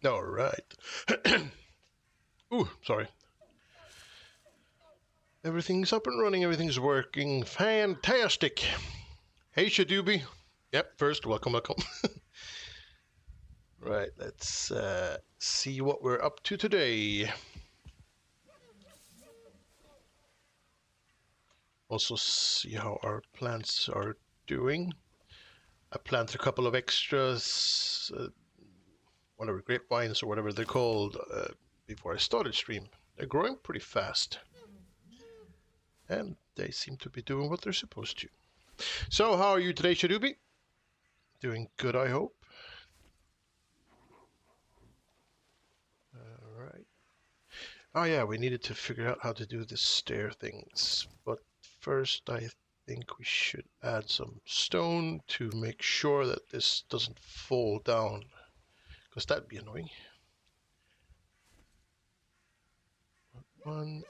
All right. Ooh, sorry. Everything's up and running. Everything's working. Fantastic. Hey, Shadubi. Yep, first, welcome, welcome. Right, let's see what we're up to today. Also, see how our plants are doing. I planted a couple of extras, whatever, grapevines or whatever they're called, before I started stream. They're growing pretty fast. And they seem to be doing what they're supposed to. So, how are you today, Shadubi? Doing good, I hope. All right. Oh yeah, we needed to figure out how to do the stair things. But first, I think we should add some stone to make sure that this doesn't fall down, because that'd be annoying. One,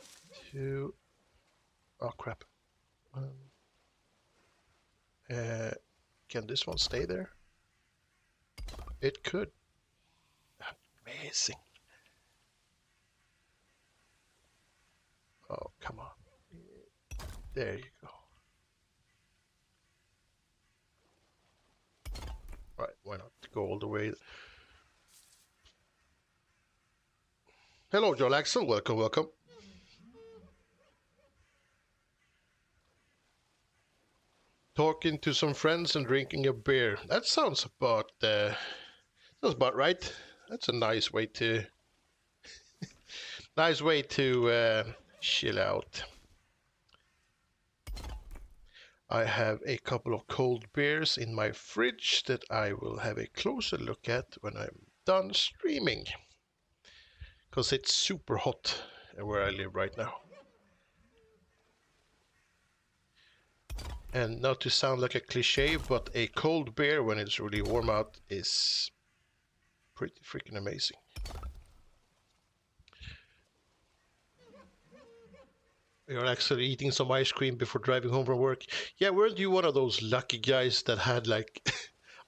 two. Oh crap. Uh, can this one stay there? It could. Amazing. Oh, come on. There you go. Right, why not go all the way? Hello, Joel Axel. Welcome, welcome. Talking to some friends and drinking a beer. That sounds about right. That's a nice way to chill out. I have a couple of cold beers in my fridge that I will have a closer look at when I'm done streaming, because it's super hot where I live right now. And not to sound like a cliche, but a cold beer when it's really warm out is pretty freaking amazing. You're actually eating some ice cream before driving home from work. Yeah, weren't you one of those lucky guys that had like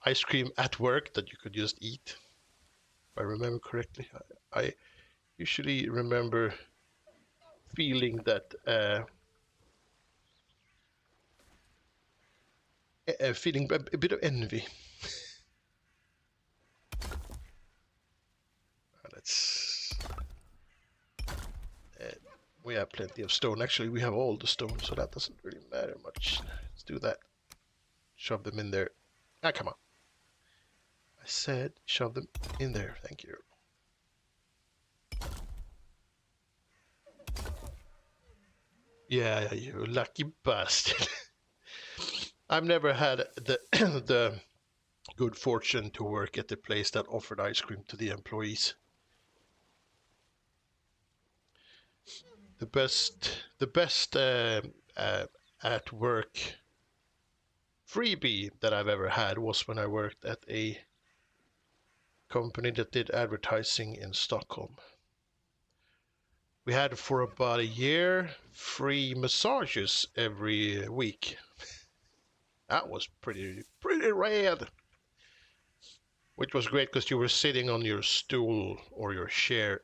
ice cream at work that you could just eat? If I remember correctly, I usually remember feeling that feeling a bit of envy. Let's. Uh, we have plenty of stone. Actually, we have all the stone, so that doesn't really matter much. Let's do that. Shove them in there. Ah, come on. I said shove them in there. Thank you. Yeah, you lucky bastard. I've never had the the good fortune to work at the place that offered ice cream to the employees. The best at work freebie that I've ever had was when I worked at a company that did advertising in Stockholm. We had for about a year free massages every week. That was pretty rad. Which was great because you were sitting on your stool or your chair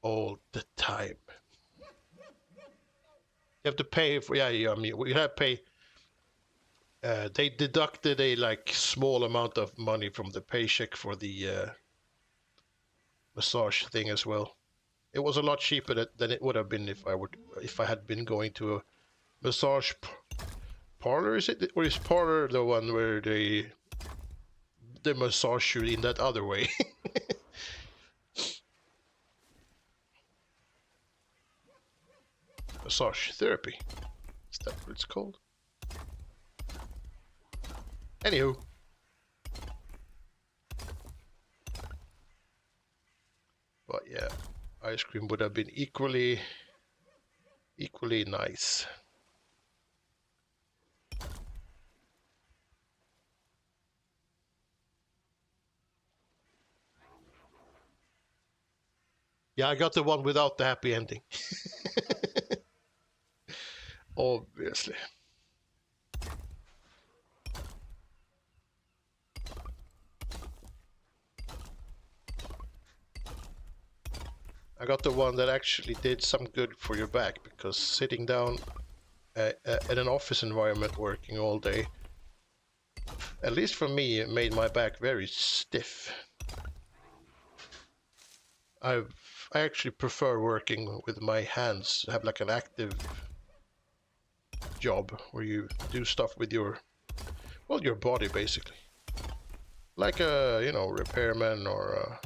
all the time. You have to pay for I mean we have to pay. They deducted a like small amount of money from the paycheck for the massage thing as well. It was a lot cheaper than it would have been if I had been going to a massage parlor. Is it, or is parlor the one where they massage you in that other way? Massage therapy. Is that what it's called? Anywho. But yeah, ice cream would have been equally nice. Yeah, I got the one without the happy ending. Obviously. I got the one that actually did some good for your back, because sitting down in an office environment working all day, at least for me, it made my back very stiff. I actually prefer working with my hands, have like an active job where you do stuff with your, well, your body basically. Like a, you know, repairman or a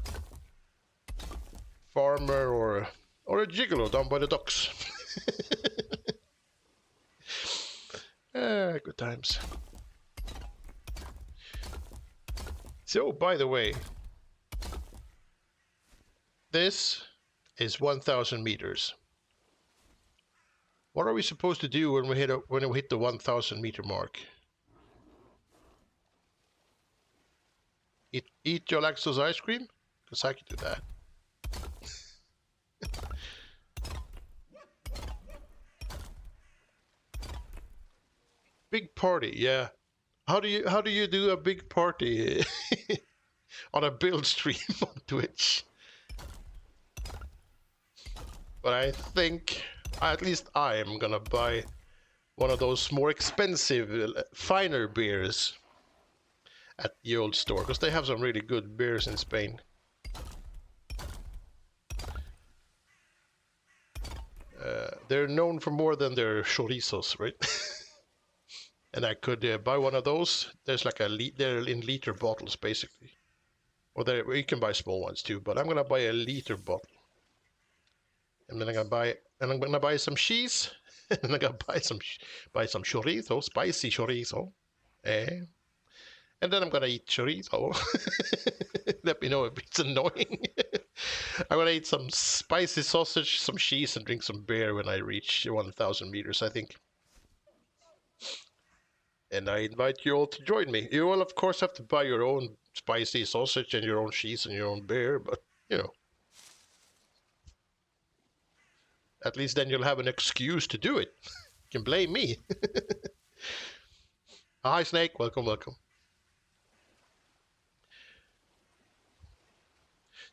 farmer or a gigolo down by the docks. Good times. So, by the way, this is 1,000 meters. What are we supposed to do when we hit the 1,000 meter mark? Eat your lactose ice cream? Because I can do that. Big party, yeah. How do you do a big party on a build stream on Twitch? But I think at least I am gonna buy one of those more expensive, finer beers at the old store, because they have some really good beers in Spain. They're known for more than their chorizos, right? And I could buy one of those. There's like they're in liter bottles basically, or you can buy small ones too. But I'm gonna buy a liter bottle, and then I'm gonna buy some cheese, and I'm gonna buy some chorizo, spicy chorizo, eh? And then I'm gonna eat chorizo. Let me know if it's annoying. I'm gonna eat some spicy sausage, some cheese, and drink some beer when I reach 1,000 meters, I think. And I invite you all to join me. You will, of course, have to buy your own spicy sausage and your own cheese and your own beer, but, you know, at least then you'll have an excuse to do it. You can blame me. Hi, Snake. Welcome, welcome.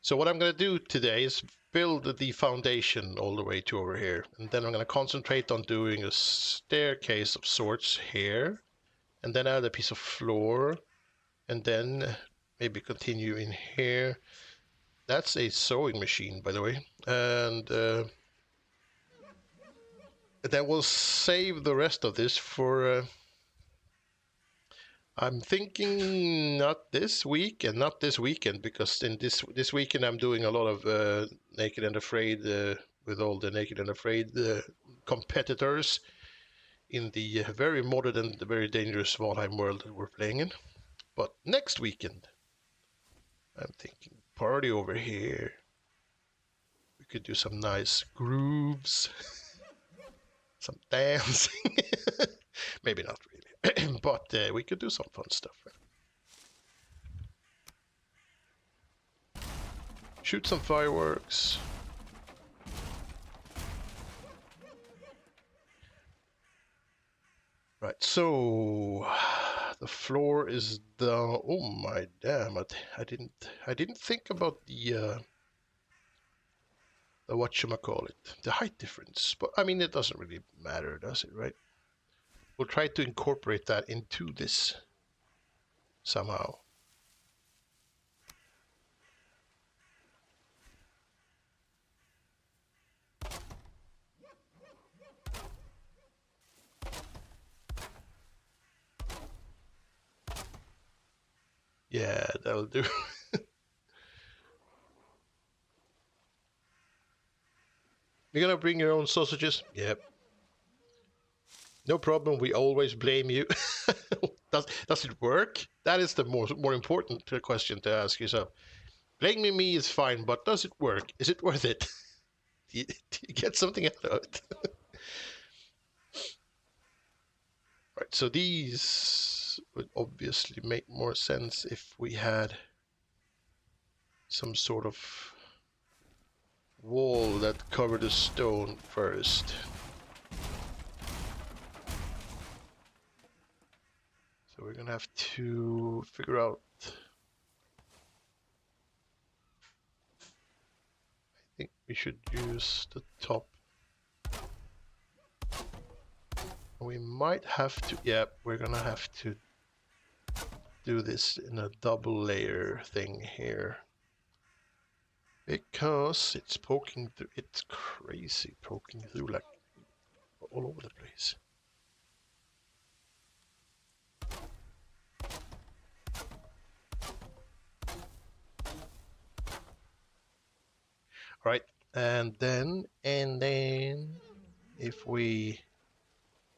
So what I'm going to do today is build the foundation all the way to over here. And then I'm going to concentrate on doing a staircase of sorts here. And then add a piece of floor. And then maybe continue in here. That's a sewing machine, by the way. And then we'll save the rest of this for... I'm thinking not this week and not this weekend, because in this weekend I'm doing a lot of Naked and Afraid with all the Naked and Afraid competitors in the very modded and very dangerous Valheim world that we're playing in. But next weekend, I'm thinking party over here. We could do some nice grooves, some dancing. Maybe not really, but we could do some fun stuff. Shoot some fireworks. Right, so the floor is down. Oh my damn! I didn't think about the whatchamacallit, the height difference. But I mean, it doesn't really matter, does it? Right? We'll try to incorporate that into this somehow. Yeah, that'll do. You're gonna bring your own sausages? Yep. No problem. We always blame you. Does it work? That is the more important question to ask yourself. Blaming me is fine, but does it work? Is it worth it? Do you get something out of it? Right. So these would obviously make more sense if we had some sort of wall that covered the stone first. So we're gonna have to figure out. I think we should use the top. We might have to, yeah, we're gonna have to do this in a double layer thing here. Because it's poking through, it's crazy poking through like all over the place. Right, and then if we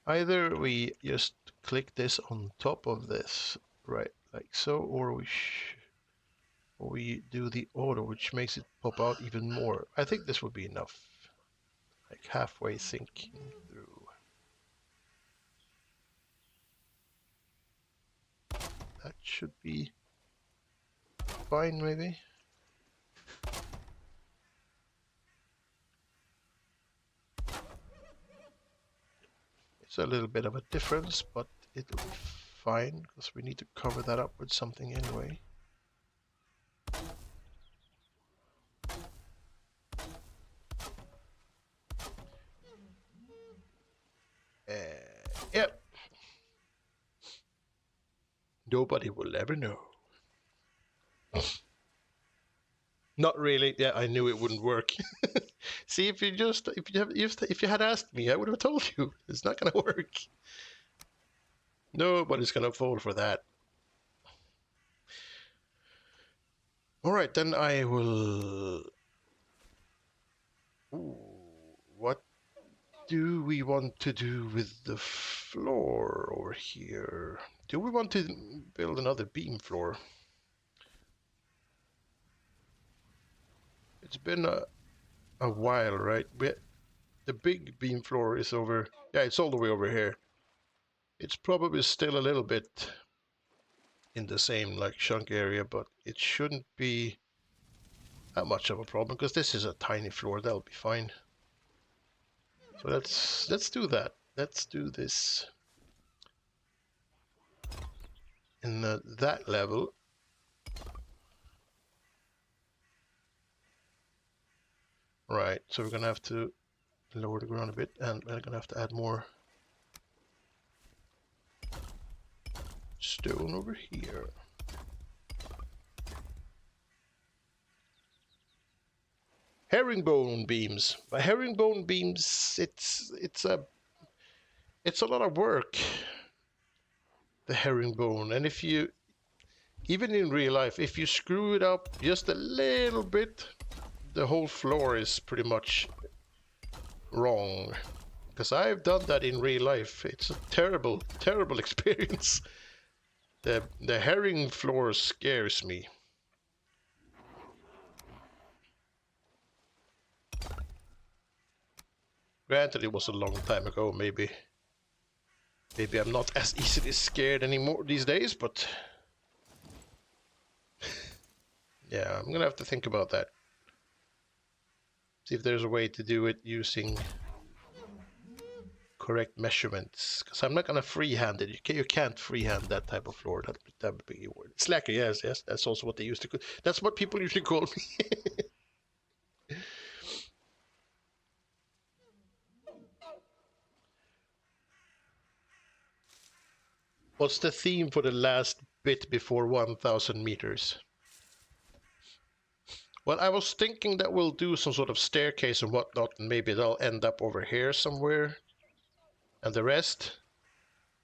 either we just click this on top of this, right, like so, or we do the auto, which makes it pop out even more. I think this would be enough. Like halfway thinking through. That should be fine, maybe. It's a little bit of a difference, but it'll be fine because we need to cover that up with something anyway. Yep. Nobody will ever know. Not really. Yeah, I knew it wouldn't work. See, if you had asked me, I would have told you it's not gonna work. Nobody's gonna fall for that. All right, then I will. Ooh, what do we want to do with the floor over here? Do we want to build another beam floor? It's been a while, right? The big beam floor is over. Yeah, it's all the way over here. It's probably still a little bit in the same like chunk area, but it shouldn't be that much of a problem because this is a tiny floor. That'll be fine. So let's do that. Let's do this in that level. Right. So we're gonna have to lower the ground a bit, and we're gonna have to add more stone over here. Herringbone beams. By herringbone beams, it's a lot of work. The herringbone, and if you even in real life, if you screw it up just a little bit, the whole floor is pretty much wrong. Because I've done that in real life. It's a terrible, terrible experience. The herring floor scares me. Granted, it was a long time ago. Maybe I'm not as easily scared anymore these days, but yeah, I'm gonna have to think about that. See if there's a way to do it using correct measurements. Because I'm not gonna freehand it. You can't freehand that type of floor. That would be a word. Slacker, yes. That's also what they used to. That's what people usually call me. What's the theme for the last bit before 1,000 meters? Well, I was thinking that we'll do some sort of staircase and whatnot, and maybe they'll end up over here somewhere. And the rest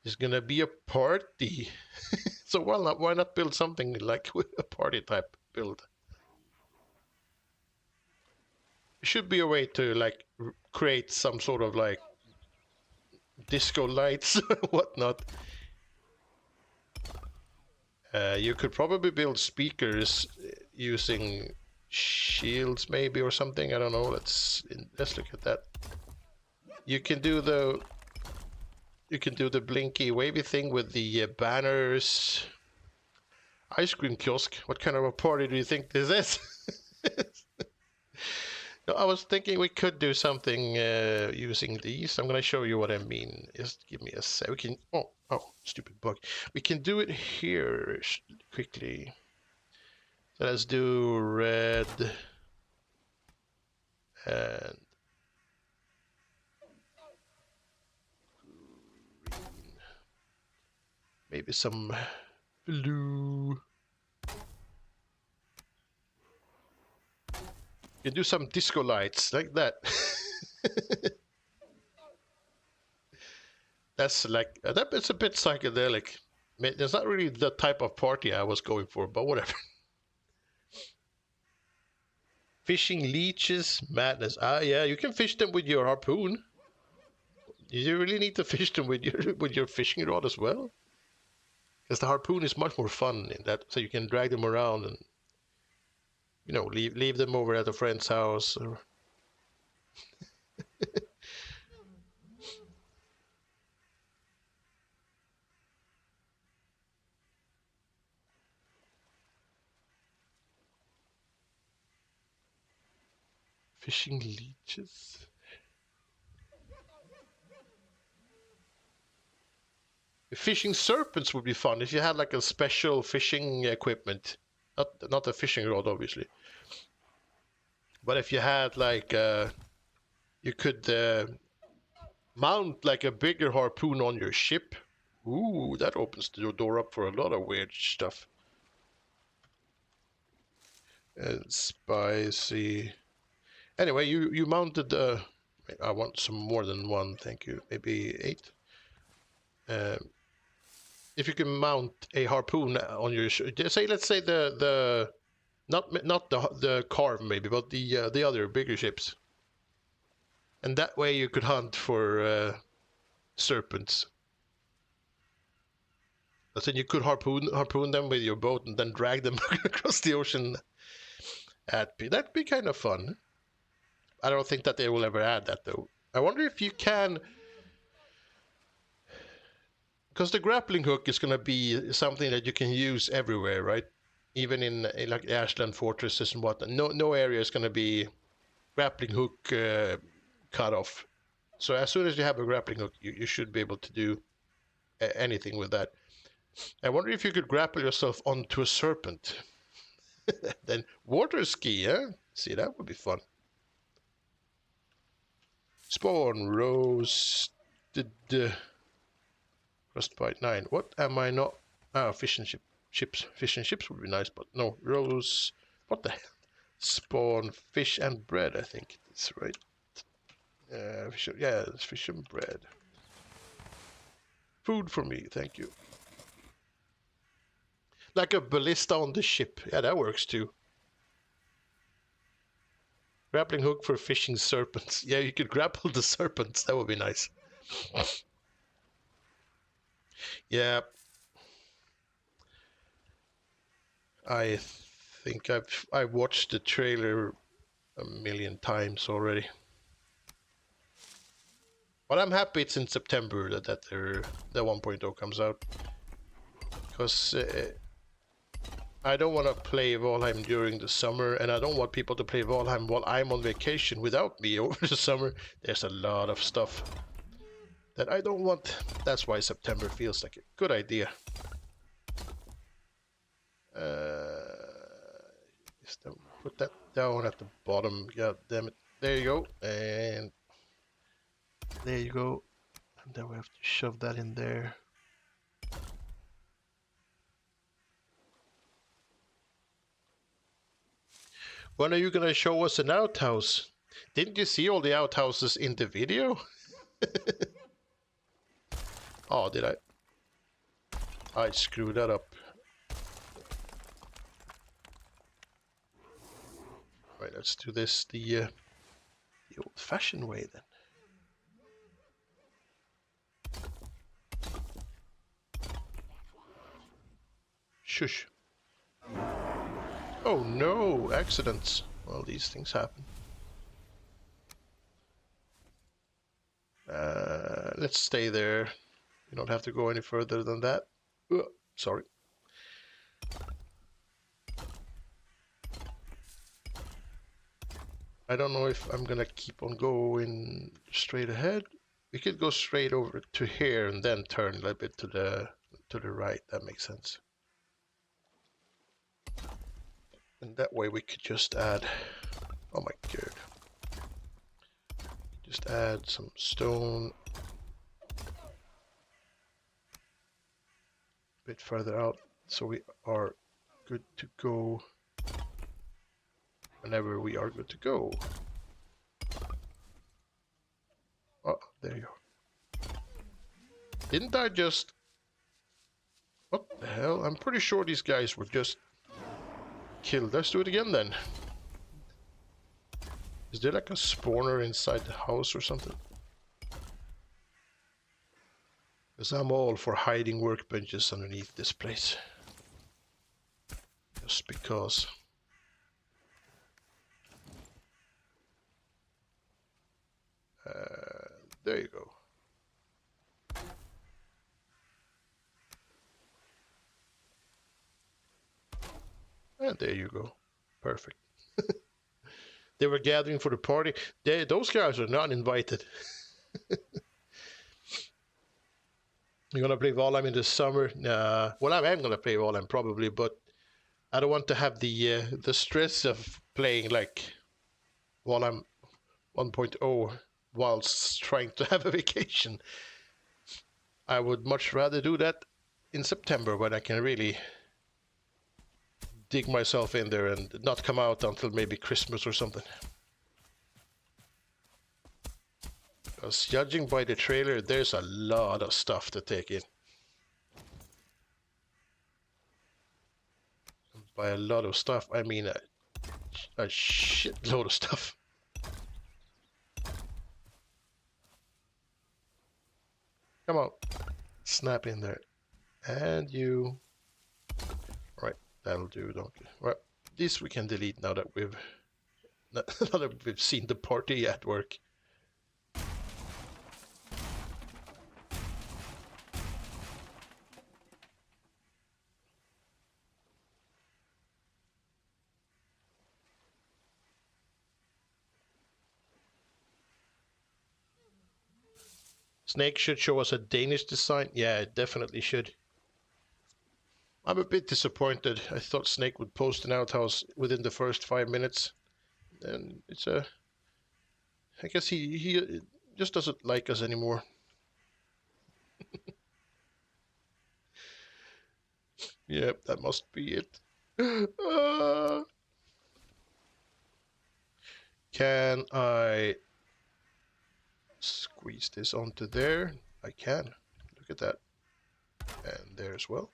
is gonna be a party. So why not build something like a party type build? Should be a way to like create some sort of like disco lights or whatnot. You could probably build speakers using shields maybe or something. I don't know. Let's look at that. You can do the blinky wavy thing with the banners. Ice cream kiosk. What kind of a party do you think this is? No, I was thinking we could do something using these. I'm going to show you what I mean. Just give me a sec. We can. Oh, stupid bug. We can do it here quickly. So let's do red And maybe some blue. You do some disco lights like that. That's like it's a bit psychedelic. It's not really the type of party I was going for, but whatever. Fishing leeches, madness. Ah, yeah, you can fish them with your harpoon. You really need to fish them with your fishing rod as well, because the harpoon is much more fun in that. So you can drag them around and leave them over at a friend's house. Or... Fishing leeches. Fishing serpents would be fun if you had like a special fishing equipment. Not a fishing rod, obviously. But if you had like you could mount like a bigger harpoon on your ship. Ooh, that opens the door up for a lot of weird stuff. And spicy. Anyway, you mounted I want some more than one, thank you. Maybe 8. If you can mount a harpoon on your let's say the not the carve maybe, but the other bigger ships, and that way you could hunt for serpents. But then you could harpoon them with your boat and then drag them across the ocean. That'd be kind of fun. I don't think that they will ever add that though. I wonder if you can, because the grappling hook is going to be something that you can use everywhere, right? Even in like Ashland fortresses and whatnot. No area is going to be grappling hook cut off. So as soon as you have a grappling hook, you should be able to do anything with that. I wonder if you could grapple yourself onto a serpent. Then water ski, huh? See, that would be fun. Spawn roasted frostbite 9. What am I not? Fish and chips. Fish and chips would be nice, but no. Rose. What the hell? Spawn fish and bread, I think it's right. It's fish and bread. Food for me, thank you. Like a ballista on the ship. Yeah, that works too. Grappling hook for fishing serpents. Yeah, you could grapple the serpents. That would be nice. Yeah. I think I've watched the trailer a million times already. But I'm happy it's in September that the 1.0 comes out. Because I don't want to play Valheim during the summer, and I don't want people to play Valheim while I'm on vacation without me over the summer. There's a lot of stuff that I don't want. That's why September feels like a good idea. Put that down at the bottom. God damn it. There you go. And there you go. And then we have to shove that in there. When are you gonna show us an outhouse? Didn't you see all the outhouses in the video? Oh, did I? I screwed that up. Right, let's do this the old-fashioned way then. Shush. Oh no, accidents. Well, these things happen. Let's stay there. You don't have to go any further than that. Sorry. I don't know if I'm gonna keep on going straight ahead. We could go straight over to here and then turn a little bit to the right. That makes sense. And that way we could just add. Oh my god. Just add some stone a bit further out so we are good to go whenever we are good to go. Oh, there you are. Didn't I just... What the hell? I'm pretty sure these guys were just killed. Let's do it again then. Is there like a spawner inside the house or something? Because I'm all for hiding workbenches underneath this place. Just because. There you go. And there you go. Perfect. They were gathering for the party. Those guys are not invited. You're gonna play Valheim in the summer? Nah. Well, I am gonna play Valheim probably, but I don't want to have the stress of playing like Valheim 1.0 whilst trying to have a vacation. I would much rather do that in September when I can really dig myself in there and not come out until maybe Christmas or something. Because judging by the trailer, there's a lot of stuff to take in. By a lot of stuff, I mean a shitload of stuff. Come on, snap in there. And you... Right, that'll do, don't you? Right, this we can delete now that we've seen the party at work. Snake should show us a Danish design. Yeah, it definitely should. I'm a bit disappointed. I thought Snake would post an outhouse within the first 5 minutes. And it's a... I guess he just doesn't like us anymore. Yep, that must be it. Can I squeeze this onto there? I can. Look at that. And there as well.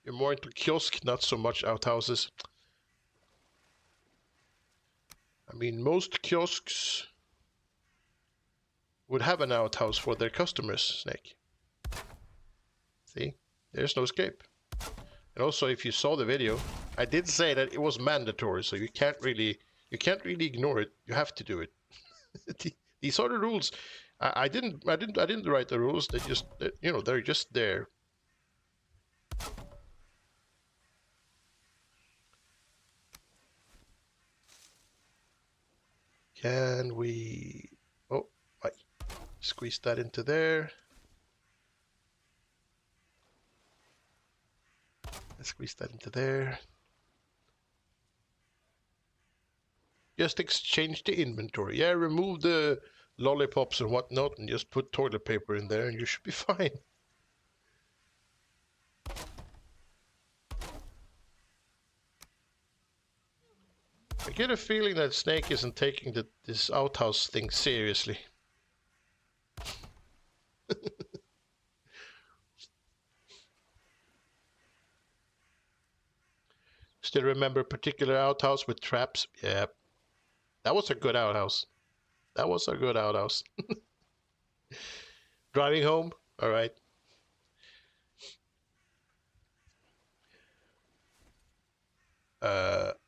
You're more into kiosk, not so much outhouses. I mean, most kiosks would have an outhouse for their customers, Snake. See? There's no escape. And also, if you saw the video, I did say that it was mandatory, so you can't really ignore it. You have to do it. These are the rules. I didn't write the rules. They just, you know, they're just there. Can we? Oh, I squeeze that into there. Squeeze that into there. Just exchange the inventory. Yeah, remove the lollipops and whatnot and just put toilet paper in there and you should be fine. I get a feeling that Snake isn't taking this outhouse thing seriously. Still remember a particular outhouse with traps? Yeah. That was a good outhouse. That was a good outhouse. Driving home? Alright.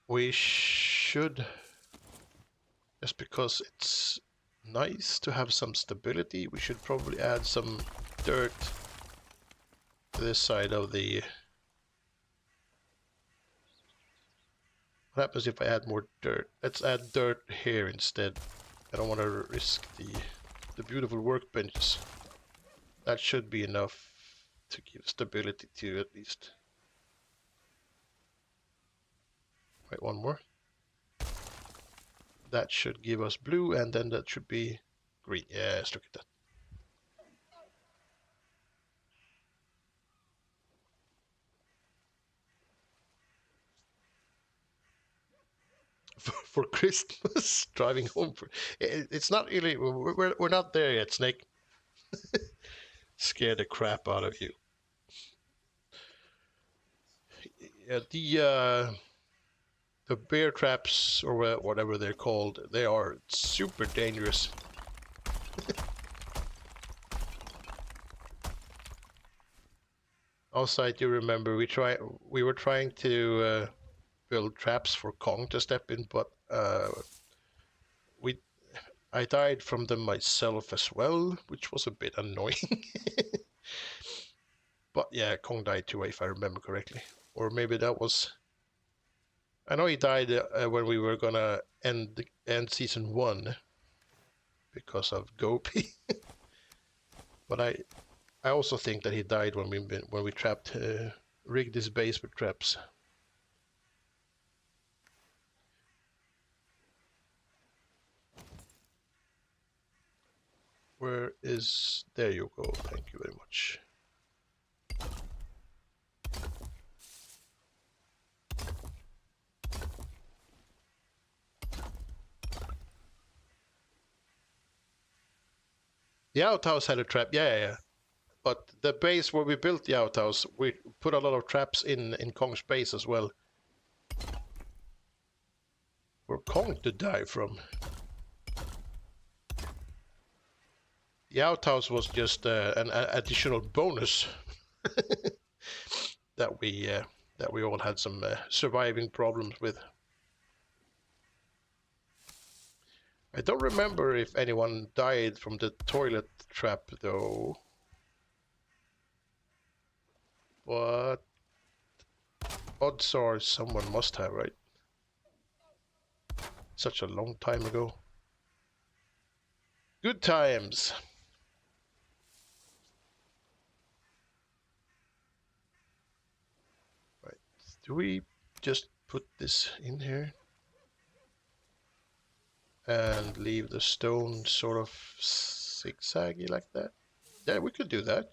We should, just because it's nice to have some stability, we should probably add some dirt to this side of the... What happens if I add more dirt? Let's add dirt here instead. I don't want to risk the beautiful workbenches. That should be enough to give stability to at least. Right, one more. That should give us blue, and then that should be green. Yes, look at that. For Christmas, driving home. It's not really. We're not there yet, Snake. Scare the crap out of you. Yeah, the bear traps, or whatever they're called, they are super dangerous. Also, I do remember we were trying to build traps for Kong to step in, but we I died from them myself as well, which was a bit annoying. But yeah, Kong died too, if I remember correctly. Or maybe that was... I know he died when we were gonna end season 1 because of Gopi. But I also think that he died when we trapped rigged his base with traps. Where is... There you go. Thank you very much. The outhouse had a trap. Yeah. But the base where we built the outhouse, we put a lot of traps in Kong's base as well. For Kong to die from. The outhouse was just an additional bonus that we all had some surviving problems with. I don't remember if anyone died from the toilet trap though. But odds are someone must have, right? Such a long time ago. Good times. Right. Do we just put this in here? And leave the stone sort of zigzaggy like that? Yeah, we could do that.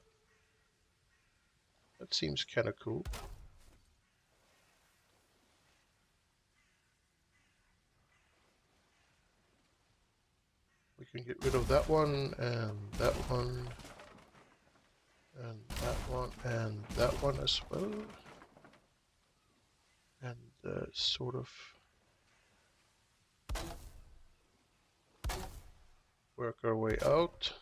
That seems kind of cool. We can get rid of that one, and that one, and that one, and that one as well. And sort of work our way out.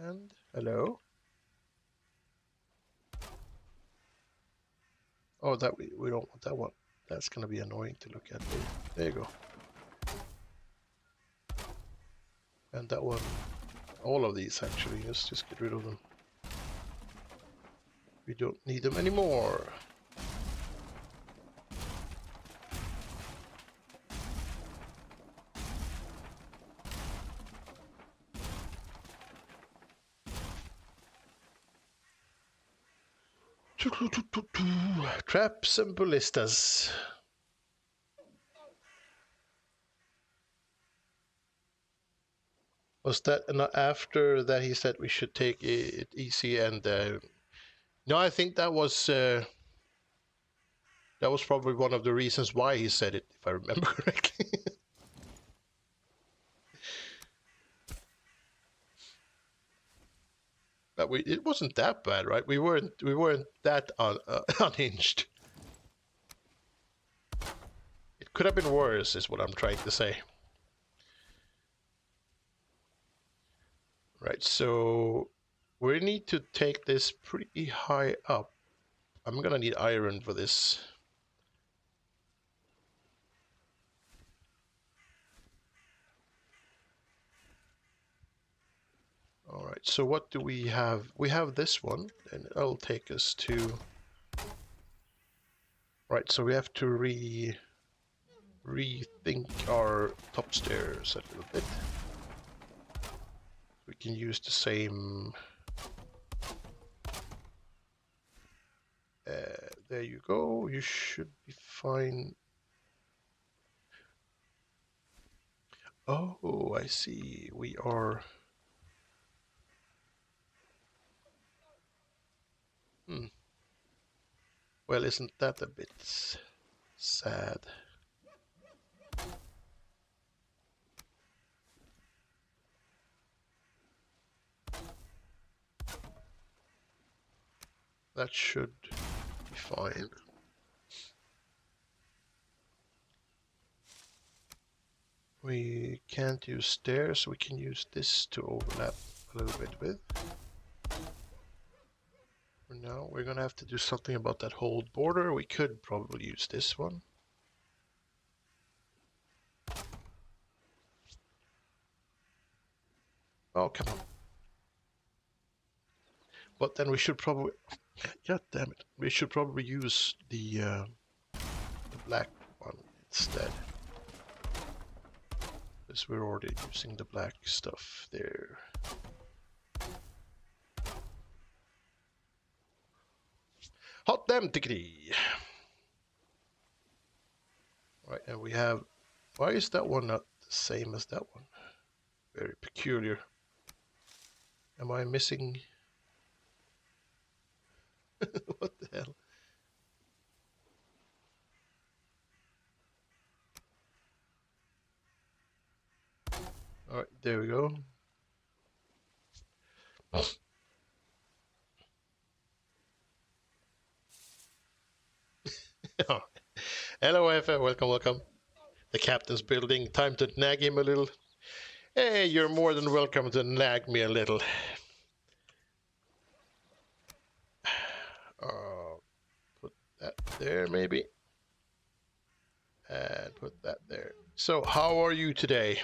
And hello. Oh, that we don't want that one. That's gonna be annoying to look at. There you go. And that one. All of these actually. Let's just get rid of them. We don't need them anymore. Traps and ballistas. Was that after that he said we should take it easy and no, I think that was probably one of the reasons why he said it, if I remember correctly. But it wasn't that bad, right? We weren't that unhinged. It could have been worse, is what I'm trying to say. Right, so we need to take this pretty high up. I'm gonna need iron for this. All right, so what do we have? We have this one, and it'll take us to... Right, so we have to rethink our top stairs a little bit. We can use the same There you go. You should be fine. Oh, I see. We are... Well, isn't that a bit sad? That should be fine. We can't use stairs. We can use this to overlap a little bit with. For now, we're gonna have to do something about that whole border. We could probably use this one. Oh, come on. But then we should probably... God damn it. We should probably use the black one instead. Because we're already using the black stuff there. Hot damn tickety! Right, and we have... Why is that one not the same as that one? Very peculiar. Am I missing... What the hell? Alright, there we go. Hello, FF, welcome. The captain's building, time to nag him a little. Hey, you're more than welcome to nag me a little. Put that there, maybe. And put that there. So, how are you today?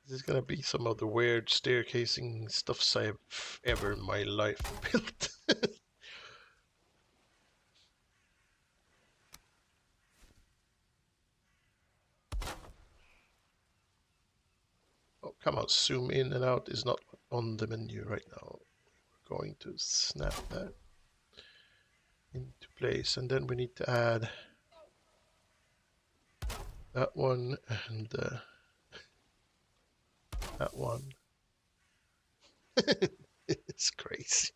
This is gonna be some of the weird staircasing stuffs I've ever in my life built. Oh, come on, zoom in and out is not on the menu right now. We're going to snap that into place, and then we need to add that one and that one. It's crazy.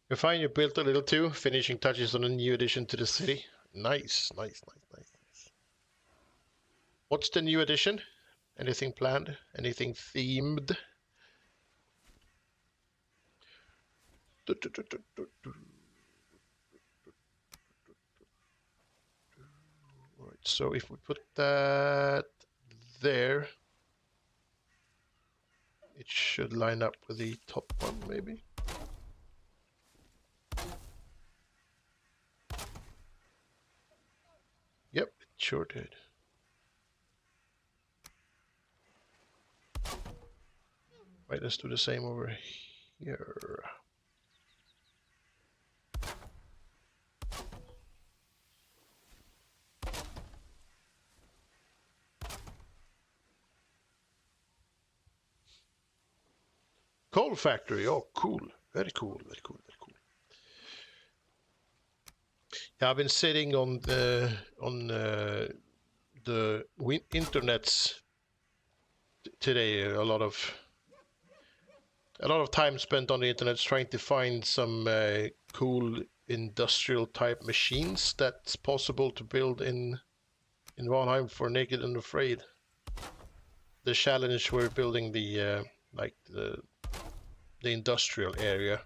You find you built a little too, finishing touches on a new addition to the city. Nice. What's the new addition? Anything planned? Anything themed? Alright, so if we put that there, it should line up with the top one, maybe. Yep, it sure did. Right, let's do the same over here. Coal factory, oh cool. Very cool. Yeah, I've been sitting on the internets today. A lot of time spent on the internet trying to find some cool industrial type machines that's possible to build in Valheim for Naked and Afraid. The challenge we're building the the industrial area.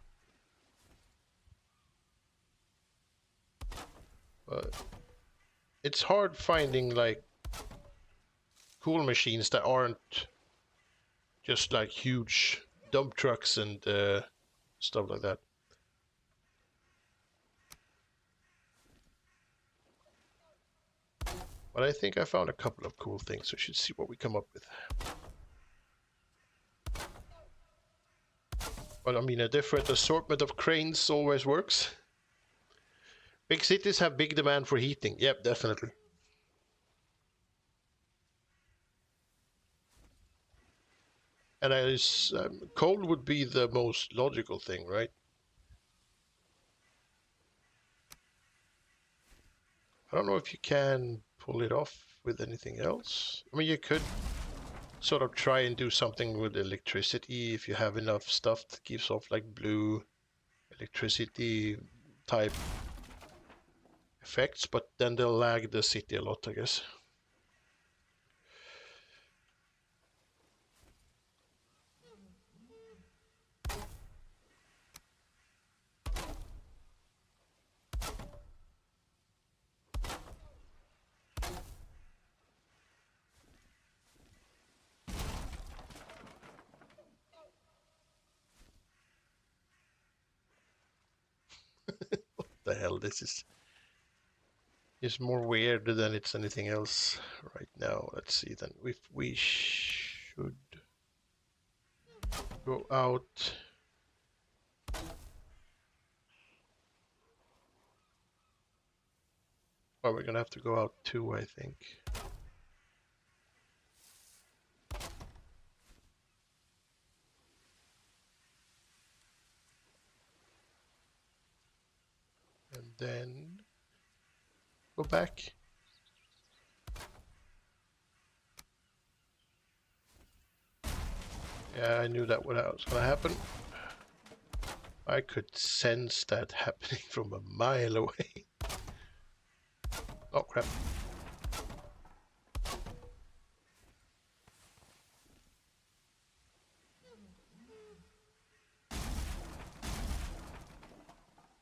But it's hard finding like cool machines that aren't just like huge dump trucks and stuff like that. But But I think I found a couple of cool things, so we should see what we come up with. But I mean, a different assortment of cranes always works. Big cities have big demand for heating. Yep, definitely. And coal would be the most logical thing, right? I don't know if you can pull it off with anything else. I mean, you could sort of try and do something with electricity if you have enough stuff that gives off like blue electricity type effects, but then they'll lag the city a lot, I guess. The hell, this is more weird than it's anything else right now. Let's see then if we should go out. Oh, we're gonna have to go out too, I think. And then go back. Yeah, I knew that was gonna happen. I could sense that happening from a mile away. Oh crap.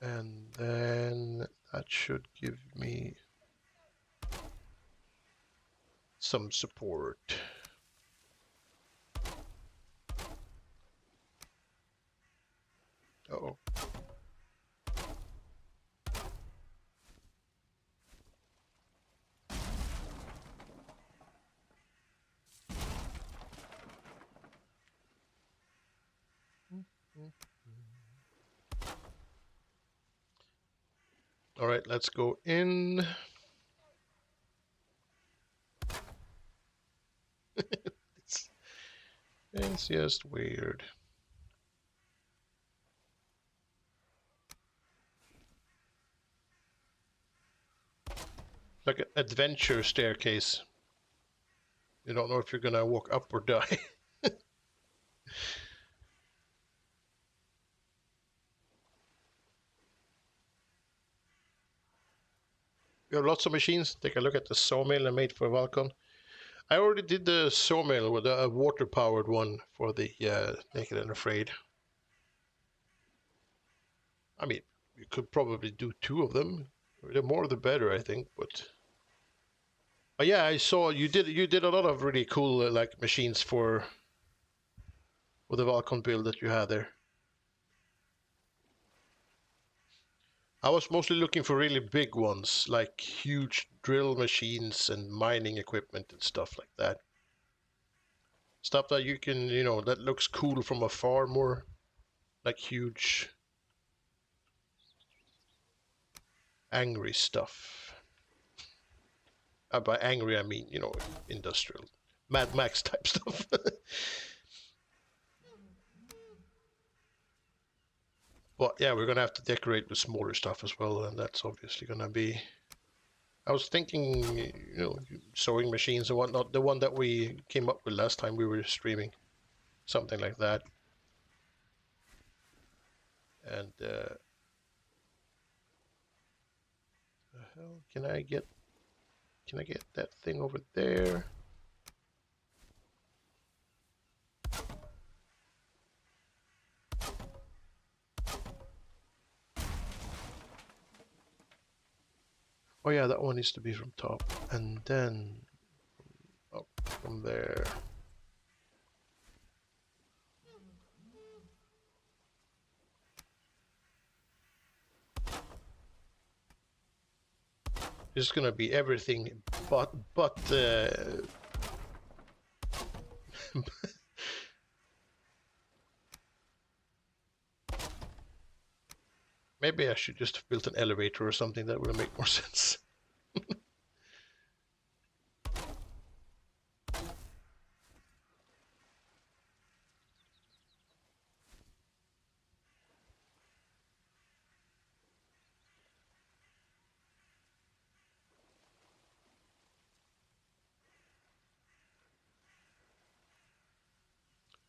And then that should give me some support. Uh-oh. All right, let's go in. It's just weird. Like an adventure staircase. You don't know if you're gonna walk up or die. We have lots of machines. Take a look at the sawmill I made for Valcon. I already did the sawmill with a water-powered one for the Naked and Afraid. I mean, you could probably do two of them. The more the better, I think. But yeah, I saw you did a lot of really cool like machines for the Valcon build that you had there. I was mostly looking for really big ones, like huge drill machines and mining equipment and stuff like that. Stuff that you can, that looks cool from afar, more like huge, angry stuff. By angry, I mean, industrial, Mad Max type stuff. But yeah, we're gonna have to decorate with smaller stuff as well, and that's obviously gonna be. I was thinking, sewing machines and whatnot. The one that we came up with last time we were streaming, something like that. And the hell, can I get that thing over there? Oh yeah, that one needs to be from top, and then up from there. It's gonna be everything but maybe I should just have built an elevator or something. That would make more sense.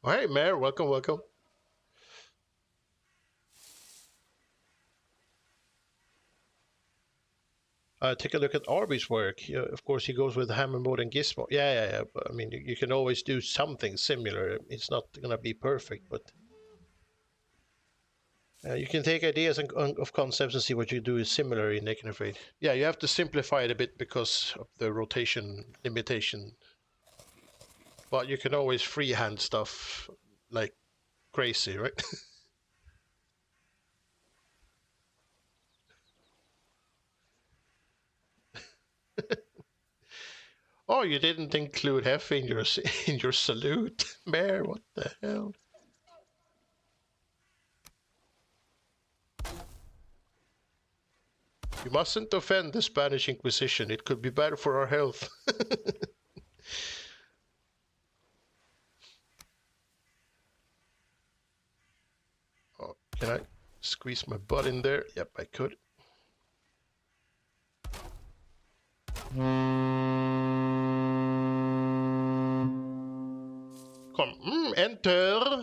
Oh, hey, Mayor, welcome, welcome. Take a look at Arby's work. Of course, he goes with hammer mode and gizmo. Yeah. But, I mean, you can always do something similar. It's not gonna be perfect, but you can take ideas of concepts and see what you do is similar in Naked and Afraid. Yeah, you have to simplify it a bit because of the rotation limitation. But you can always freehand stuff like crazy, right? Oh, you didn't include Hef in your salute, Mayor? What the hell? You mustn't offend the Spanish Inquisition. It could be bad for our health. Oh, can I squeeze my butt in there? Yep, I could. Come, enter.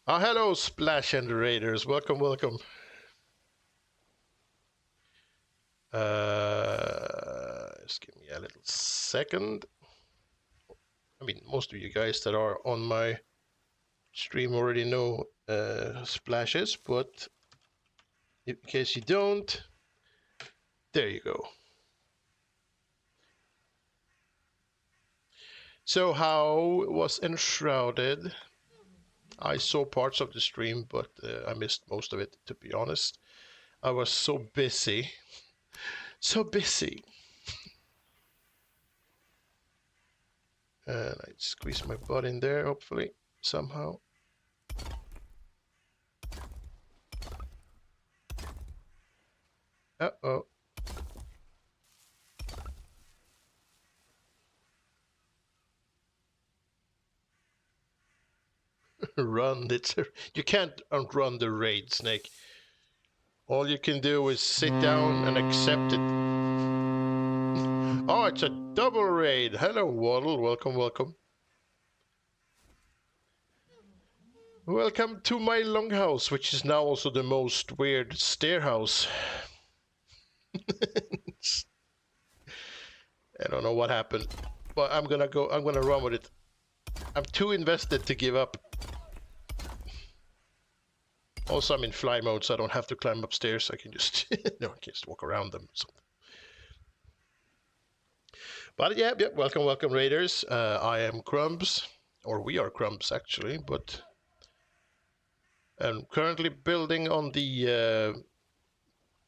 Hello, Splash and Raiders. Welcome, welcome. Just give me a little second. I mean, most of you guys that are on my stream already know splashes, but in case you don't, there you go. So how was Enshrouded? I saw parts of the stream, but I missed most of it, to be honest. I was so busy. So busy. And I squeeze my butt in there, hopefully, somehow. Uh-oh. Run. You can't outrun the raid, Snake. All you can do is sit down and accept it. Oh, it's a double raid. Hello, Waddle. Welcome, welcome. Welcome to my Longhouse, which is now also the most weird stair house. I don't know what happened, but I'm gonna run with it. I'm too invested to give up. Also, I'm in fly mode, so I don't have to climb upstairs. I can just, no, I can just walk around them. So. But yeah, welcome, welcome, Raiders. I am Crumbs, or we are Crumbs actually, but I'm currently building on the,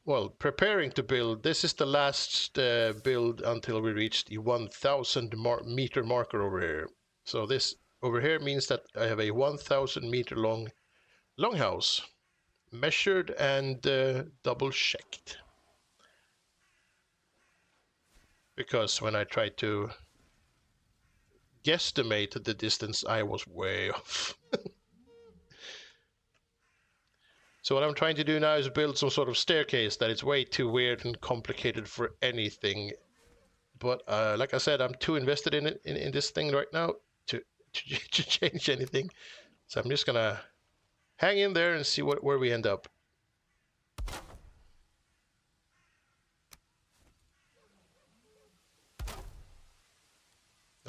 well, preparing to build. This is the last build until we reach the 1,000 meter marker over here. So this over here means that I have a 1,000 meter long longhouse, measured and double checked. Because when I tried to guesstimate the distance, I was way off. So what I'm trying to do now is build some sort of staircase that is way too weird and complicated for anything. But like I said, I'm too invested in it in this thing right now to change anything. So I'm just gonna hang in there and see where we end up.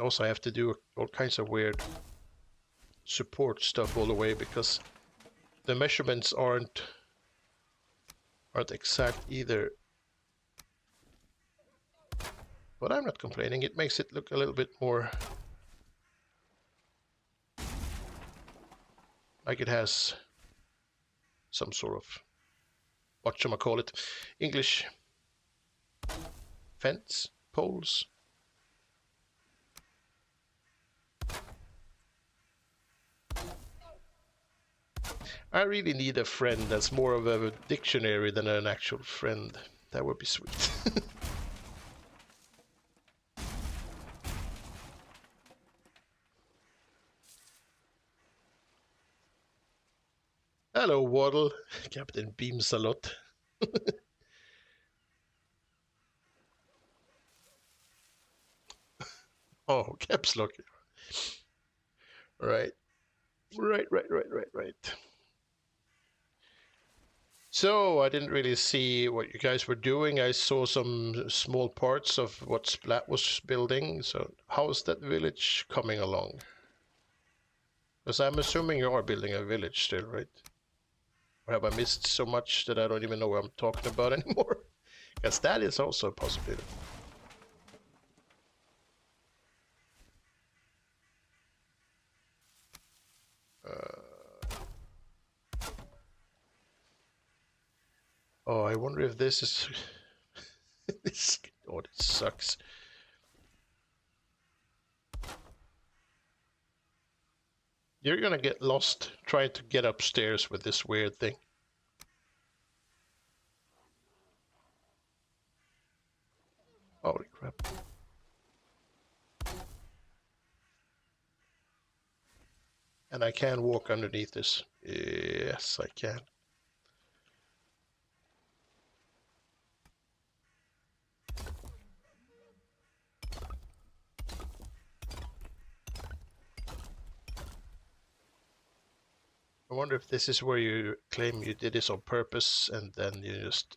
Also, I have to do all kinds of weird support stuff all the way because the measurements aren't exact either. But I'm not complaining. It makes it look a little bit more like it has some sort of, whatchamacallit, English Fence? Poles? I really need a friend that's more of a dictionary than an actual friend. That would be sweet. Hello, Waddle. Captain beams a lot. Oh, caps lock. Right. Right. So, I didn't really see what you guys were doing. I saw some small parts of what Splat was building. So, how's that village coming along? Because I'm assuming you are building a village still, right? Or have I missed so much that I don't even know what I'm talking about anymore? Because that is also a possibility. Oh, I wonder if this is... this... Oh, this sucks. You're gonna get lost trying to get upstairs with this weird thing. Holy crap. And I can walk underneath this. Yes, I can. I wonder if this is where you claim you did this on purpose and then you just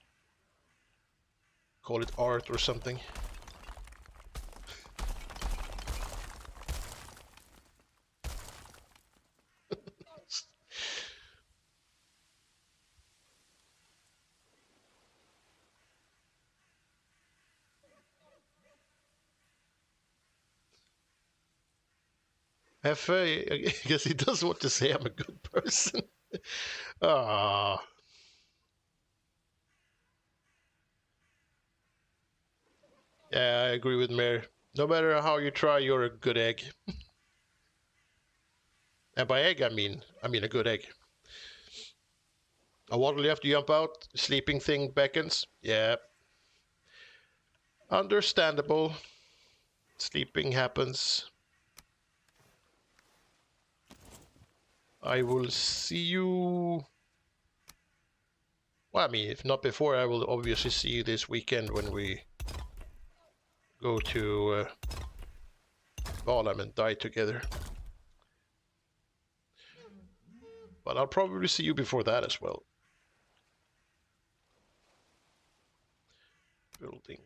call it art or something. I guess he does want to say I'm a good person. Ah. Yeah, I agree with Mary. No matter how you try, you're a good egg. And by egg, I mean a good egg. A waddle, you have to jump out. Sleeping thing beckons. Yeah. Understandable. Sleeping happens. I will see you... Well, I mean, if not before, I will obviously see you this weekend when we go to Valheim and die together. But I'll probably see you before that as well. Building.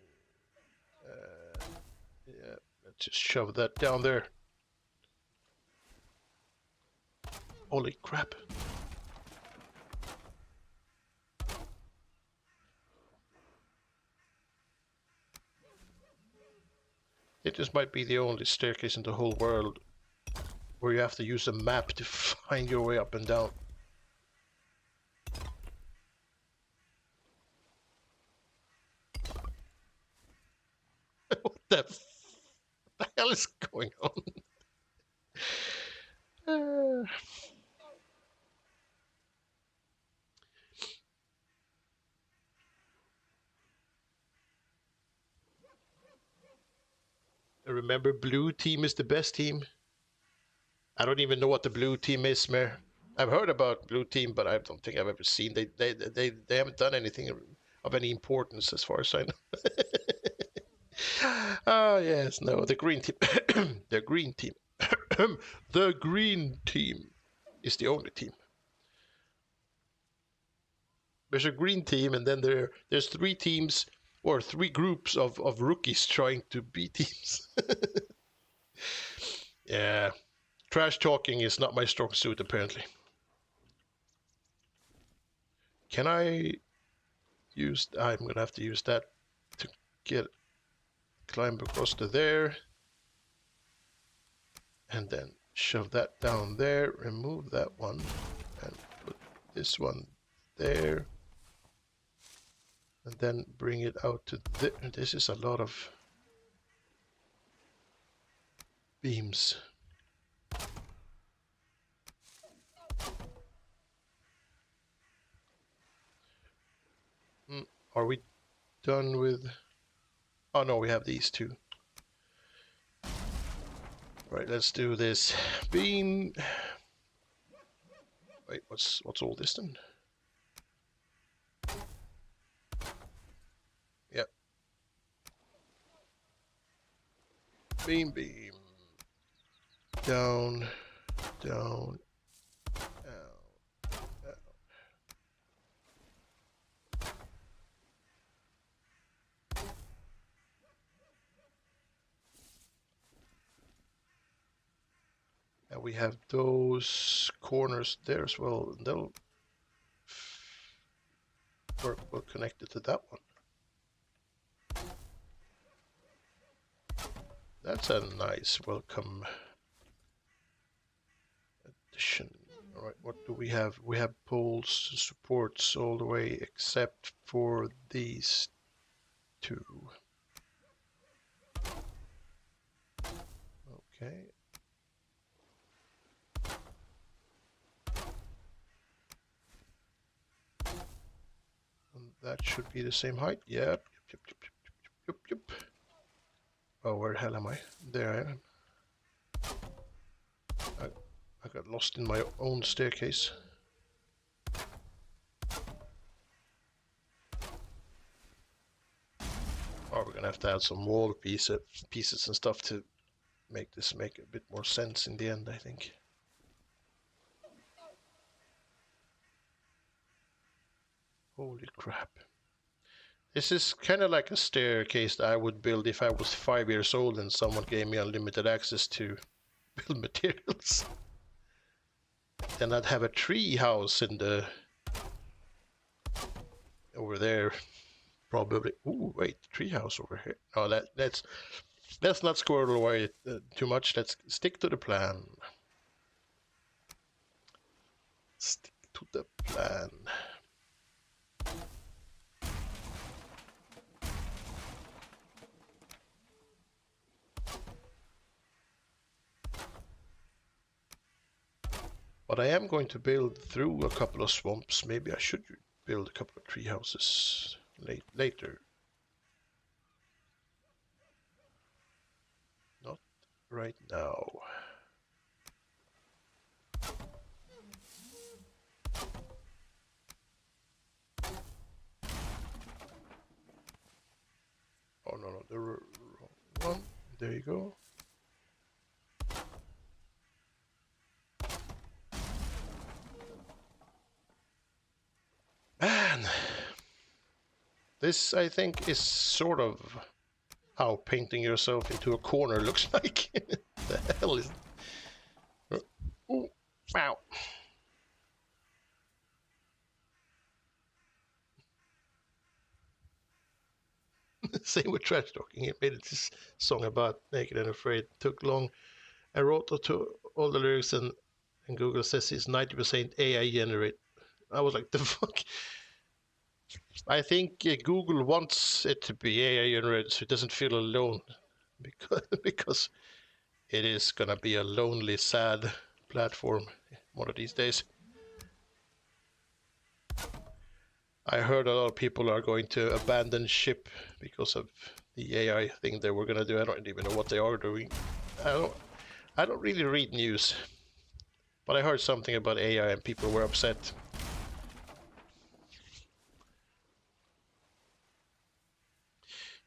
Yeah, let's just shove that down there. Holy crap. It just might be the only staircase in the whole world where you have to use a map to find your way up and down. What the hell is going on? Remember, blue team is the best team. I don't even know what the blue team is, Mayor. I've heard about blue team, but I don't think I've ever seen. They haven't done anything of any importance as far as I know. Ah, yes, no, the green team. The green team. The green team is the only team. There's a green team, and then there's three teams or three groups of rookies trying to be teams. Yeah, trash talking is not my strong suit, apparently. Can I use... I'm gonna have to use that to climb across to there. And then shove that down there, remove that one, and put this one there. and then bring it out to this is a lot of beams. Are we done with... Oh no, we have these two. Right, let's do this. Beam. Wait, what's all this then? Yep. Beam. Down, down, out. And we have those corners there as well. They'll work well connected to that one. That's a nice welcome addition. All right, what do we have? We have poles and supports all the way except for these two. Okay. And that should be the same height. Yep. Yep. Oh, where the hell am I? There I am. I got lost in my own staircase. Oh, we're gonna have to add some wall pieces and stuff to make this make a bit more sense in the end, I think. Holy crap. This is kind of like a staircase that I would build if I was 5 years old and someone gave me unlimited access to build materials. Then I'd have a tree house in the... over there, probably. Ooh, wait, tree house over here. Oh, let's not squirrel away too much. Let's stick to the plan. Stick to the plan. But I am going to build through a couple of swamps. Maybe I should build a couple of tree houses later. Not right now. Oh no, the wrong one. There you go. Man, this I think is sort of how painting yourself into a corner looks like. The hell is... Ooh, wow. Same with trash talking. He made this song about Naked and Afraid. It took long. I wrote all the lyrics and Google says it's 90% AI generate. I was like, the fuck? I think Google wants it to be AI generated so it doesn't feel alone. Because it is gonna be a lonely, sad platform one of these days. I heard a lot of people are going to abandon ship because of the AI thing they were gonna do. I don't even know what they are doing. I don't really read news, but I heard something about AI and people were upset.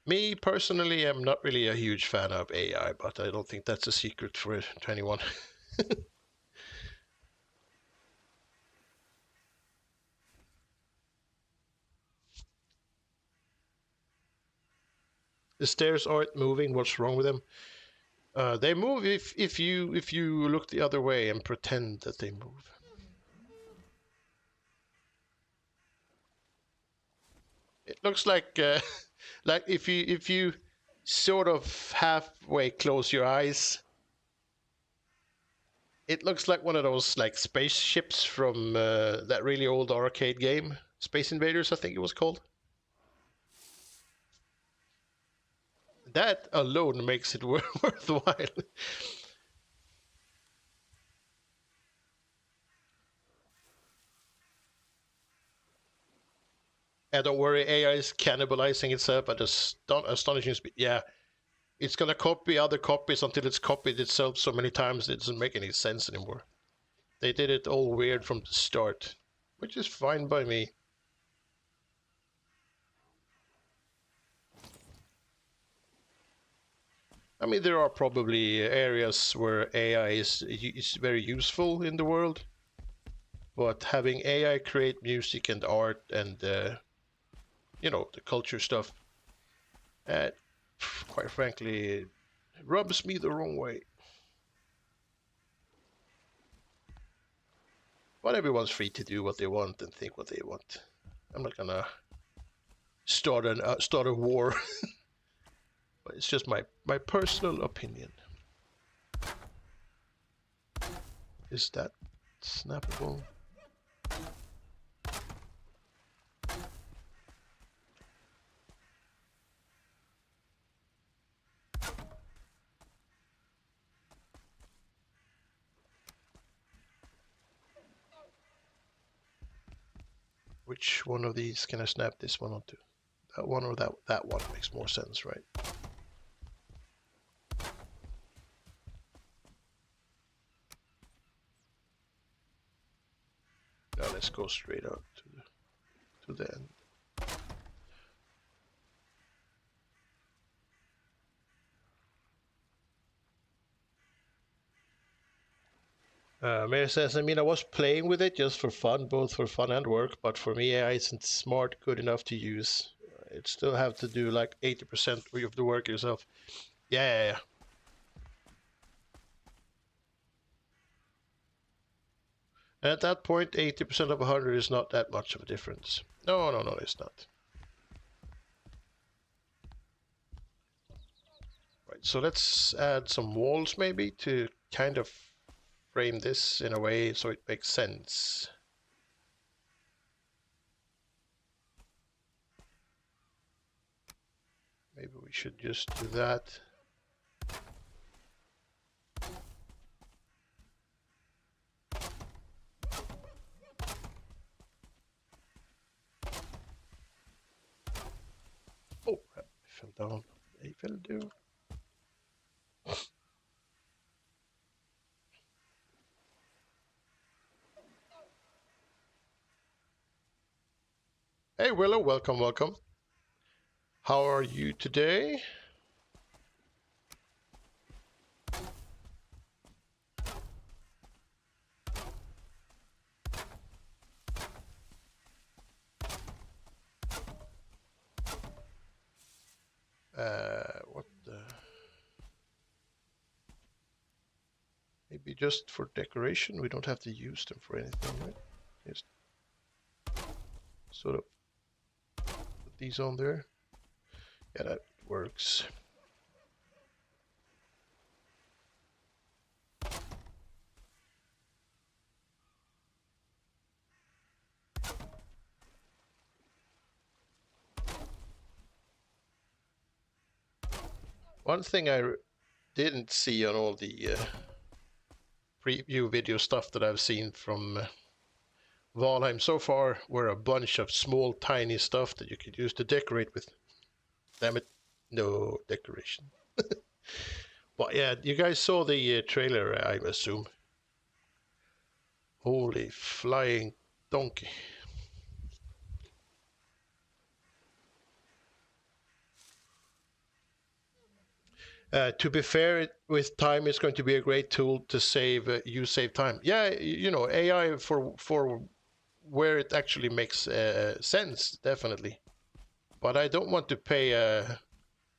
Me personally, I'm not really a huge fan of AI, but I don't think that's a secret to anyone. The stairs aren't moving. What's wrong with them? They move if you look the other way and pretend that they move. It looks like like if you sort of halfway close your eyes, it looks like one of those like spaceships from that really old arcade game, Space Invaders, I think it was called. that alone makes it worthwhile. And don't worry, AI is cannibalizing itself at astonishing speed. Yeah, it's gonna copy other copies until it's copied itself so many times it doesn't make any sense anymore. They did it all weird from the start, which is fine by me. I mean, there are probably areas where AI is very useful in the world, but having AI create music and art and the culture stuff, uh, quite frankly, rubs me the wrong way. But everyone's free to do what they want and think what they want. I'm not gonna start a war, but it's just my personal opinion. Is that snappable? Which one of these can I snap this one onto? That one or that one makes more sense, right? Now let's go straight out to the end. Mayor says, I mean, I was playing with it just for fun, both for fun and work, but for me, AI isn't smart good enough to use. It still have to do like 80% of the work yourself. Yeah. At that point, 80% of 100 is not that much of a difference. No, it's not. Right, so let's add some walls maybe to kind of frame this in a way so it makes sense. Maybe we should just do that. Oh, I fell down. I fell down. Hey Willow, welcome. How are you today? What the? Maybe just for decoration. We don't have to use them for anything, right? Just sort of put these on there. Yeah, that works. One thing I didn't see on all the preview video stuff that I've seen from Valheim so far were a bunch of small, tiny stuff that you could use to decorate with. Damn it, no decoration. But yeah, you guys saw the trailer, I assume. Holy flying donkey. To be fair, with time, it's going to be a great tool to save time. Yeah, AI for where it actually makes sense, definitely. But I don't want to pay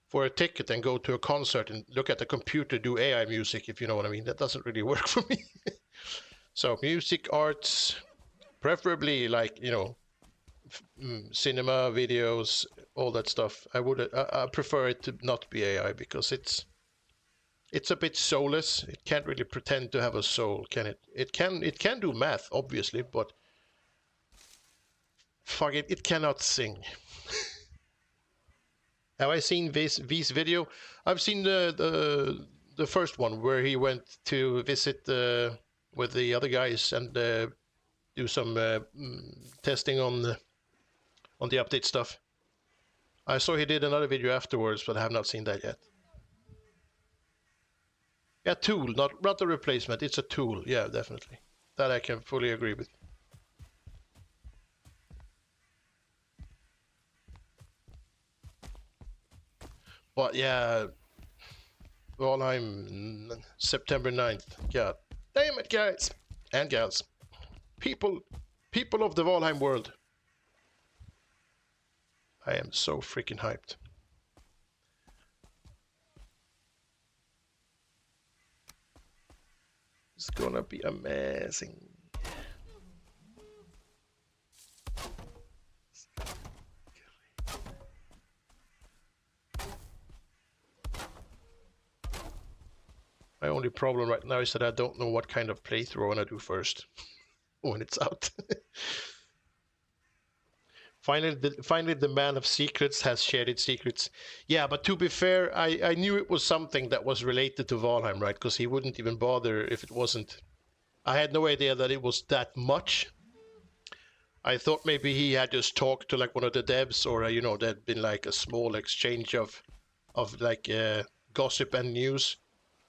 for a ticket and go to a concert and look at the computer do AI music, if you know what I mean. That doesn't really work for me. So music, arts, preferably like cinema, videos, all that stuff. I prefer it to not be AI because it's a bit soulless. It can't really pretend to have a soul, can it? It can do math, obviously, but fuck it, it cannot sing. Have I seen V's video? I've seen the first one where he went to visit with the other guys and do some testing on the update stuff. I saw he did another video afterwards, but I have not seen that yet. Yeah, tool, not a replacement. It's a tool. Yeah, definitely. That I can fully agree with. But yeah, Valheim, September 9th. God damn it, guys and gals. People of the Valheim world. I am so freaking hyped. It's gonna be amazing. My only problem right now is that I don't know what kind of playthrough I want to do first when it's out. Finally, the man of secrets has shared its secrets. Yeah, but to be fair, I knew it was something that was related to Valheim, right? Because he wouldn't even bother if it wasn't. I had no idea that it was that much. I thought maybe he had just talked to like one of the devs, or you know, there'd been like a small exchange of like gossip and news.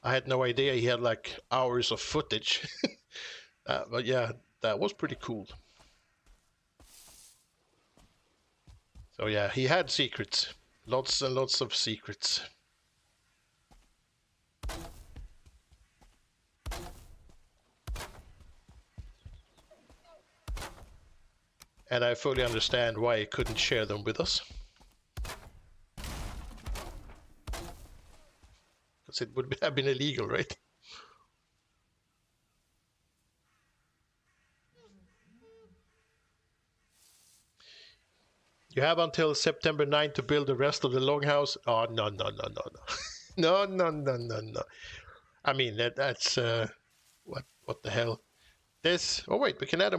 I had no idea he had like hours of footage. But yeah, that was pretty cool. So yeah, he had secrets. Lots and lots of secrets. And I fully understand why he couldn't share them with us. Because it would have been illegal, right? You have until September 9th to build the rest of the Longhouse. Oh, no. No. I mean, that's, what the hell? This, oh wait, we can add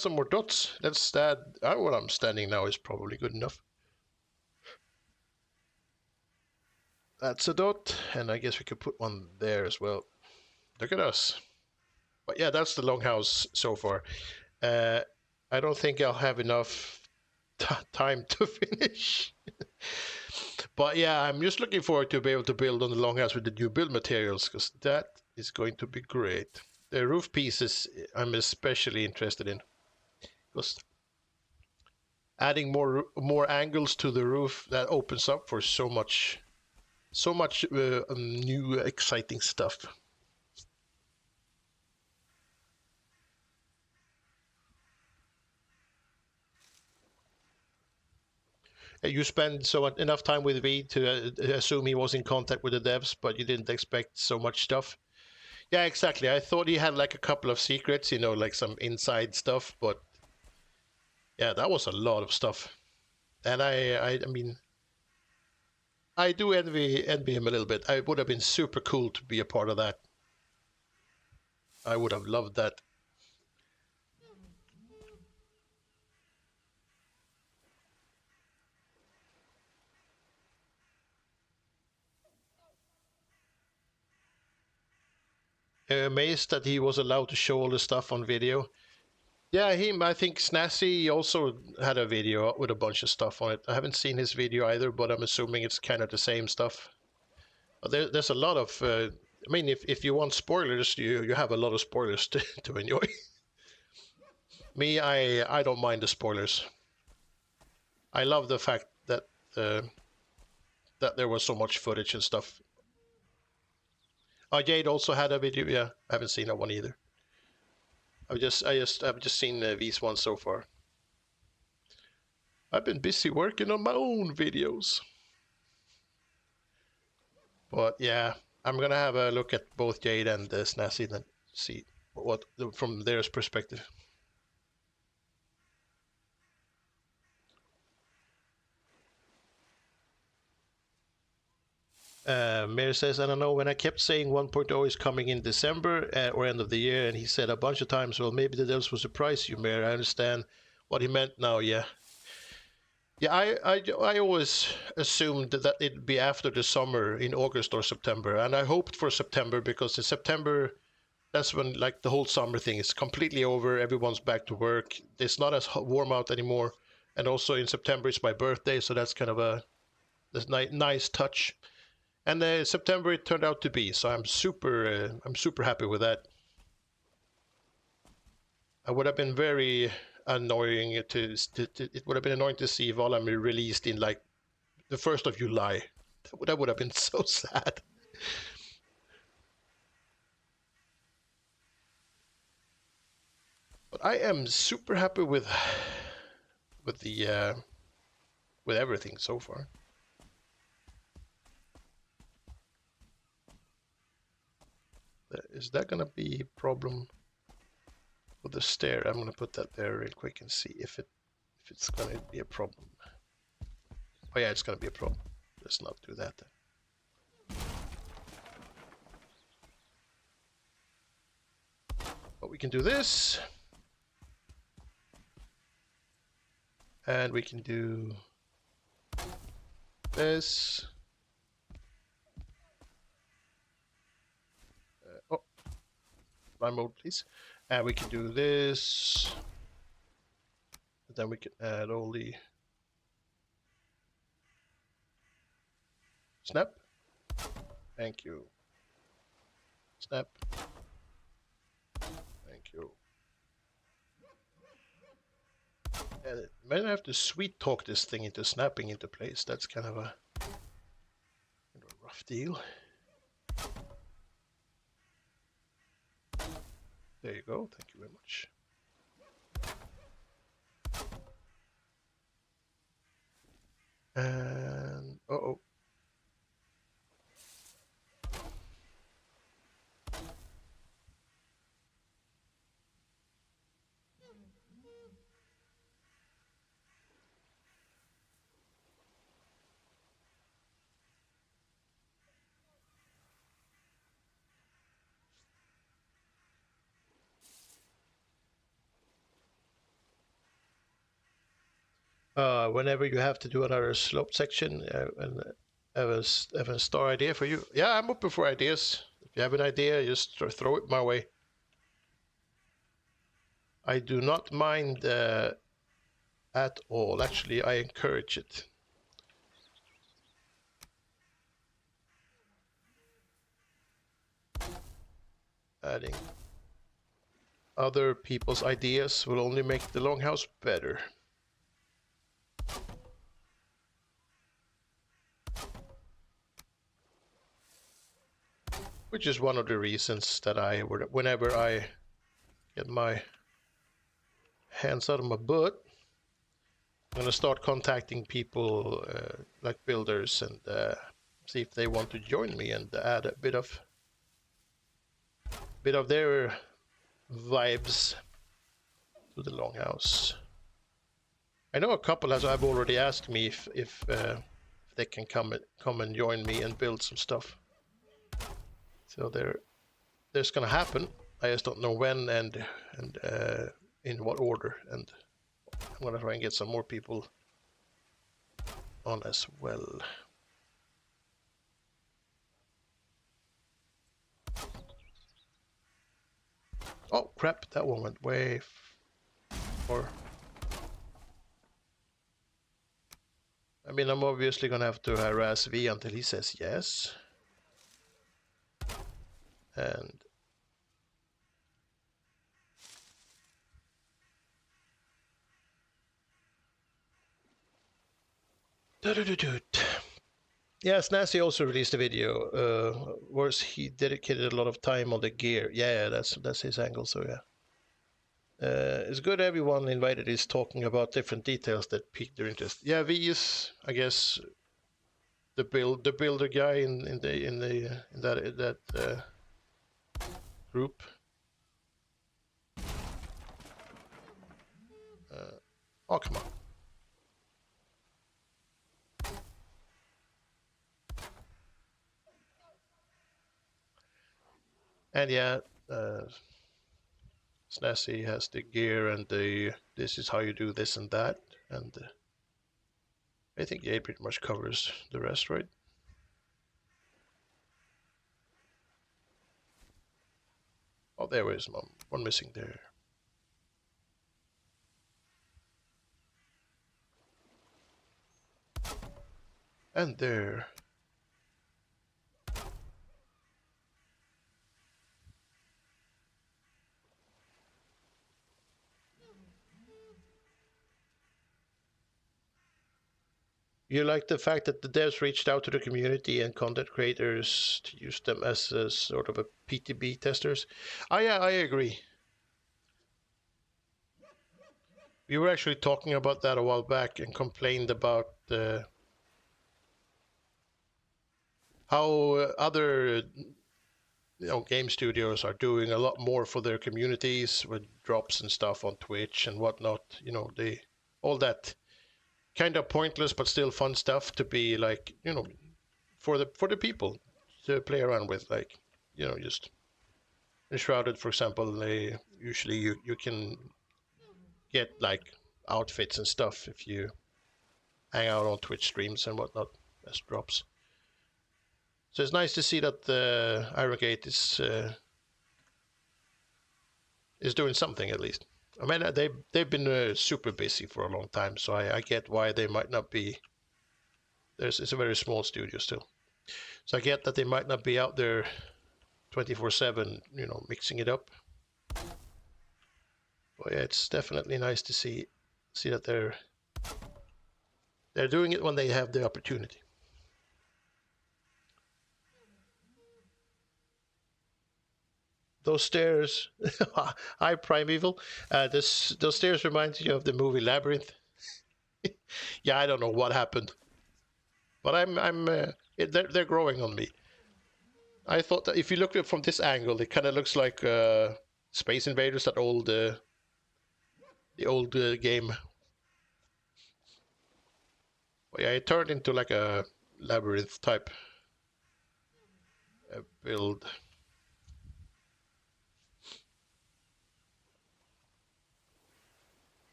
some more dots. That's that, where I'm standing now is probably good enough. That's a dot, and I guess we could put one there as well. Look at us. But yeah, that's the Longhouse so far. I don't think I'll have enough time to finish. But yeah, I'm just looking forward to be able to build on the Longhouse with the new build materials, because that is going to be great. The roof pieces I'm especially interested in, because adding more angles to the roof, that opens up for so much new exciting stuff. You spend enough time with V to assume he was in contact with the devs, but you didn't expect so much stuff. Yeah, exactly. I thought he had like a couple of secrets, you know, like some inside stuff, but yeah, that was a lot of stuff. And I mean, I do envy him a little bit. It would have been super cool to be a part of that. I would have loved that. Amazed that he was allowed to show all the stuff on video. Yeah, I think Snazzy also had a video with a bunch of stuff on it. I haven't seen his video either, but I'm assuming it's kind of the same stuff. But there's a lot of, I mean, if you want spoilers, you have a lot of spoilers to enjoy. Me, I don't mind the spoilers. I love the fact that that there was so much footage and stuff. Jade also had a video. Yeah, I haven't seen that one either. I've just seen these ones so far. I've been busy working on my own videos. But yeah, I'm gonna have a look at both Jade and Snazzy and see what from their perspective. Mayor says, I don't know, when I kept saying 1.0 is coming in December or end of the year, and he said a bunch of times, well, maybe the devs will surprise you, Mayor. I understand what he meant now, yeah. Yeah, I always assumed that it'd be after the summer in August or September, and I hoped for September because in September that's when like the whole summer thing is completely over. Everyone's back to work. It's not as warm out anymore, and also in September it's my birthday, so that's kind of a nice touch. And September it turned out to be, so I'm super happy with that. I would have been very annoying it would have been annoying to see Valheim released in like the 1st of July. That would have been so sad. But I am super happy with with everything so far. Is that gonna be a problem with the stair? I'm gonna put that there real quick and see if it's gonna be a problem. Oh yeah, it's gonna be a problem. Let's not do that then. But we can do this. And we can do this. Oh, fly mode, please. And we can do this. And then we can add all the snap. Thank you. Snap. Thank you. And then I have to sweet talk this thing into snapping into place. That's kind of a rough deal. There you go. Thank you very much. And uh-oh. Whenever you have to do another slope section, and have a star idea for you. Yeah, I'm open for ideas. If you have an idea, just throw it my way. I do not mind at all. Actually, I encourage it. Adding other people's ideas will only make the Longhouse better. Which is one of the reasons that whenever I get my hands out of my butt, I'm gonna start contacting people like builders and see if they want to join me and add a bit of their vibes to the Longhouse. I know a couple have already asked me if they can come and join me and build some stuff. So there's gonna happen. I just don't know when and in what order. And I'm gonna try and get some more people on as well. Oh crap! That one went way far. I mean, I'm obviously gonna have to harass V until he says yes. And yeah, Snazzy also released a video where he dedicated a lot of time on the gear. Yeah, that's his angle. So yeah, it's good everyone invited is talking about different details that piqued their interest. Yeah, V is, I guess, the builder guy in that group. Oh come on. And yeah, Snazzy has the gear and this is how you do this and that, and I think 8 pretty much covers the rest, right? Oh, there is one missing there. And there. You like the fact that the devs reached out to the community and content creators to use them as a sort of a PTB testers? Oh yeah, I agree. We were actually talking about that a while back and complained about how other game studios are doing a lot more for their communities with drops and stuff on Twitch and whatnot. They all that kind of pointless but still fun stuff to be like, for the people to play around with, like, just Enshrouded, for example. They usually you can get like outfits and stuff if you hang out on Twitch streams and whatnot as drops. So it's nice to see that Iron Gate is doing something at least. I mean, they've been super busy for a long time, so I get why they might not be. It's a very small studio still, so I get that they might not be out there 24/7, mixing it up. But yeah, it's definitely nice to see that they're doing it when they have the opportunity. Those stairs, hi Primeval. Those stairs remind you of the movie Labyrinth. Yeah, I don't know what happened, but they're growing on me. I thought that if you look at it from this angle, it kind of looks like Space Invaders, that old the old game. But yeah, it turned into like a labyrinth type build.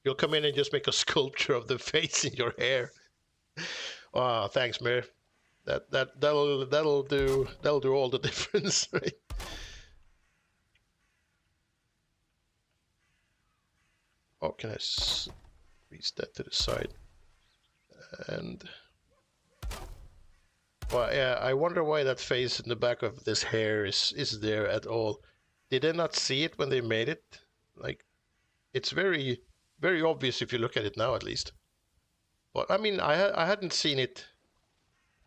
You'll come in and just make a sculpture of the face in your hair. Oh, thanks, Mayor. That'll do all the difference, right? Oh, can I squeeze that to the side? And well, yeah, I wonder why that face in the back of this hair is there at all. Did they not see it when they made it? Like, it's very very obvious if you look at it now, at least. But I mean, I hadn't seen it.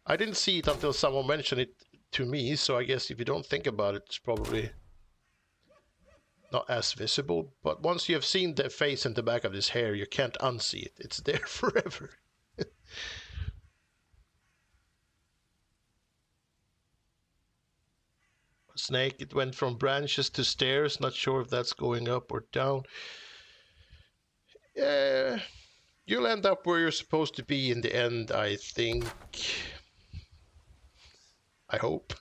I didn't see it until someone mentioned it to me. So I guess if you don't think about it, it's probably not as visible. But once you have seen the face and the back of this hair, you can't unsee it. It's there forever. Snake, it went from branches to stairs. Not sure if that's going up or down. Yeah, you'll end up where you're supposed to be in the end, I think. I hope.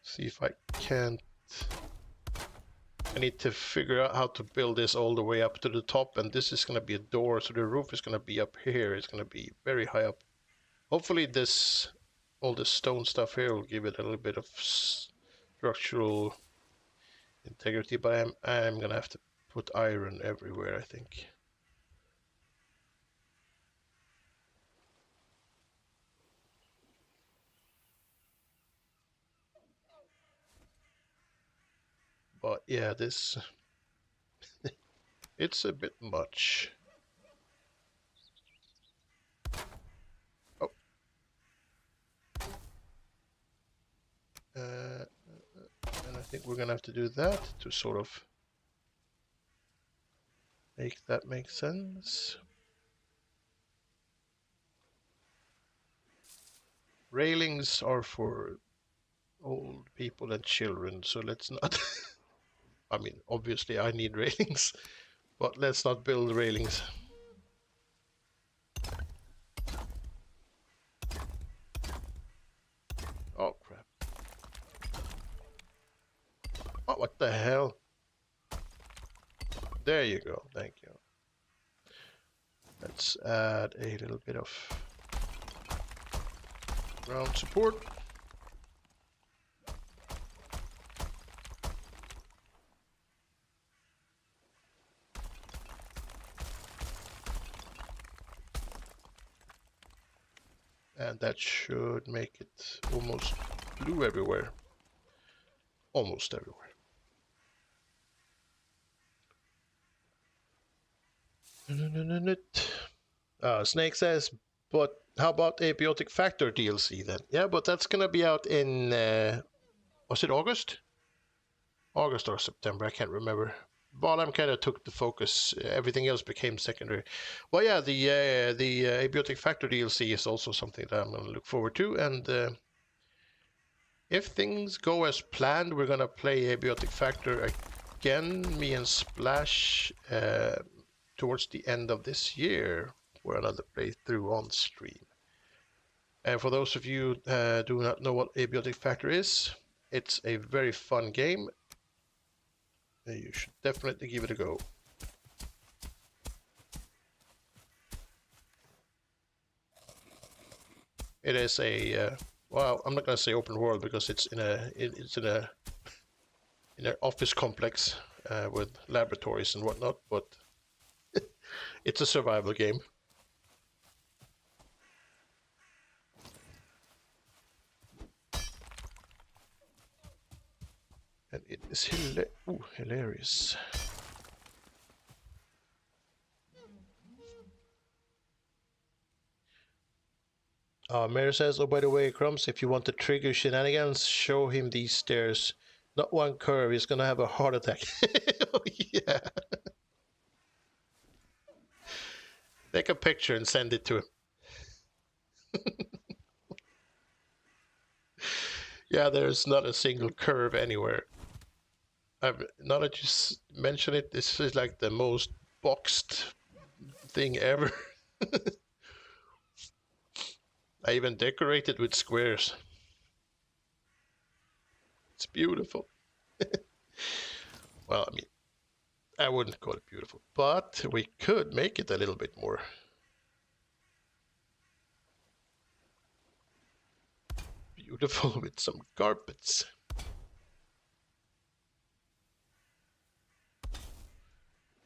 See if I can't. I need to figure out how to build this all the way up to the top, and this is going to be a door, so the roof is going to be up here. It's going to be very high up. Hopefully all this stone stuff here will give it a little bit of structural integrity, but I'm going to have to put iron everywhere, I think. But yeah, this it's a bit much. Oh. And I think we're gonna have to do that to sort of make that make sense. Railings are for old people and children, so let's not. I mean, obviously I need railings, but let's not build railings. what the hell? There you go. Thank you. Let's add a little bit of ground support. And that should make it almost blue everywhere. Almost everywhere. Snake says, but how about Abiotic Factor DLC then? Yeah, but that's gonna be out in, was it August? August or September, I can't remember. Valheim kind of took the focus. Everything else became secondary. Well, yeah, the Abiotic Factor DLC is also something that I'm gonna look forward to, and if things go as planned, we're gonna play Abiotic Factor again, me and Splash, towards the end of this year for another playthrough on stream. And for those of you do not know what Abiotic Factor is, it's a very fun game. You should definitely give it a go. It is a well, I'm not gonna say open world because it's in an office complex with laboratories and whatnot, but it's a survival game. And it is hilarious. Mary says, oh, by the way, Crumbs, if you want to trigger shenanigans, show him these stairs. Not one curve, he's gonna have a heart attack. Oh, yeah. Take a picture and send it to him. Yeah, there's not a single curve anywhere. Now that you mention it, this is like the most boxed thing ever. I even decorated with squares. It's beautiful. Well, I mean, I wouldn't call it beautiful, but we could make it a little bit more beautiful with some carpets.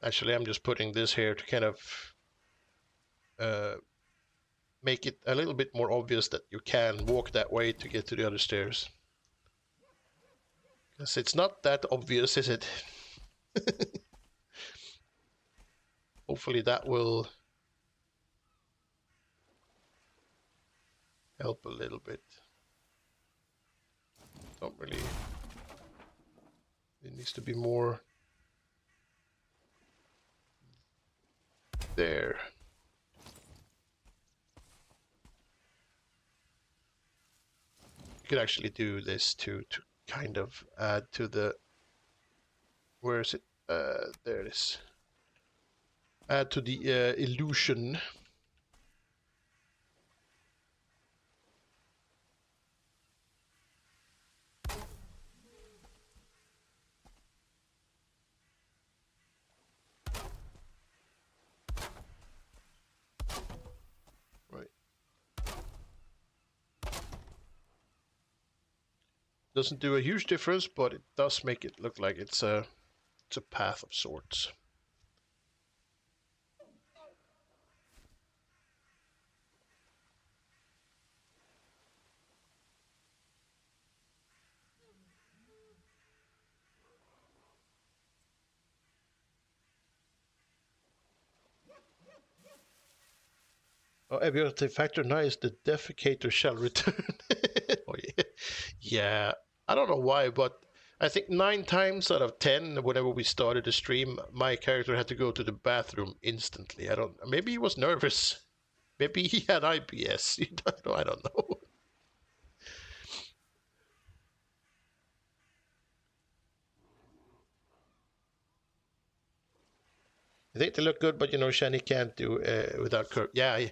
Actually, I'm just putting this here to kind of make it a little bit more obvious that you can walk that way to get to the other stairs. Because it's not that obvious, is it? Hopefully that will help a little bit. Don't really... It needs to be more... there. You could actually do this to kind of add to the... Where is it? There it is. Add to the illusion. Right. Doesn't do a huge difference, but it does make it look like it's a path of sorts. Oh, Abiotic Factor nice, the defecator shall return. Oh, yeah. Yeah, I don't know why, but I think 9 times out of 10, whenever we started the stream, my character had to go to the bathroom instantly. Maybe he was nervous. Maybe he had IBS. I don't know. I think they look good, but Shani can't do without curve. Yeah,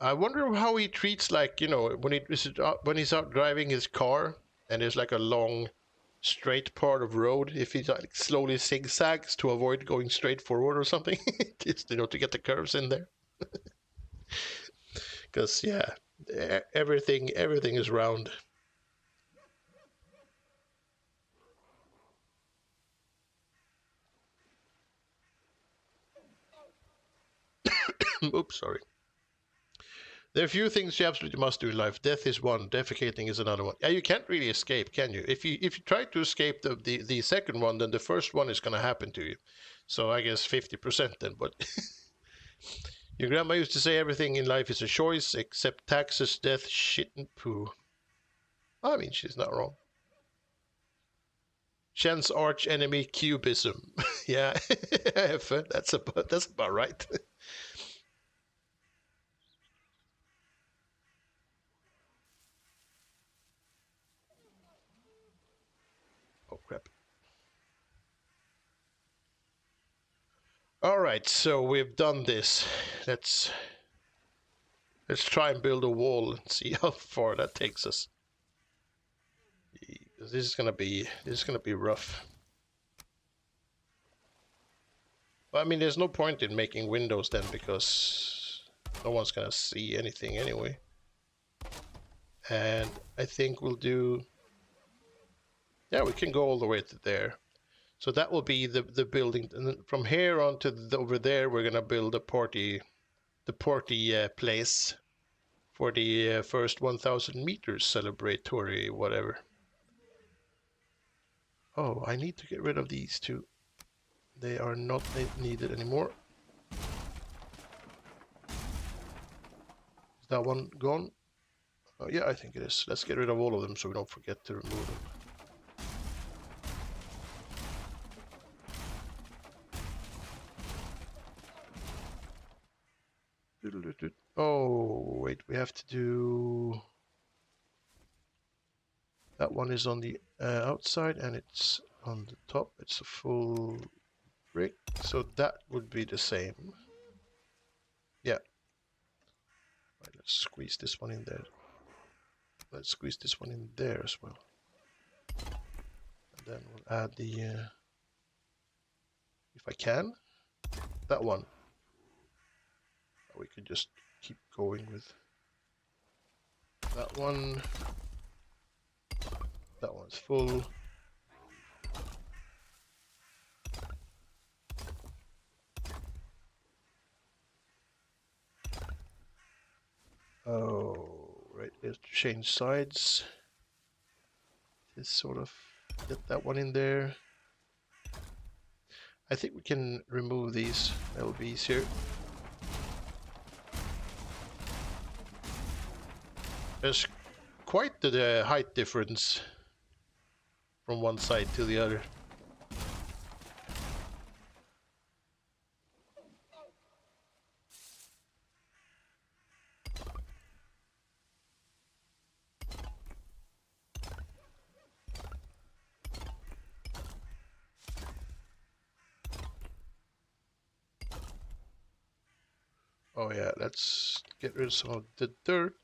I wonder how he treats, like, when he's out driving his car and there's like a long straight part of road if it like slowly zigzags to avoid going straight forward or something. Just to get the curves in there. Because yeah, everything is round. Oops, sorry. There are a few things you absolutely must do in life. Death is one. Defecating is another one. Yeah, you can't really escape, can you? If you try to escape the second one, then the first one is gonna happen to you. So I guess 50% then. But your grandma used to say everything in life is a choice except taxes, death, shit, and poo. I mean, she's not wrong. Shen's arch enemy, cubism. Yeah, that's about right. Oh crap. All right, so we've done this. Let's try and build a wall and see how far that takes us. This is gonna be rough. But I mean, there's no point in making windows then because no one's gonna see anything anyway. And I think we'll do. Yeah, we can go all the way to there. So that will be the building, and then from here on to over there, we're gonna build the party place for the first 1,000 meters celebratory whatever. Oh, I need to get rid of these two. They are not needed anymore. Is that one gone? Oh, yeah, I think it is. Let's get rid of all of them so we don't forget to remove them. Oh, wait, we have to do... That one is on the outside and it's on the top. It's a full brick, so that would be the same. Yeah. Right, let's squeeze this one in there. Let's squeeze this one in there as well. And then we'll add the... if I can, that one. We could just keep going with that one. That one's full. Oh, right, let's change sides. Just sort of get that one in there. I think we can remove these. That'll be easier. There's quite the height difference from one side to the other. Oh yeah, let's get rid of some of the dirt.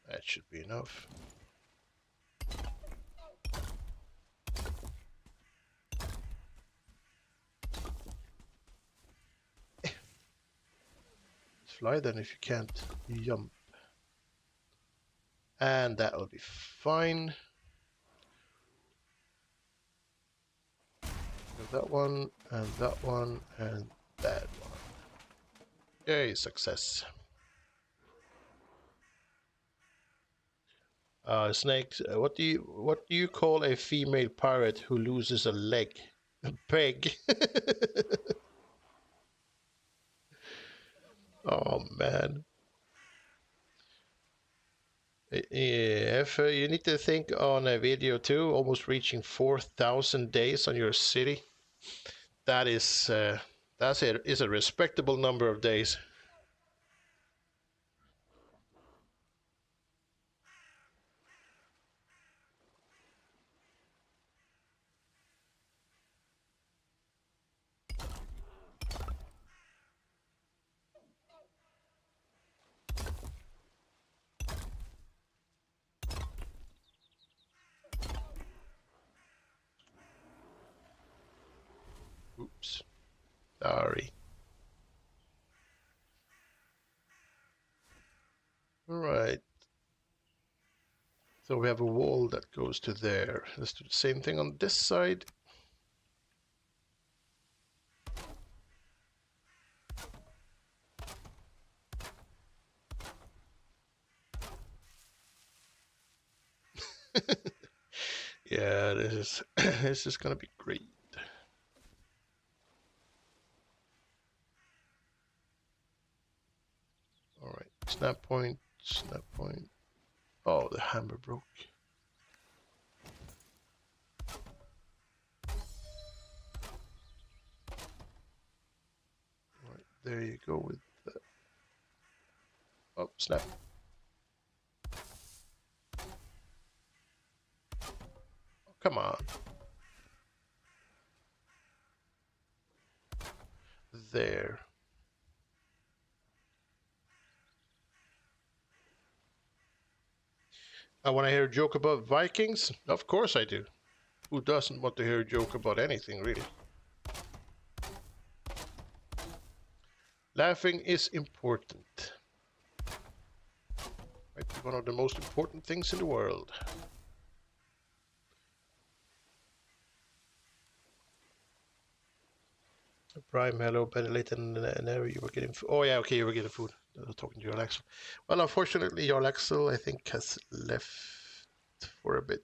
That should be enough. Fly then if you can't jump. And that'll be fine. That one, and that one, and that one. Yay, success. Snakes, what do you call a female pirate who loses a leg? A peg. Oh man. If you need to think on a video too, almost reaching 4,000 days on your city. That is is a respectable number of days. Sorry. Alright. So we have a wall that goes to there. Let's do the same thing on this side. Yeah, this is this is gonna be great. Alright, snap point, snap point. Oh, the hammer broke. Alright, there you go with the... Oh, snap. Oh, come on. There. I want to hear a joke about Vikings? Of course I do. Who doesn't want to hear a joke about anything, really? Laughing is important. Might be one of the most important things in the world. Prime, hello, better late than never. You were getting food. Oh, yeah, okay, you were getting food. I was talking to Jarl Axel. Well, unfortunately, Jarl Axel, I think, has left for a bit.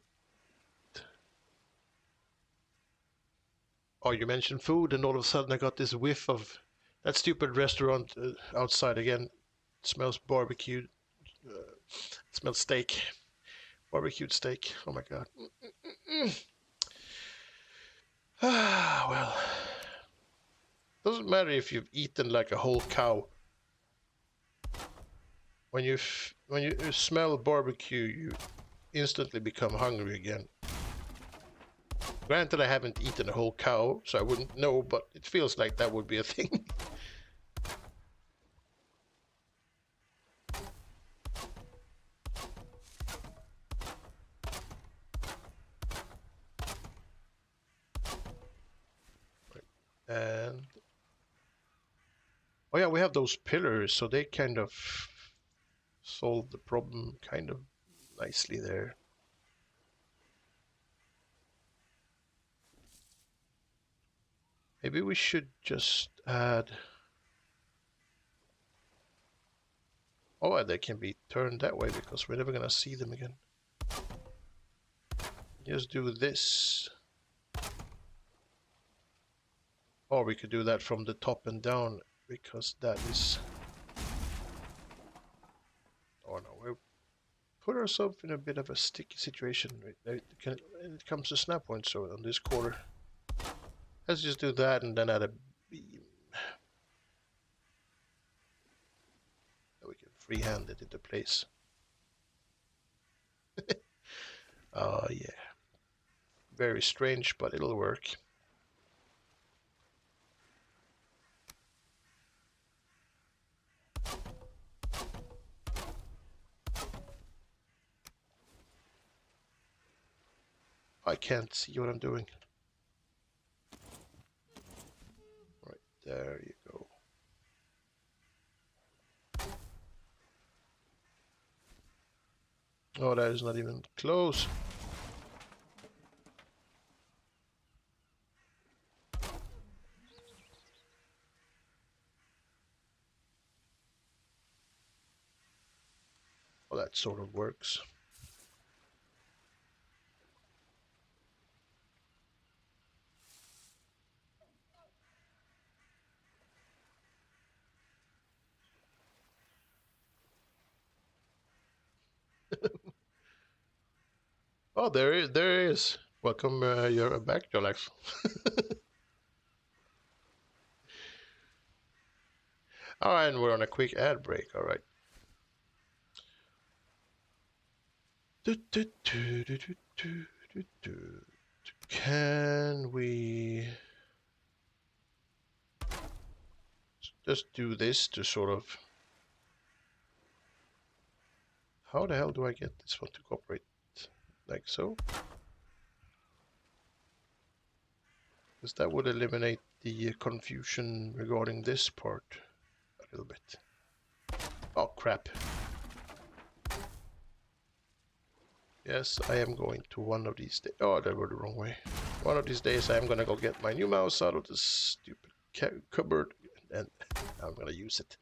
Oh, you mentioned food, and all of a sudden I got this whiff of that stupid restaurant outside again. It smells barbecued. It smells steak. Barbecued steak. Oh, my God. Ah, well. Doesn't matter if you've eaten like a whole cow. When you smell barbecue, you instantly become hungry again. Granted, I haven't eaten a whole cow, so I wouldn't know, but it feels like that would be a thing. And oh yeah, we have those pillars, so they kind of solve the problem kind of nicely there. Maybe we should just add... Oh, they can be turned that way because we're never gonna see them again. Just do this. Or we could do that from the top and down because that is... Oh no, we put ourselves in a bit of a sticky situation when it comes to snap points. So on this quarter, let's just do that and then add a beam. We can freehand it into place. Oh yeah. Very strange, but it'll work. I can't see what I'm doing. Right, there you go. Oh, that is not even close. Well, that sort of works. Oh, there it is. Welcome, you're back, Jolax. Oh, and we're on a quick ad break. All right. Can we just do this to sort of... How the hell do I get this one to cooperate? Like so? Because that would eliminate the confusion regarding this part a little bit. Oh, crap. Yes, I am going to one of these days. Oh, that were the wrong way. One of these days I am gonna go get my new mouse out of this stupid cupboard and I'm gonna use it.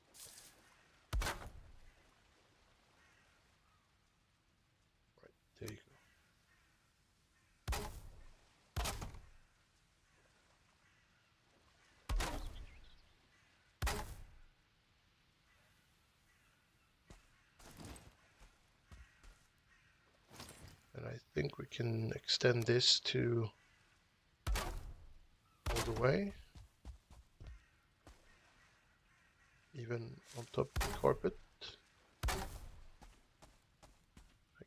Right, there you go. And I think we can extend this to all the way. Even on top of the carpet. Like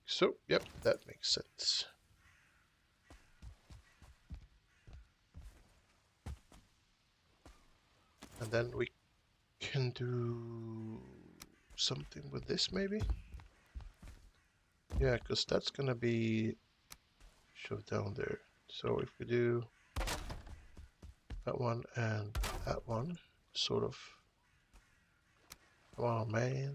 so. Yep, that makes sense. And then we can do something with this maybe? Yeah, because that's gonna be shoved down there. So if we do that one and that one, sort of. Come on, man.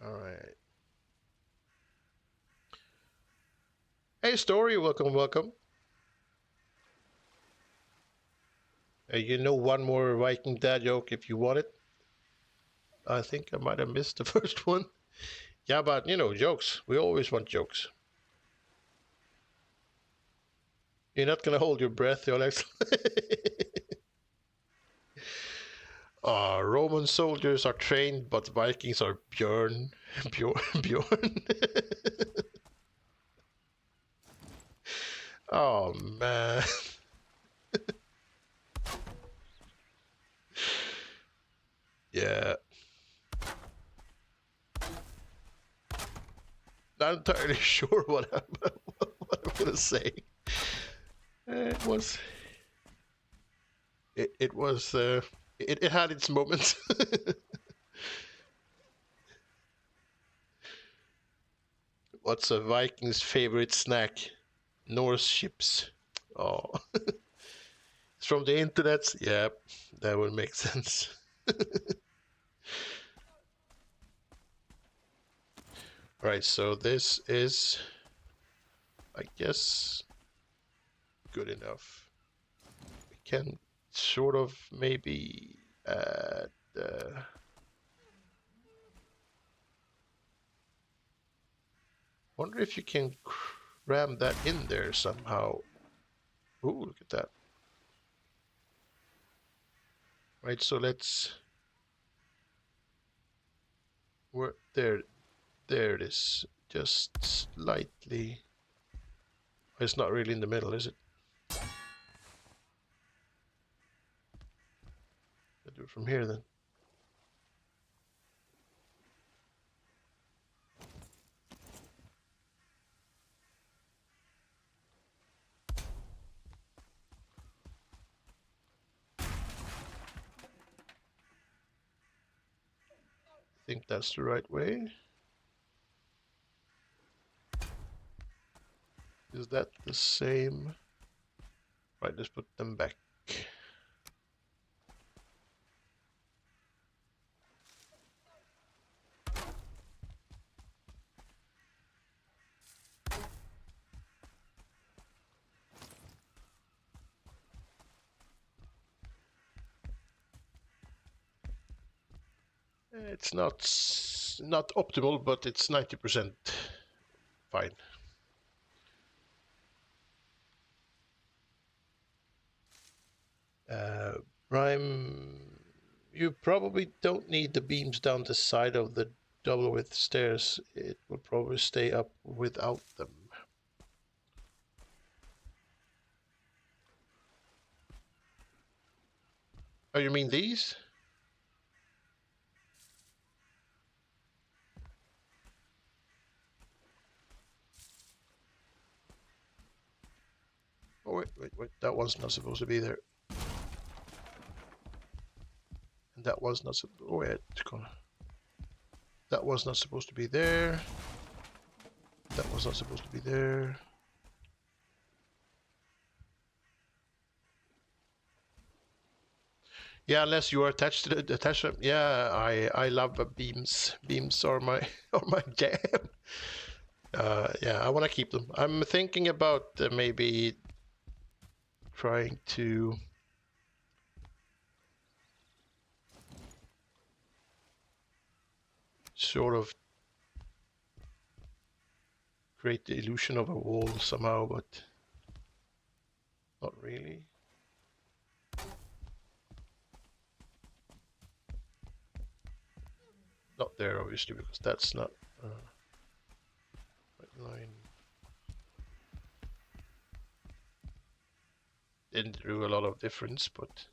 Alright. Hey, Story, welcome, welcome. You know one more Viking dad joke if you want it. I think I might have missed the first one. Yeah, but you know, jokes. We always want jokes. You're not gonna hold your breath, Alex. Roman soldiers are trained, but Vikings are Bjorn. Bjorn. Oh man. Yeah. Not entirely sure what I'm gonna say. It was. It was. It had its moments. What's a Viking's favorite snack? Norse ships. Oh, it's from the internet. Yeah, that would make sense. Right, so this is, I guess, good enough. We can sort of maybe add. Wonder if you can cram that in there somehow. Ooh, look at that. Right, so let's. Where there it is. Just slightly. It's not really in the middle, is it? I'll do it from here then. I think that's the right way. Is that the same? Right, let's put them back. It's not optimal, but it's 90% fine. Prime, you probably don't need the beams down the side of the double width stairs. It will probably stay up without them. Oh, you mean these? Oh, wait. That one's not supposed to be there. And that one's not supposed. Oh, yeah, it's gonna. That was not supposed to be there. That was not supposed to be there. Yeah, unless you are attached to the attachment. Yeah, I love beams. Beams are my are my jam. Yeah, I want to keep them. I'm thinking about maybe trying to sort of create the illusion of a wall somehow, but not really. Not there, obviously, because that's not right line. Didn't do a lot of difference, but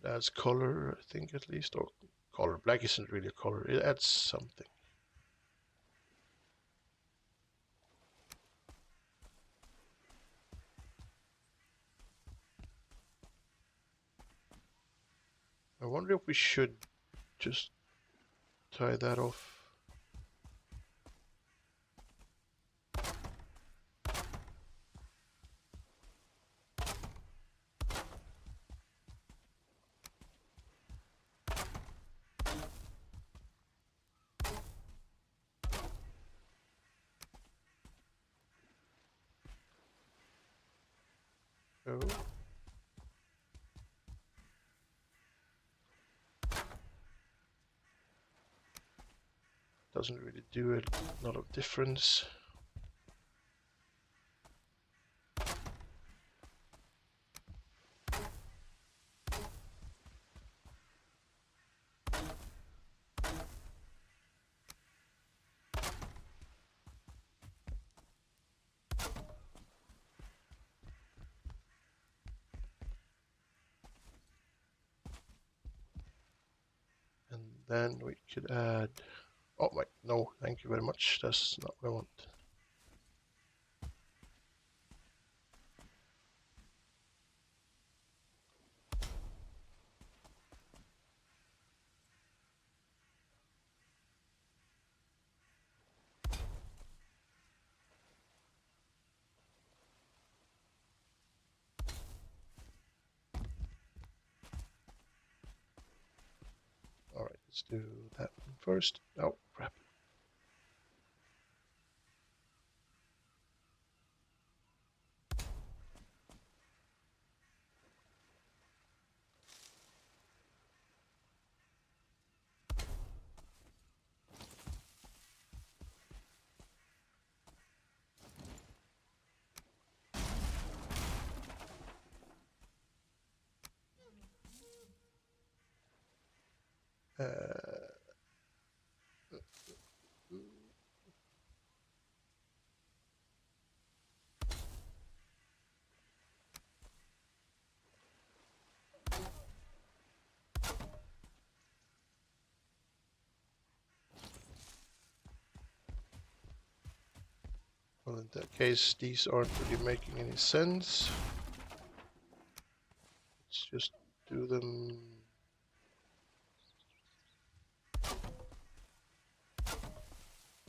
adds color, I think, at least, or color. Black isn't really a color. It adds something. I wonder if we should just tie that off. Oh. Doesn't really do a lot of difference. And then we could add... Oh my, no, thank you very much. That's not what I want. All right, let's do that one first. Oh, crap. Well, in that case, these aren't really making any sense. Let's just do them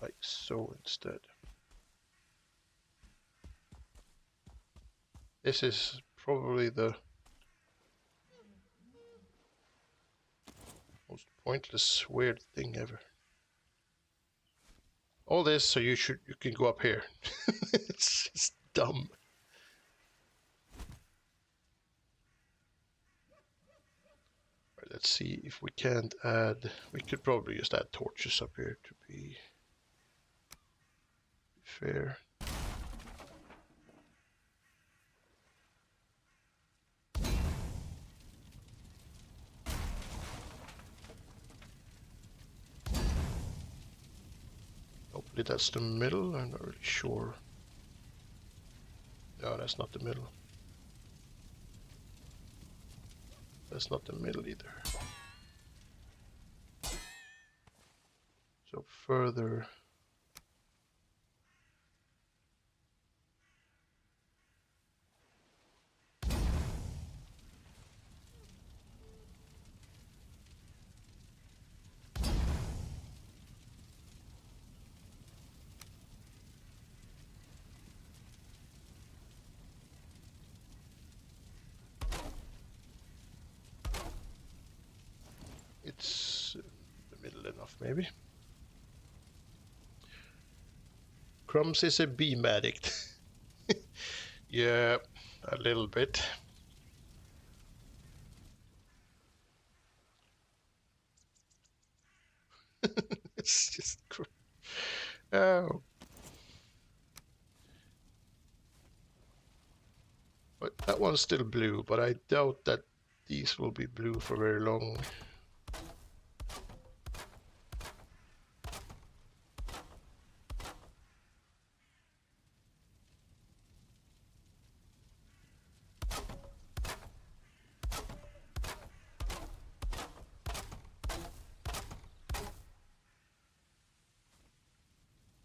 like so instead. This is probably the most pointless, weird thing ever. All this so you can go up here. It's just dumb. Right, let's see if we can't add. We could probably just add torches up here to be fair. Hopefully that's the middle. I'm not really sure. No, that's not the middle. That's not the middle either. So further. maybe. Crumbs is a beam addict. Yeah, a little bit. It's just... Oh. But that one's still blue, but I doubt that these will be blue for very long.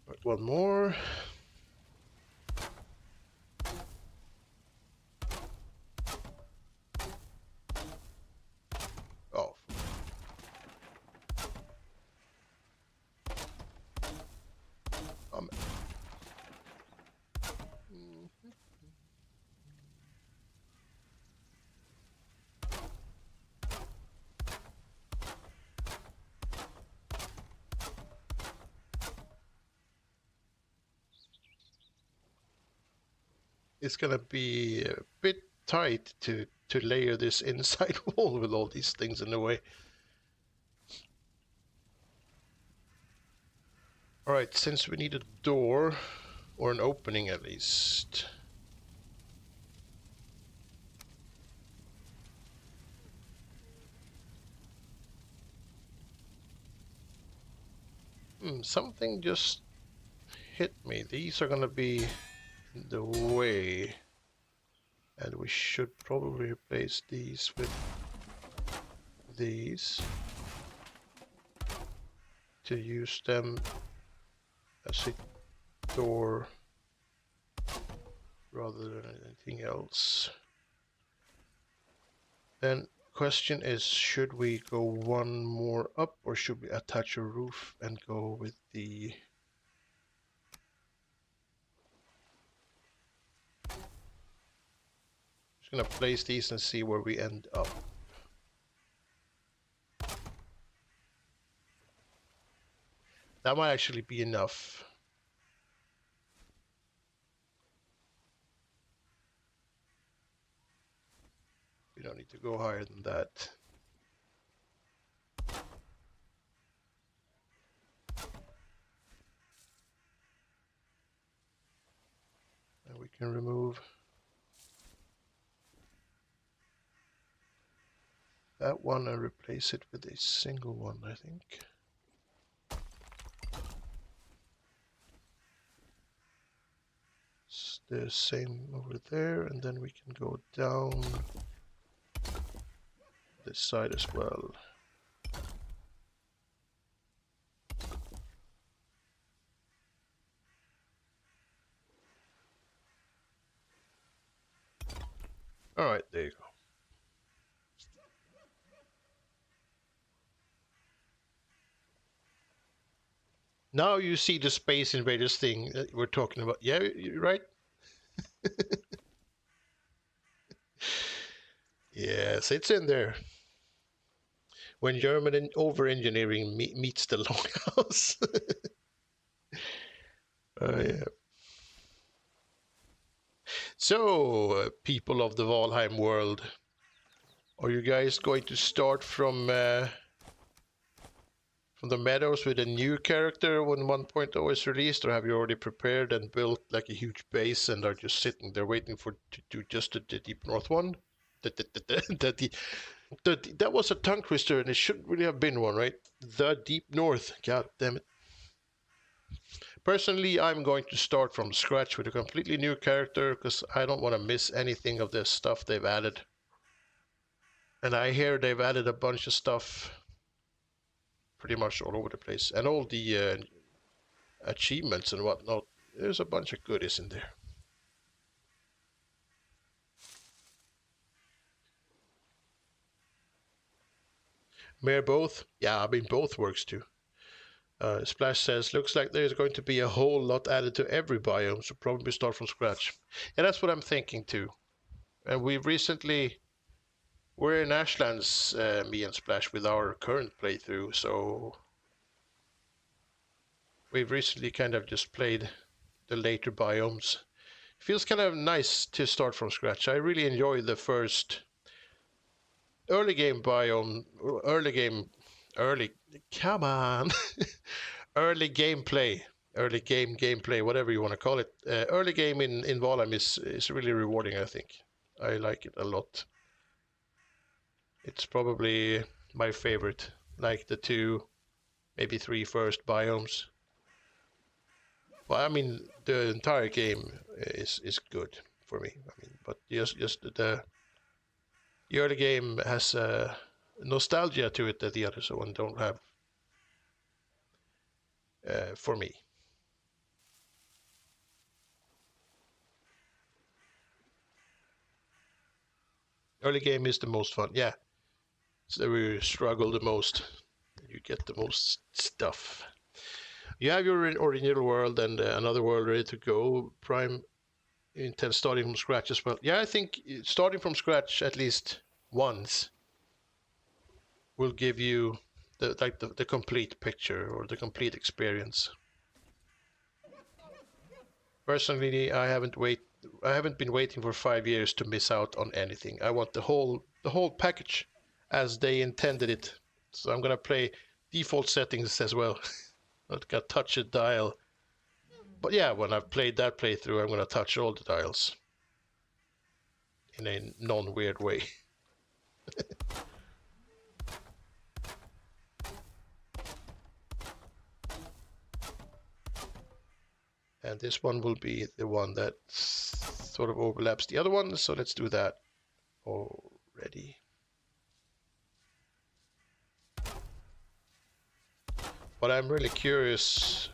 But one more. Oh. Um. It's gonna be a bit tight to layer this inside wall with all these things in the way. All right, since we need a door or an opening at least. Something just hit me. These are gonna be in the way, and we should probably replace these with these to use them as a door rather than anything else. Then question is, should we go one more up or should we attach a roof and go with the... Just gonna place these and see where we end up. That might actually be enough. We don't need to go higher than that. And we can remove that one and replace it with a single one, I think. It's the same over there, and then we can go down this side as well. All right, there you go. Now you see the Space Invaders thing that we're talking about. Yeah, you're right. Yes, it's in there. When German over-engineering meets the Longhouse. Yeah. So, people of the Valheim world, are you guys going to start from the meadows with a new character when 1.0 is released, or have you already prepared and built like a huge base and are just sitting there waiting to do just the Deep North one? That was a tongue twister, and it shouldn't really have been one, right? The Deep North. God damn it. Personally, I'm going to start from scratch with a completely new character because I don't want to miss anything of this stuff they've added. And I hear they've added a bunch of stuff pretty much all over the place. And all the achievements and whatnot. There's a bunch of goodies in there. Mayor both? Yeah, I mean both works too. Splash says, looks like there's going to be a whole lot added to every biome, so probably start from scratch. Yeah, that's what I'm thinking too. And we're in Ashlands, me and Splash, with our current playthrough, so we've recently kind of just played the later biomes. It feels kind of nice to start from scratch. I really enjoy the first early game biome, early, come on, early gameplay, early game gameplay, whatever you want to call it. Early game in Valheim is really rewarding. I think I like it a lot. It's probably my favorite, like the two, maybe three first biomes. Well, I mean, the entire game is good for me. I mean, but just the early game has nostalgia to it that the others one don't have. For me, early game is the most fun. Yeah, it's where you struggle the most. You get the most stuff. You have your original world and another world ready to go. Prime intent starting from scratch as well. Yeah, I think starting from scratch at least once will give you the complete picture or the complete experience. Personally, I haven't been waiting for 5 years to miss out on anything. I want the whole package as they intended it. So I'm gonna play default settings as well. Not gonna touch a dial. But yeah, when I've played that playthrough, I'm gonna touch all the dials in a non-weird way. And this one will be the one that sort of overlaps the other one. So let's do that already. But I'm really curious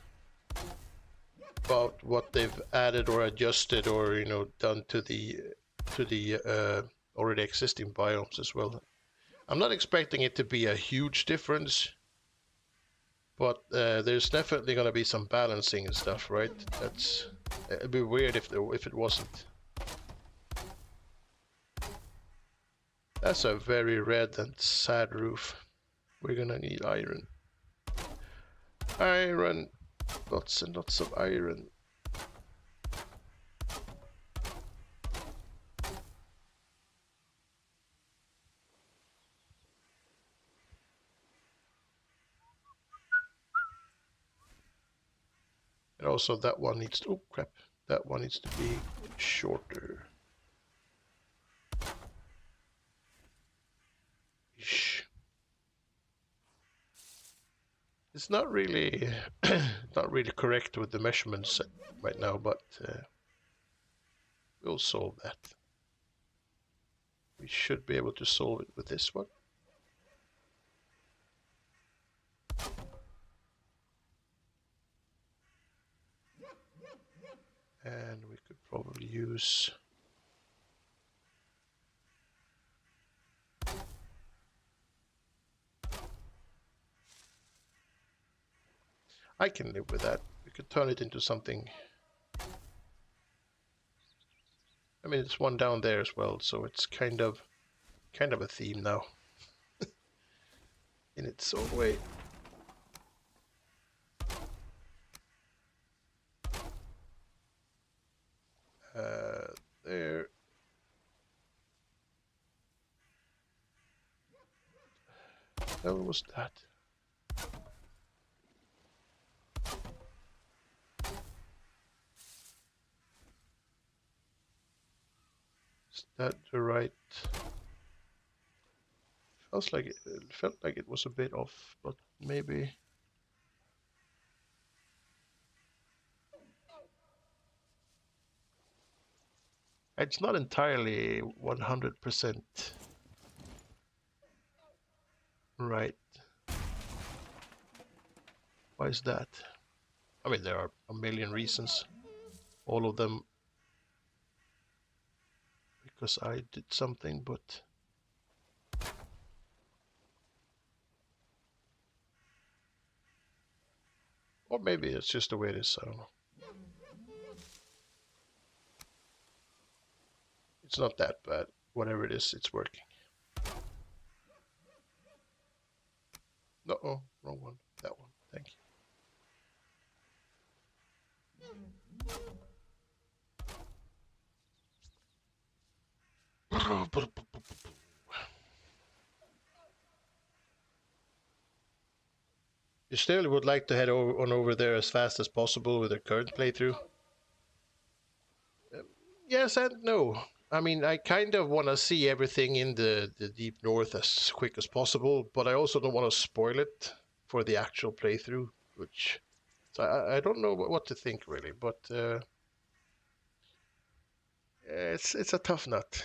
about what they've added or adjusted or done to the already existing biomes as well. I'm not expecting it to be a huge difference, but there's definitely going to be some balancing and stuff, right? It'd be weird if it wasn't. That's a very red and sad roof. We're gonna need iron. Iron, lots and lots of iron. And also that one needs to, oh crap, that one needs to be shorter. Ish. It's not really not really correct with the measurements right now, but we'll solve that. We should be able to solve it with this one. And we could probably use I can live with that. We could turn it into something. I mean, it's one down there as well, so it's kind of a theme now in its own way. There. What the hell was that? Is that the right? It felt like it was a bit off, but maybe. It's not entirely 100% right. Why is that? I mean, there are a million reasons. All of them because I did something, but or maybe it's just the way it is. I don't know. It's not that bad. Whatever it is, it's working. No, wrong one. That one. Thank you. You still would like to head over there as fast as possible with the current playthrough? Yes and no. I mean, I kind of want to see everything in the deep north as quick as possible, but I also don't want to spoil it for the actual playthrough, which so I don't know what to think really, but it's a tough nut.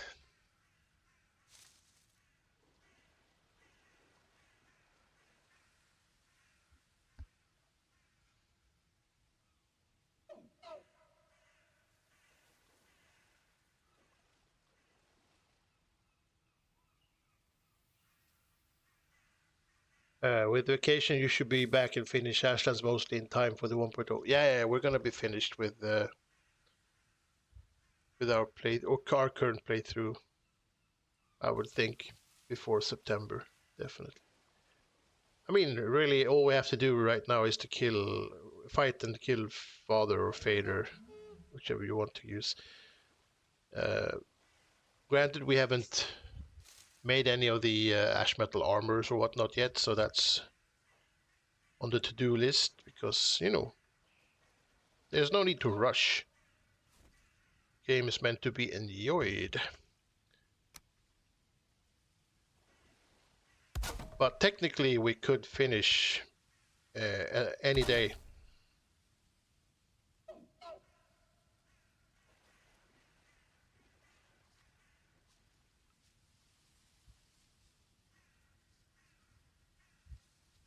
With vacation, you should be back and finish Ashlands mostly in time for the 1.0. Yeah, we're gonna be finished with our play or our current playthrough. I would think before September, definitely. I mean, really, all we have to do right now is to fight and kill Father or Fader, whichever you want to use. Uh, Granted, we haven't made any of the ash metal armors or whatnot yet, so that's on the to-do list because there's no need to rush. Game is meant to be enjoyed. But technically, we could finish any day.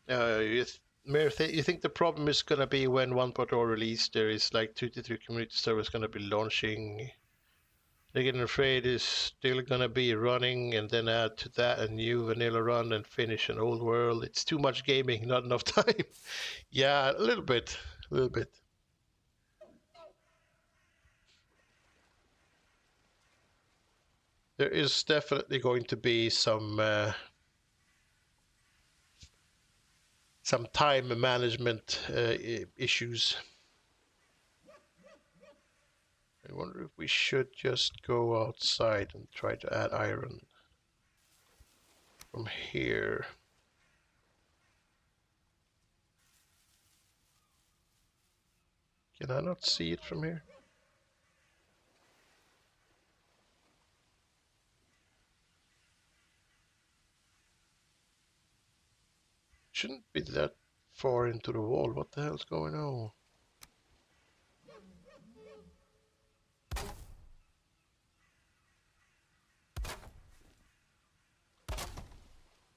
You think the problem is going to be when 1.0 release, there is like 2 to 3 community servers going to be launching. They're getting afraid is still going to be running and then add to that a new vanilla run and finish an old world. It's too much gaming, not enough time. Yeah, a little bit. A little bit. There is definitely going to be some time management issues. I wonder if we should just go outside and try to add iron from here. Can I not see it from here? Shouldn't be that far into the wall. What the hell's going on?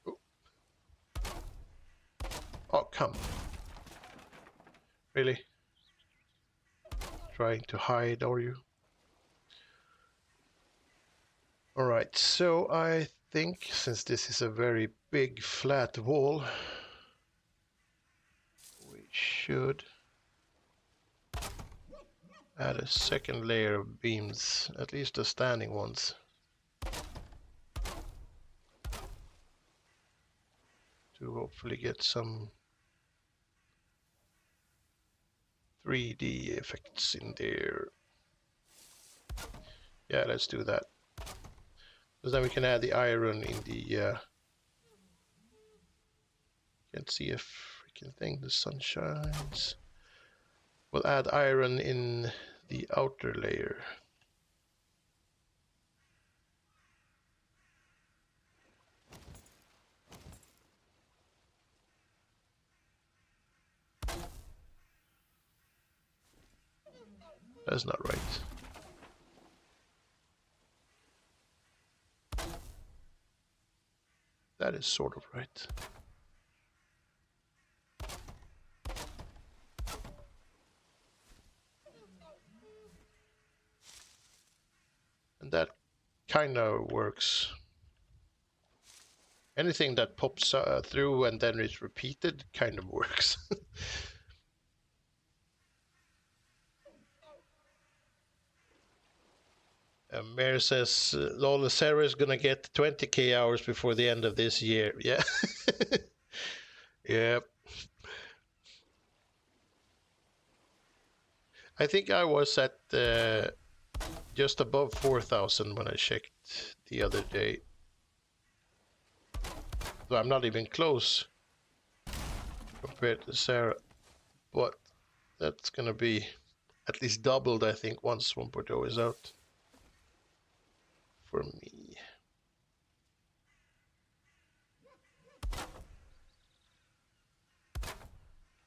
Oh, oh come. Really? Trying to hide, are you? Alright, so I think since this is a very big flat wall, we should add a second layer of beams, at least the standing ones, to hopefully get some 3D effects in there. Yeah, let's do that. Because then we can add the iron in the... Can't see a freaking thing, the sun shines. We'll add iron in the outer layer. That's not right. That is sort of right. And that kind of works. Anything that pops through and then is repeated kind of works. Mayor says, lol, Sarah is gonna get 20k hours before the end of this year. Yeah. Yep. I think I was at just above 4,000 when I checked the other day. So I'm not even close compared to Sarah, but that's gonna be at least doubled, I think, once 1.0 is out for me.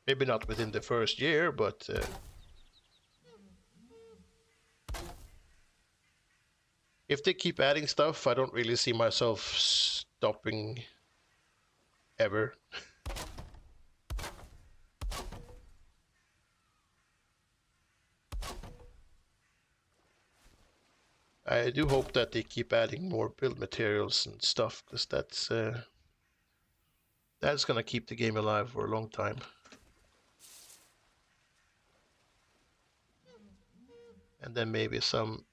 Maybe not within the first year, but if they keep adding stuff, I don't really see myself stopping ever. I do hope that they keep adding more build materials and stuff, because that's gonna keep the game alive for a long time. And then maybe some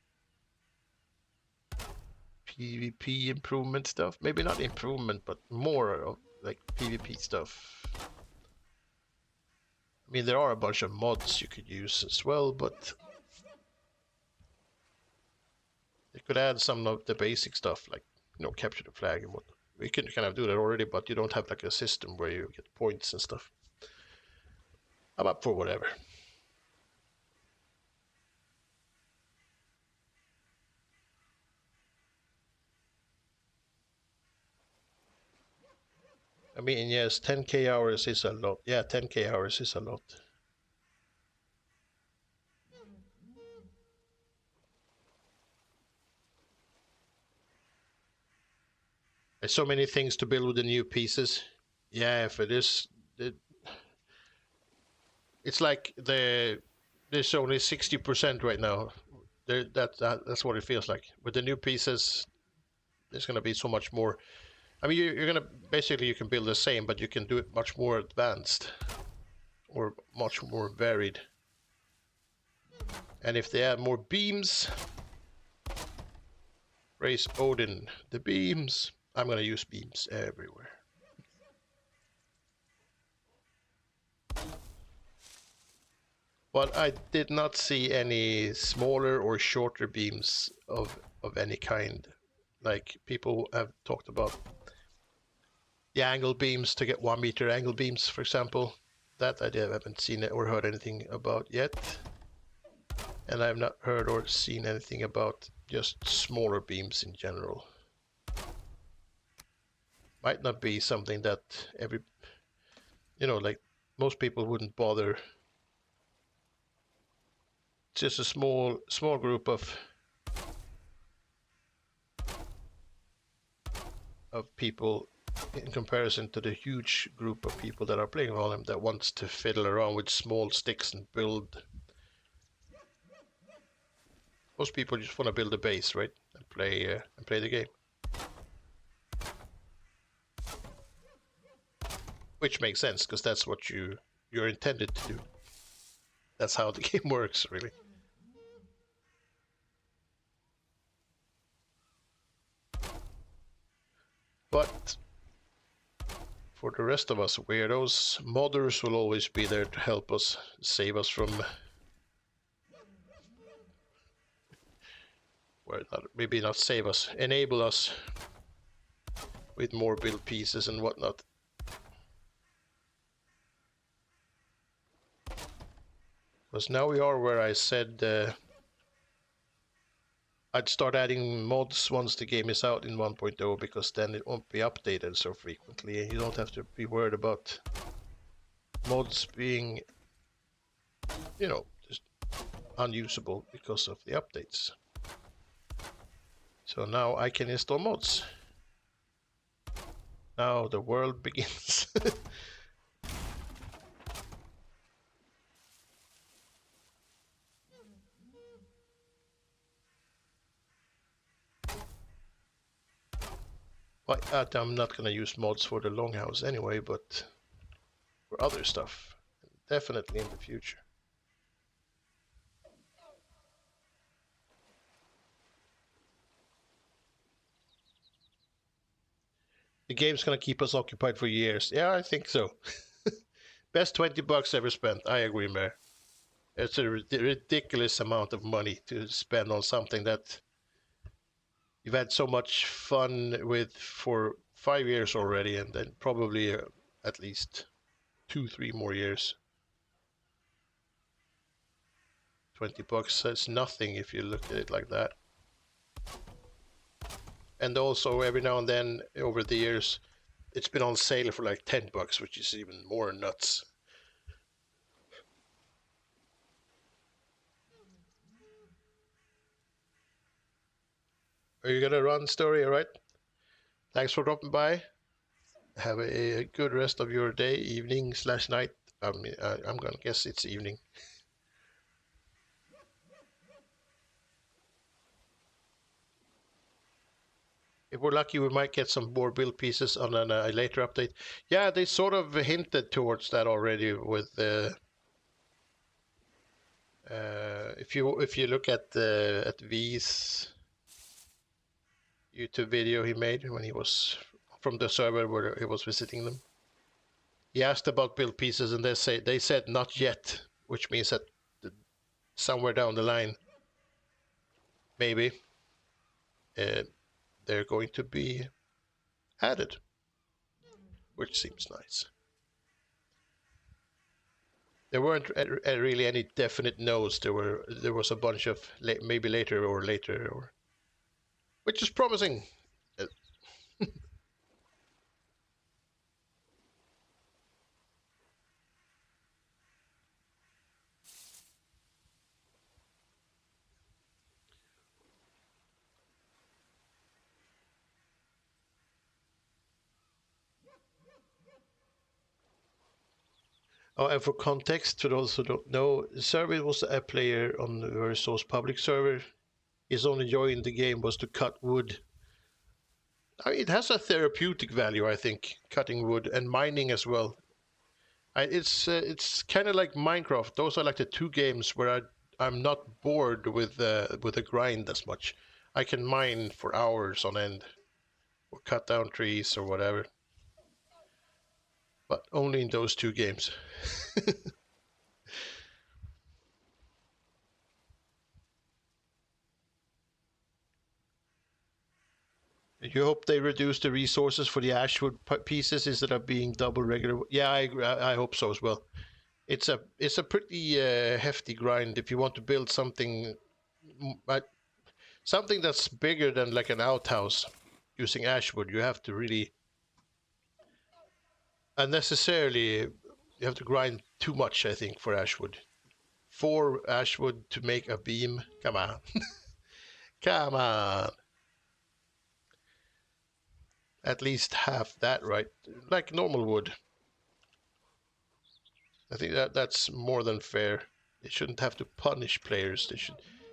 PvP improvement stuff. Maybe not improvement, but more of like PvP stuff. I mean, there are a bunch of mods you could use as well, but they could add some of the basic stuff, like, you know, capture the flag and whatnot. We can kind of do that already, but you don't have like a system where you get points and stuff. I'm up for whatever. I mean, yes, 10k hours is a lot. Yeah, 10k hours is a lot. There's so many things to build with the new pieces. Yeah, if it is, it's like there's only 60% right now. That's what it feels like. With the new pieces, there's gonna be so much more. I mean, you're gonna basically you can build the same, but you can do it much more advanced or much more varied. And if they add more beams, raise Odin the beams. I'm gonna use beams everywhere. But I did not see any smaller or shorter beams of any kind. Like people have talked about the angle beams to get 1 meter angle beams, for example. That I haven't seen it or heard anything about yet. And I've not heard or seen anything about just smaller beams in general. Might not be something that like most people wouldn't bother. It's just a small group of people in comparison to the huge group of people that are playing Valheim that wants to fiddle around with small sticks and build. Most people just want to build a base, right, and play the game, which makes sense because that's what you're intended to do. That's how the game works, really. But for the rest of us weirdos, modders will always be there to help us, save us from, well, maybe not save us, enable us with more build pieces and whatnot. Because now we are where I said I'd start adding mods once the game is out in 1.0, because then it won't be updated so frequently and you don't have to be worried about mods being, just unusable because of the updates. So now I can install mods. Now the world begins. But I'm not gonna use mods for the Longhouse anyway, but for other stuff, definitely in the future. The game's gonna keep us occupied for years. Yeah, I think so. Best $20 ever spent. I agree, Mayor. It's a ridiculous amount of money to spend on something that you've had so much fun with for 5 years already, and then probably at least 2, 3 more years. $20, that's nothing if you look at it like that. And also, every now and then over the years, it's been on sale for like $10, which is even more nuts. Are you gonna run, Story? All right. Thanks for dropping by. Have a good rest of your day, evening slash night. I mean, I'm gonna guess it's evening. If we're lucky, we might get some more build pieces on a later update. Yeah, they sort of hinted towards that already with the. If you look at V's YouTube video he made when he was from the server where he was visiting them, he asked about build pieces, and they said not yet, which means that somewhere down the line, maybe they're going to be added, which seems nice. There weren't really any definite no's. There was a bunch of maybe later, or which is promising. Oh, and for context, to those who don't know, Servit was a player on the Versource public server. His only joy in the game was to cut wood. I mean, it has a therapeutic value, I think, cutting wood and mining as well. It's kind of like Minecraft. Those are like the two games where I'm not bored with the grind as much. I can mine for hours on end, or cut down trees or whatever. But only in those two games. You hope they reduce the resources for the ashwood pieces instead of being double regular. Yeah, I agree. I hope so as well. It's a pretty hefty grind if you want to build something something that's bigger than like an outhouse using ashwood. You have to really unnecessarily you have to grind too much, I think, for ashwood. 4 ashwood to make a beam. Come on. Come on. At least half that, right? Like normal wood. I think that's more than fair. They shouldn't have to punish players.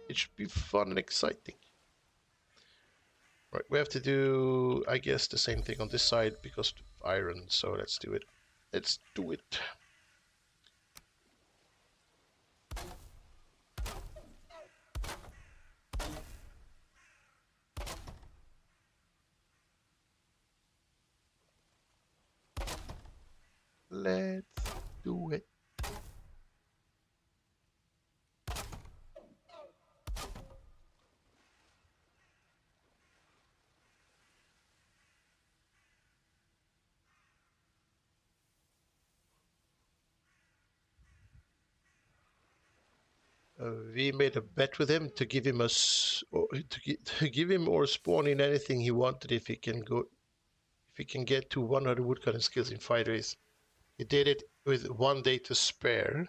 It should be fun and exciting. Right, we have to do, I guess, the same thing on this side because of iron. So let's do it. Let's do it. Let's do it. We made a bet with him to give him to give him or spawn in anything he wanted if he can get to 100 woodcutting skills in 5 days. He did it with 1 day to spare.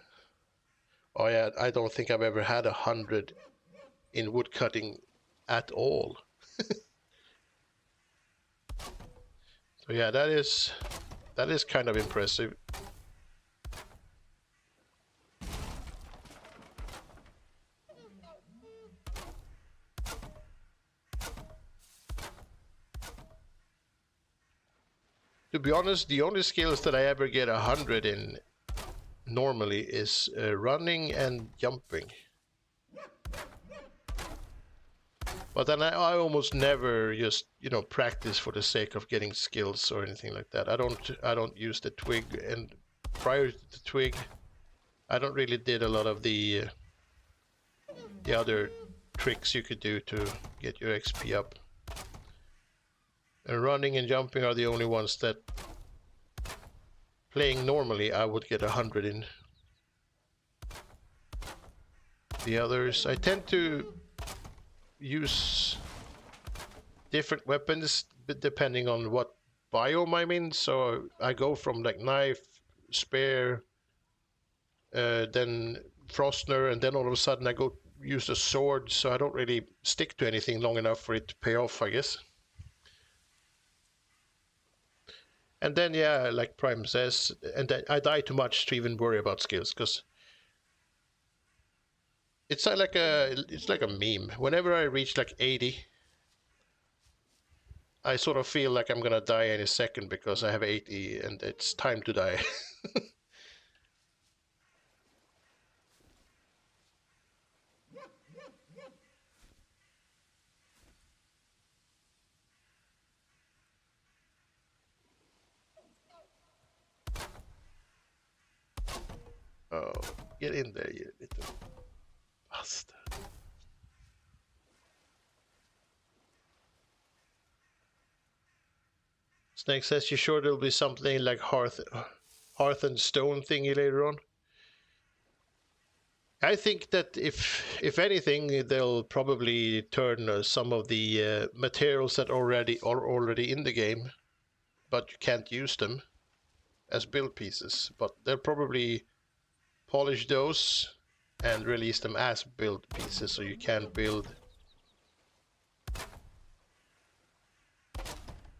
Oh yeah, I don't think I've ever had 100 in woodcutting at all. So yeah, that is kind of impressive. To be honest, the only skills that I ever get 100 in normally is running and jumping. But then I almost never just practice for the sake of getting skills or anything like that. I don't use the twig, and prior to the twig, I don't really did a lot of the other tricks you could do to get your XP up. And running and jumping are the only ones that, playing normally, I would get 100 in. The others, I tend to use different weapons depending on what biome I'm in. So I go from like knife, spear, then Frostner, and then all of a sudden I go use a sword. So I don't really stick to anything long enough for it to pay off, I guess. And then yeah, like Prime says, and I die too much to even worry about skills, because it's like a meme. Whenever I reach like 80, I sort of feel like I'm gonna die any second because I have 80 and it's time to die. Oh, get in there, you little bastard. Snake says, you sure there'll be something like Hearth and Stone thingy later on? I think that if anything, they'll probably turn some of the materials that are already in the game, but you can't use them as build pieces. But they'll probably polish those and release them as build pieces, so you can build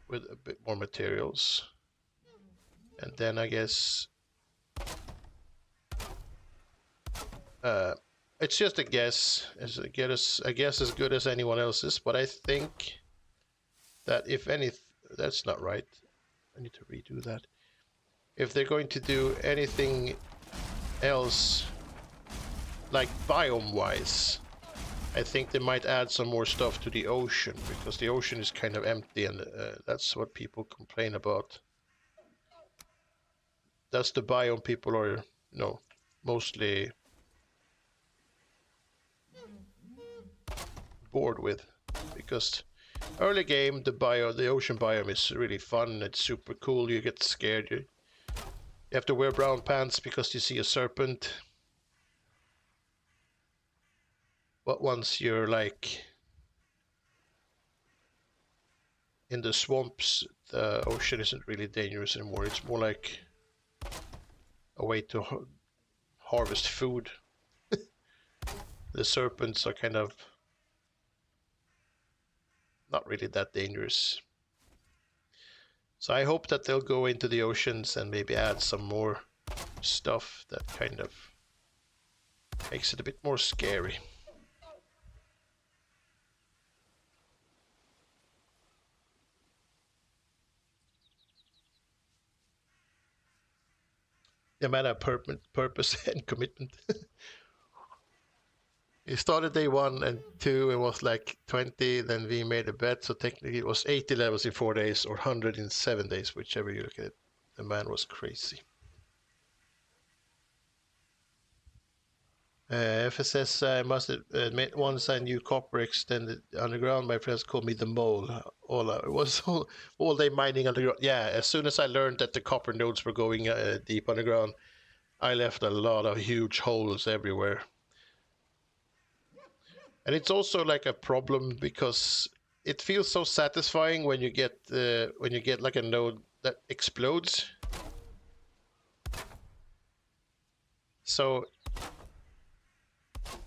with a bit more materials. And then I guess it's just a guess, I guess as good as anyone else's, but I think that if any, that's not right. I need to redo that. If they're going to do anything else, like biome-wise, I think they might add some more stuff to the ocean, because the ocean is kind of empty, and that's what people complain about. That's the biome people are, mostly bored with, because early game the ocean biome is really fun. It's super cool. You get scared. You have to wear brown pants because you see a serpent. But once you're like in the swamps, the ocean isn't really dangerous anymore. It's more like a way to harvest food. The serpents are kind of not really that dangerous. So I hope that they'll go into the oceans and maybe add some more stuff that kind of makes it a bit more scary. The man of purpose and commitment. He started day 1 and 2 and was like 20, then we made a bet, so technically it was 80 levels in 4 days or 100 in 7 days, whichever you look at it. The man was crazy. FSS, I must admit, once I knew copper extended underground, my friends called me the mole. It was all day mining underground. Yeah, as soon as I learned that the copper nodes were going deep underground, I left a lot of huge holes everywhere. And it's also like a problem because it feels so satisfying when you get like a node that explodes. So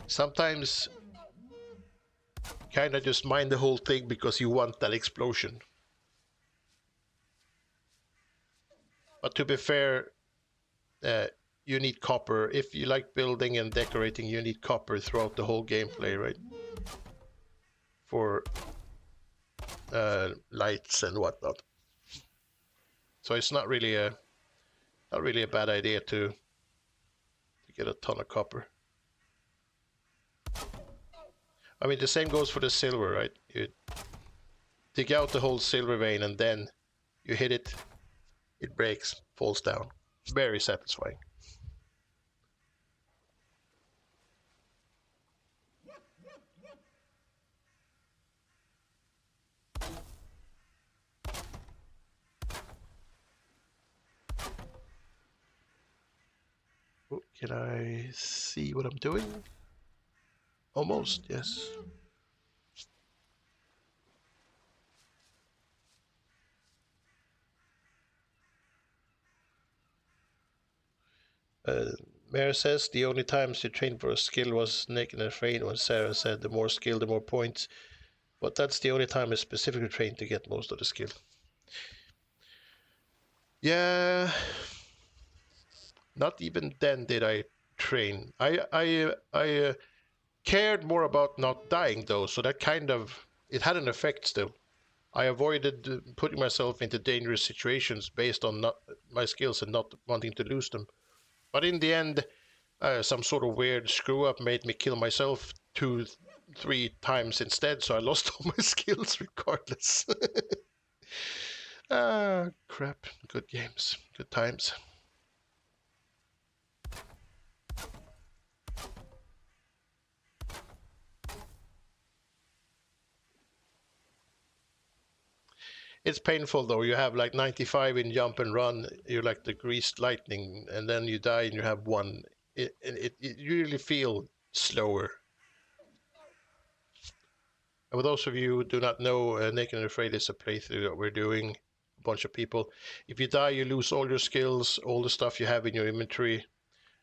sometimes kind of just mine the whole thing because you want that explosion. But to be fair, you need copper. If you like building and decorating, you need copper throughout the whole gameplay, right? For lights and whatnot. So it's not really a bad idea to get a ton of copper. I mean, the same goes for the silver, right? You dig out the whole silver vein and then you hit it, it breaks, falls down. Very satisfying. Can I see what I'm doing? Almost, yes. Mare says the only times she trained for a skill was naked and afraid when Sarah said the more skill, the more points. But that's the only time I specifically trained to get most of the skill. Yeah, not even then did I train. I cared more about not dying though, so that kind of it had an effect still. I avoided putting myself into dangerous situations based on not my skills and not wanting to lose them. But in the end, some sort of weird screw up made me kill myself 3 times instead, so I lost all my skills regardless. Ah, crap. Good games. Good times. It's painful though. You have like 95 in jump and run. You're like the greased lightning, and then you die and you have 1. You really feel slower. And for those of you who do not know, Naked and Afraid is a playthrough that we're doing. A bunch of people. If you die, you lose all your skills, all the stuff you have in your inventory.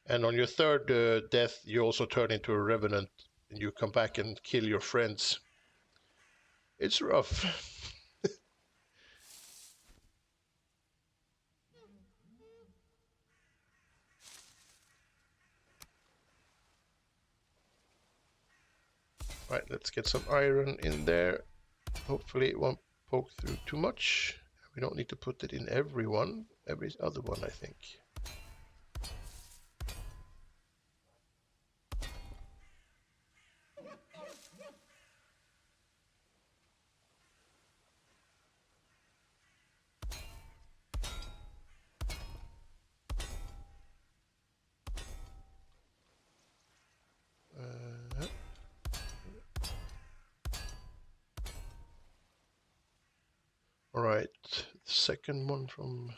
And on your third death, you also turn into a revenant and you come back and kill your friends. It's rough. Right, let's get some iron in there. Hopefully it won't poke through too much. We don't need to put it in every other one, I think. All right, second one from...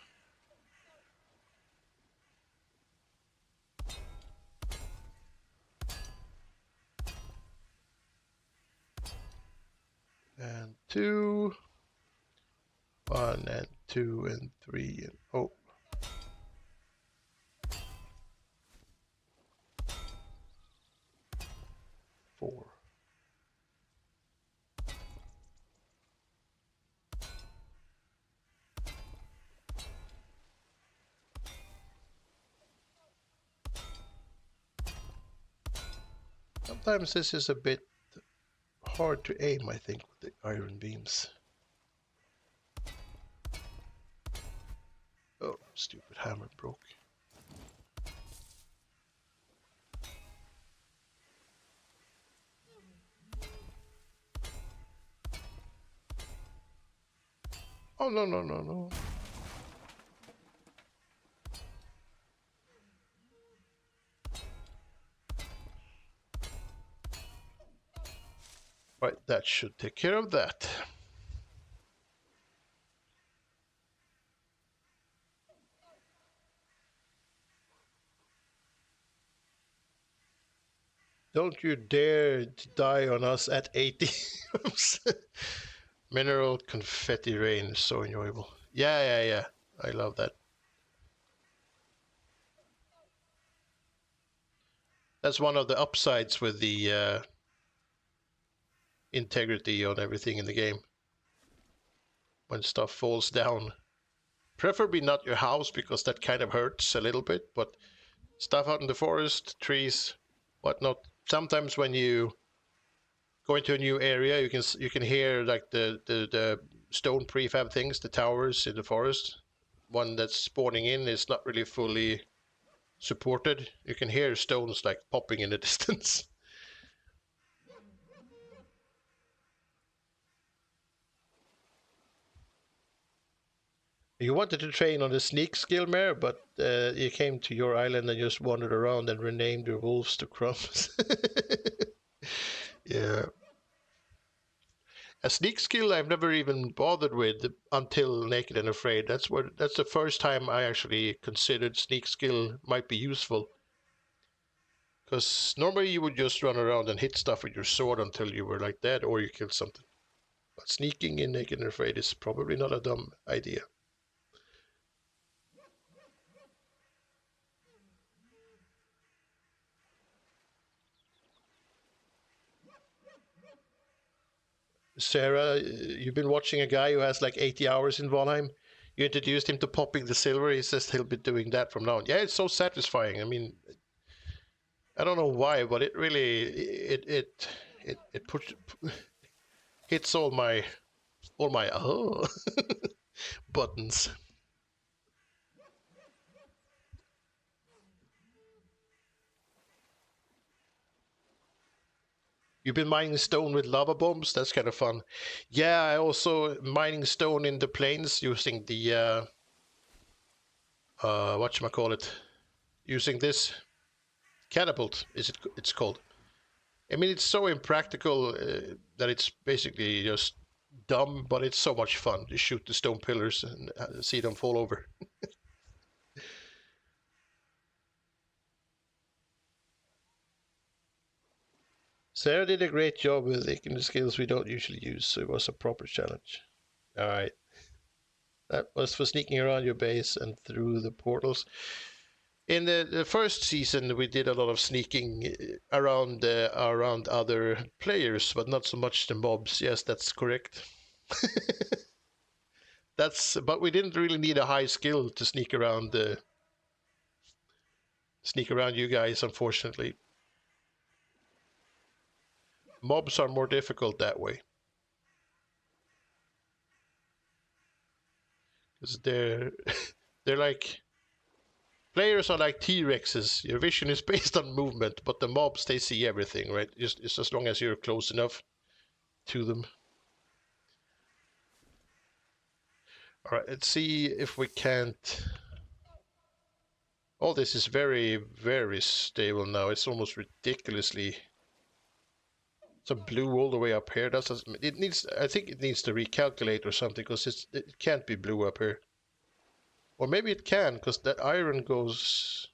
And 2. 1 and 2 and 3 and... Oh. Four. Sometimes this is a bit hard to aim, I think, with the iron beams. Oh, stupid hammer broke. Oh, no, no, no, no. Right, that should take care of that. Don't you dare to die on us at 80. Mineral confetti rain is so enjoyable. Yeah. I love that. That's one of the upsides with the integrity on everything in the game. When stuff falls down. Preferably not your house, because that kind of hurts a little bit, but stuff out in the forest, trees, whatnot. Sometimes when you go into a new area, you can hear like the stone prefab things, the towers in the forest. One that's spawning in is not really fully supported. You can hear stones like popping in the distance. You wanted to train on the sneak skill, Mare, but you came to your island and just wandered around and renamed your wolves to Crumbs. Yeah. A sneak skill I've never even bothered with until Naked and Afraid. That's the first time I actually considered sneak skill might be useful. Because normally you would just run around and hit stuff with your sword until you were like dead or you killed something. But sneaking in naked and afraid is probably not a dumb idea. Sarah, you've been watching a guy who has like 80 hours in Valheim. You introduced him to popping the silver. He says he'll be doing that from now on. Yeah, it's so satisfying. I mean, I don't know why, but it really it puts hits all my buttons. You've been mining stone with lava bombs. That's kind of fun. Yeah, I also mining stone in the plains using the whatchamacallit, using this catapult. It's called. I mean, it's so impractical that it's basically just dumb, but it's so much fun to shoot the stone pillars and see them fall over. Sarah did a great job with taking the skills we don't usually use, so it was a proper challenge. All right. That was for sneaking around your base and through the portals. In the first season, we did a lot of sneaking around other players, but not so much the mobs. Yes, that's correct. But we didn't really need a high skill to sneak around you guys, unfortunately. Mobs are more difficult that way. Because they're like players are like T-Rexes. Your vision is based on movement, but the mobs, they see everything, right? Just as long as you're close enough to them. All right, let's see if we can't. All this is very, very stable now. It's almost ridiculously. So blue all the way up here. It needs. I think it needs to recalculate or something because it can't be blue up here. Or maybe it can because that iron goes.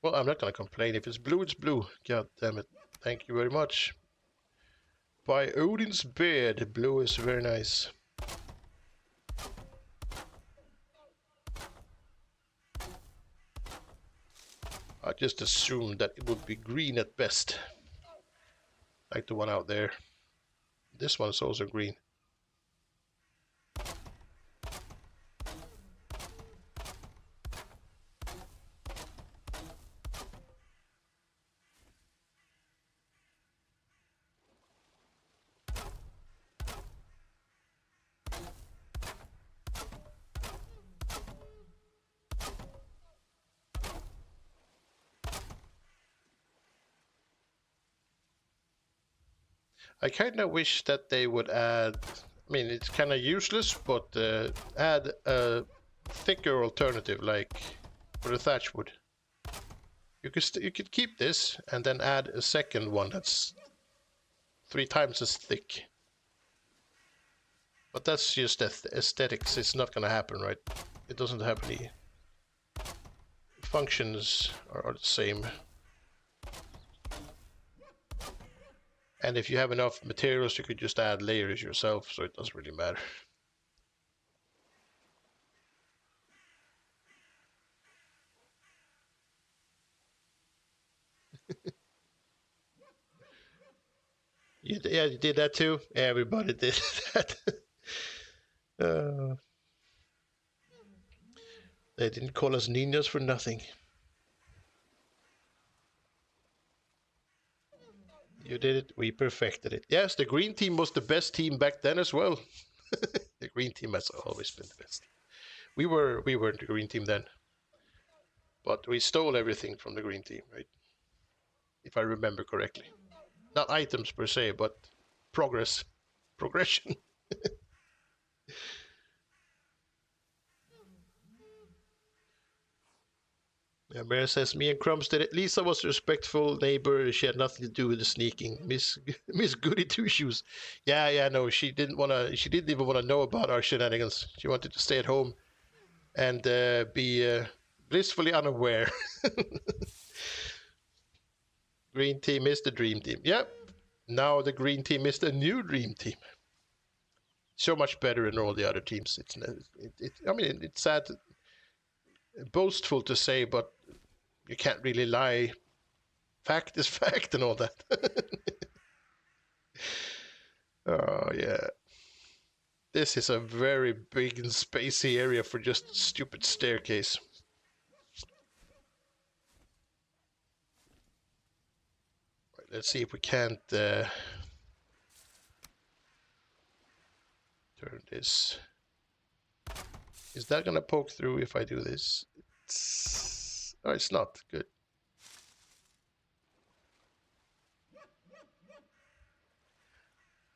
Well, I'm not gonna complain. If it's blue, it's blue. God damn it! Thank you very much. By Odin's beard, blue is very nice. I just assumed that it would be green at best. Like the one out there. This one's also green. I kind of wish that they would add, I mean, it's kind of useless, but add a thicker alternative, like for the thatch wood. You could keep this and then add a second one that's 3 times as thick. But that's just aesthetics. It's not gonna happen, right? It doesn't have any functions are the same. And if you have enough materials, you could just add layers yourself, so it doesn't really matter. Yeah, you did that too? Everybody did that. They didn't call us ninjas for nothing. You did it, we perfected it. Yes, the green team was the best team back then as well. The green team has always been the best. We weren't the green team then. But we stole everything from the green team, right? If I remember correctly. Not items per se, but progression. Yeah, Mary says, me and Crumbs did it. Lisa was a respectful neighbor. She had nothing to do with the sneaking. Miss Goody Two Shoes. Yeah, no, she didn't even want to know about our shenanigans. She wanted to stay at home and be blissfully unaware. Green team is the dream team. Yep. Now the green team is the new dream team. So much better than all the other teams. I mean, it's sad, boastful to say, but you can't really lie. Fact is fact and all that. Oh, yeah. This is a very big and spacey area for just stupid staircase. Right, let's see if we can't turn this. Is that gonna poke through if I do this? Oh, it's not. Good.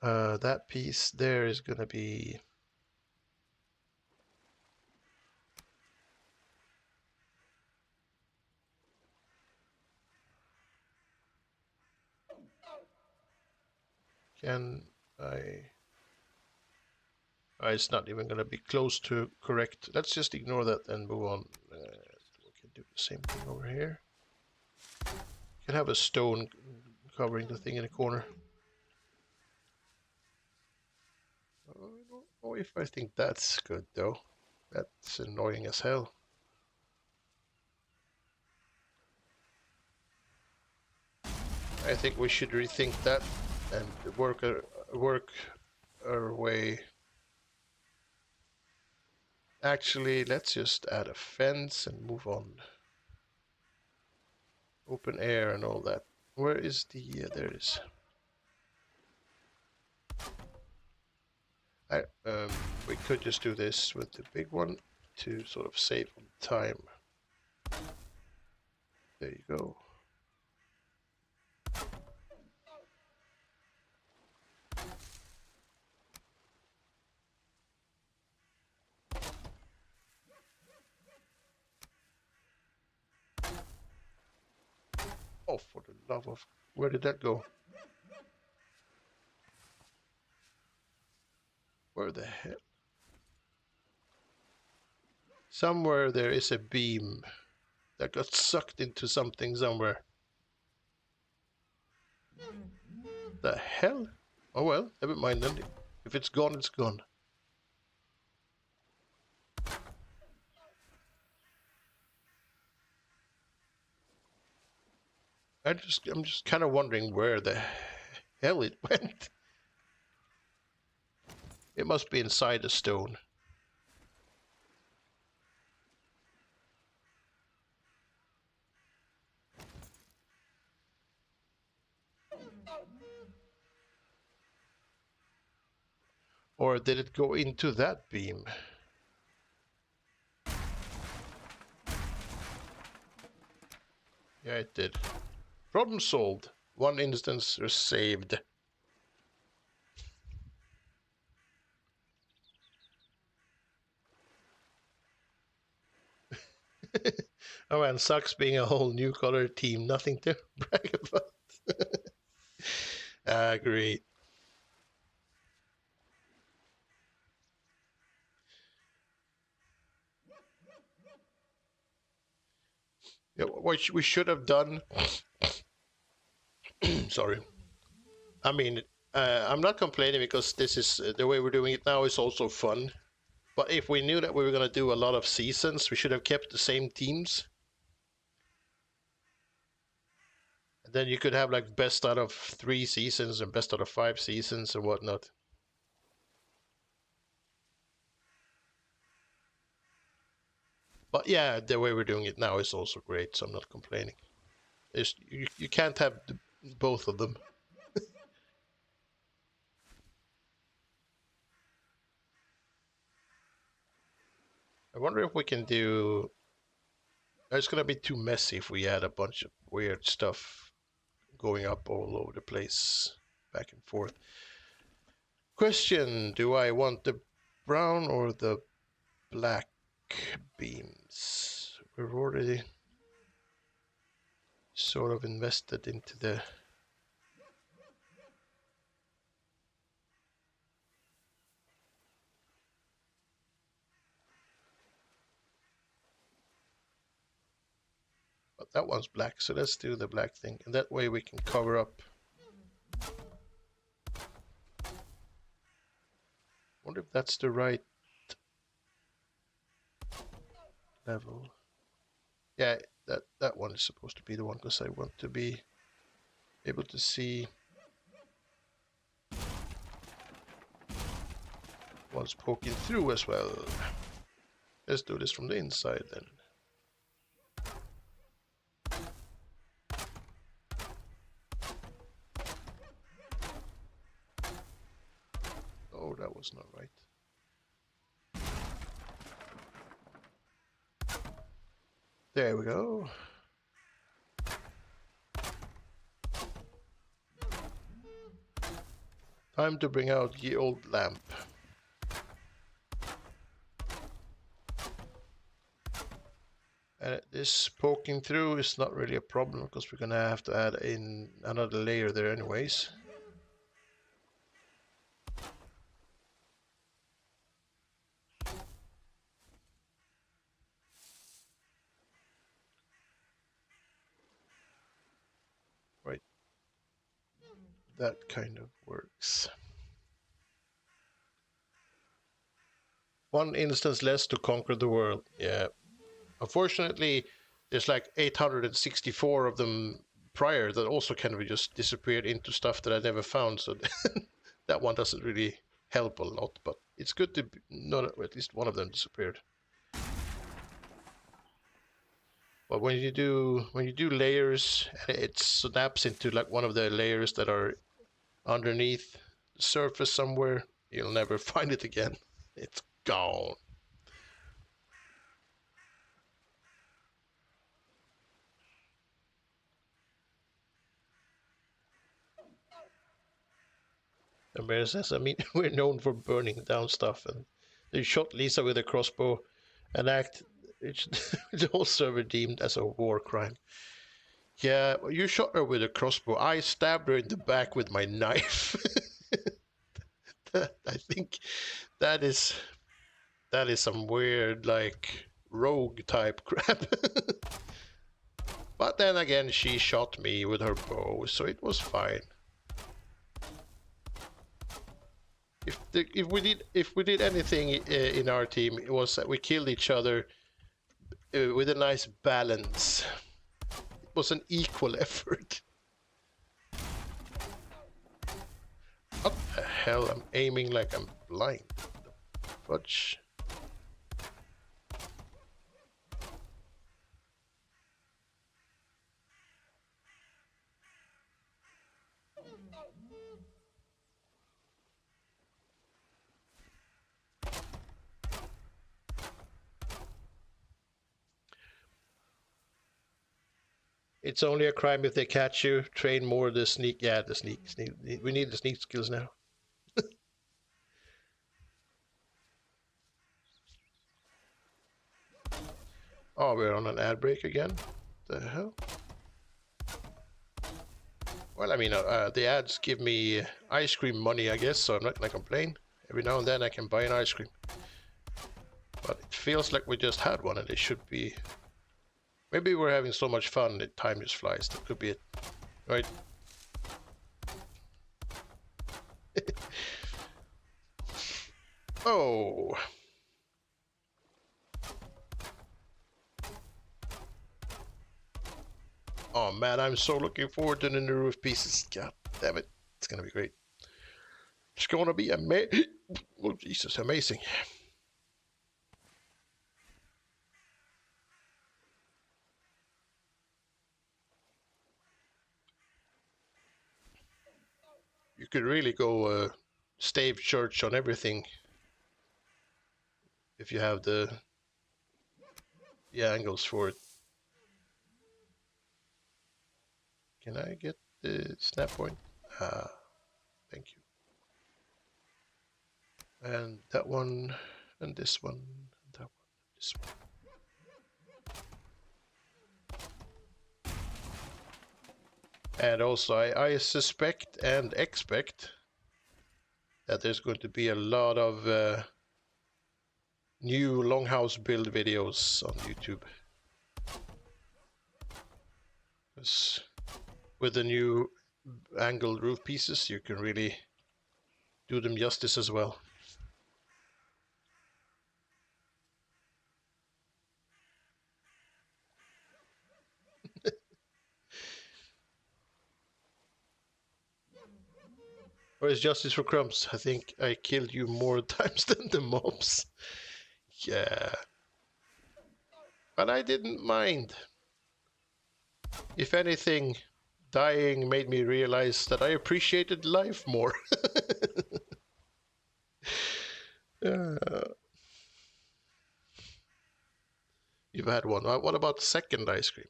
That piece there is gonna be... Can I... it's not even gonna be close to correct. Let's just ignore that and move on. We can do the same thing over here. You can have a stone covering the thing in the corner. I don't know if I think that's good though. That's annoying as hell. I think we should rethink that and work our way. Actually, let's just add a fence and move on. Open air and all that. Where is the... there it is. We could just do this with the big one to sort of save on time. There you go. Oh, for the love of... Where did that go? Where the hell? Somewhere there is a beam that got sucked into something somewhere. The hell? Oh well, never mind then. If it's gone, it's gone. I'm just kind of wondering where the hell it went. It must be inside a stone. Or did it go into that beam? Yeah, it did. Problem solved. One instance was saved. Oh man, sucks being a whole new color team. Nothing to brag about. Agree. Yeah, what we should have done... Sorry. I mean, I'm not complaining because this is the way we're doing it now is also fun. But if we knew that we were going to do a lot of seasons, we should have kept the same teams. And then you could have like best out of 3 seasons and best out of 5 seasons and whatnot. But yeah, the way we're doing it now is also great, so I'm not complaining. You can't have both of them. I wonder if we can do... It's going to be too messy if we add a bunch of weird stuff going up all over the place, back and forth. Question, do I want the brown or the black beams? We're already sort of invested into the... But that one's black, so let's do the black thing. And that way we can cover up. Wonder if that's the right level. Yeah, that one is supposed to be the one, because I want to be able to see what's poking through as well. Let's do this from the inside then. Oh, that was not right. There we go. Time to bring out the old lamp. And this poking through is not really a problem, because we're gonna have to add in another layer there anyways. Right. That kind of works. One instance less to conquer the world. Yeah. Unfortunately, there's like 864 of them prior that also kind of just disappeared into stuff that I never found. So that one doesn't really help a lot, but it's good to know that at least one of them disappeared. But when you do layers, it snaps into like one of the layers that are underneath the surface somewhere, you'll never find it again. It's gone. And Bear says, I mean, we're known for burning down stuff, and they shot Lisa with a crossbow, an act which is also redeemed as a war crime. Yeah, you shot her with a crossbow. I stabbed her in the back with my knife. I think that is some weird, like, rogue type crap. But then again, she shot me with her bow, so it was fine. If we did anything in our team, it was that we killed each other with a nice balance. It was an equal effort. What the hell? I'm aiming like I'm blind. Fudge. It's only a crime if they catch you. Train more the sneak. Yeah, the sneak. We need the sneak skills now. Oh, we're on an ad break again. The hell? Well, I mean, the ads give me ice cream money, I guess, so I'm not gonna complain. Every now and then I can buy an ice cream. But it feels like we just had one, and it should be... Maybe we're having so much fun that time just flies. That could be it. Right? Oh! Oh man, I'm so looking forward to the new roof pieces. God damn it. It's gonna be great. It's gonna be amazing. Oh, Jesus, amazing. You could really go stave church on everything if you have the angles for it. Can I get the snap point? Thank you. And that one, and this one, and that one, and this one. And also, I suspect and expect that there's going to be a lot of new Longhouse build videos on YouTube. 'Cause with the new angled roof pieces, you can really do them justice as well. Where's justice for Crumbs? I think I killed you more times than the mobs. Yeah. But I didn't mind. If anything, dying made me realize that I appreciated life more. You've had one. What about the second ice cream?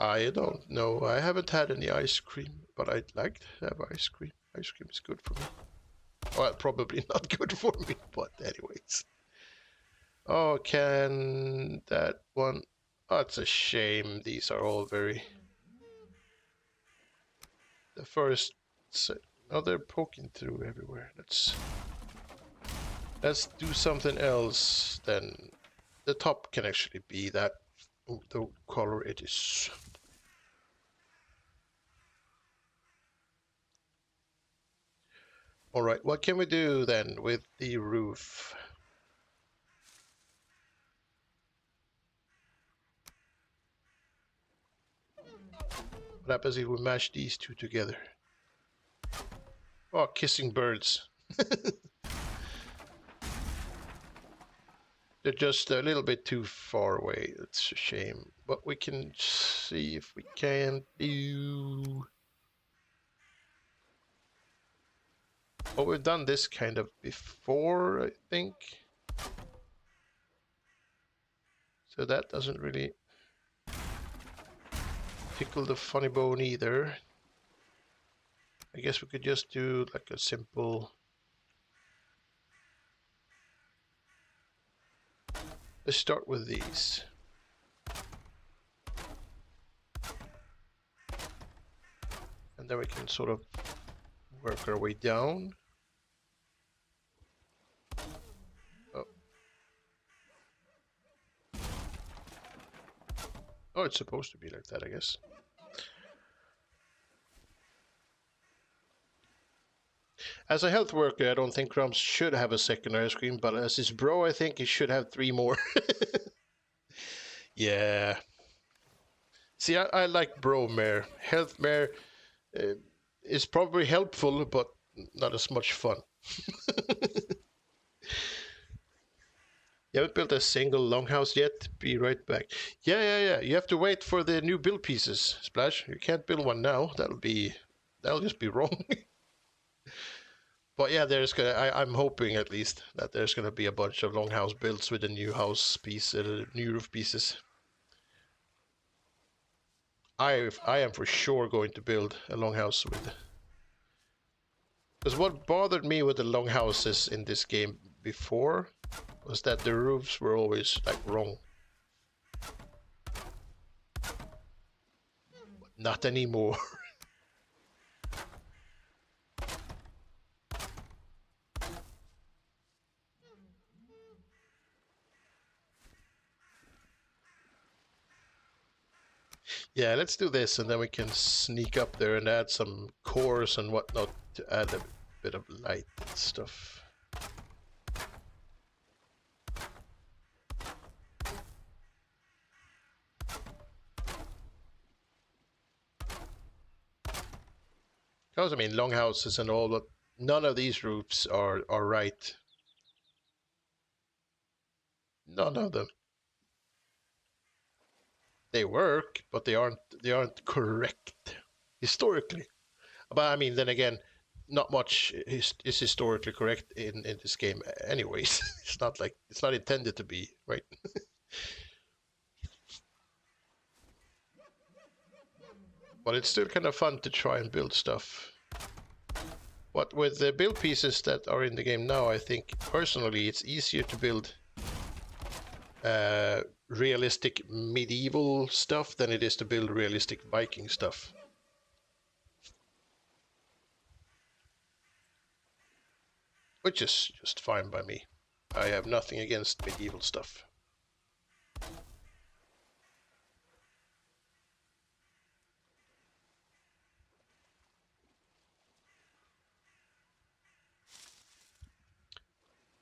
I don't know. I haven't had any ice cream, but I'd like to have ice cream. Ice cream is good for me. Well, probably not good for me, but anyways. Oh, can that one... Oh, it's a shame. These are all very... The first... Oh, they're poking through everywhere. Let's do something else then. The top can actually be that the color it is. All right, what can we do then with the roof? What happens if we mash these two together? Oh, kissing birds. They're just a little bit too far away. It's a shame. But we can see if we can do... Oh, we've done this kind of before, I think. So that doesn't really tickle the funny bone either. I guess we could just do like a simple... Let's start with these. And then we can sort of work our way down. Oh. Oh, it's supposed to be like that, I guess. As a health worker, I don't think Crumbs should have a second ice cream, but as his bro, I think he should have 3 more. Yeah. See, I like bro mare. Health mare is probably helpful, but not as much fun. You haven't built a single longhouse yet? Be right back. Yeah. You have to wait for the new build pieces, Splash. You can't build one now. That'll just be wrong. But yeah, I'm hoping at least that there's gonna be a bunch of longhouse builds with the new house piece, new roof pieces. I am for sure going to build a longhouse with. Because what bothered me with the longhouses in this game before was that the roofs were always like wrong. But not anymore. Yeah, let's do this, and then we can sneak up there and add some cores and whatnot to add a bit of light and stuff. Because I mean, longhouses and all, but none of these roofs are right. None of them. They work, but they aren't correct historically. But I mean, then again, not much is historically correct in this game, anyways. It's not intended to be, right? But it's still kind of fun to try and build stuff. But with the build pieces that are in the game now, I think personally it's easier to build realistic medieval stuff than it is to build realistic Viking stuff. Which is just fine by me. I have nothing against medieval stuff.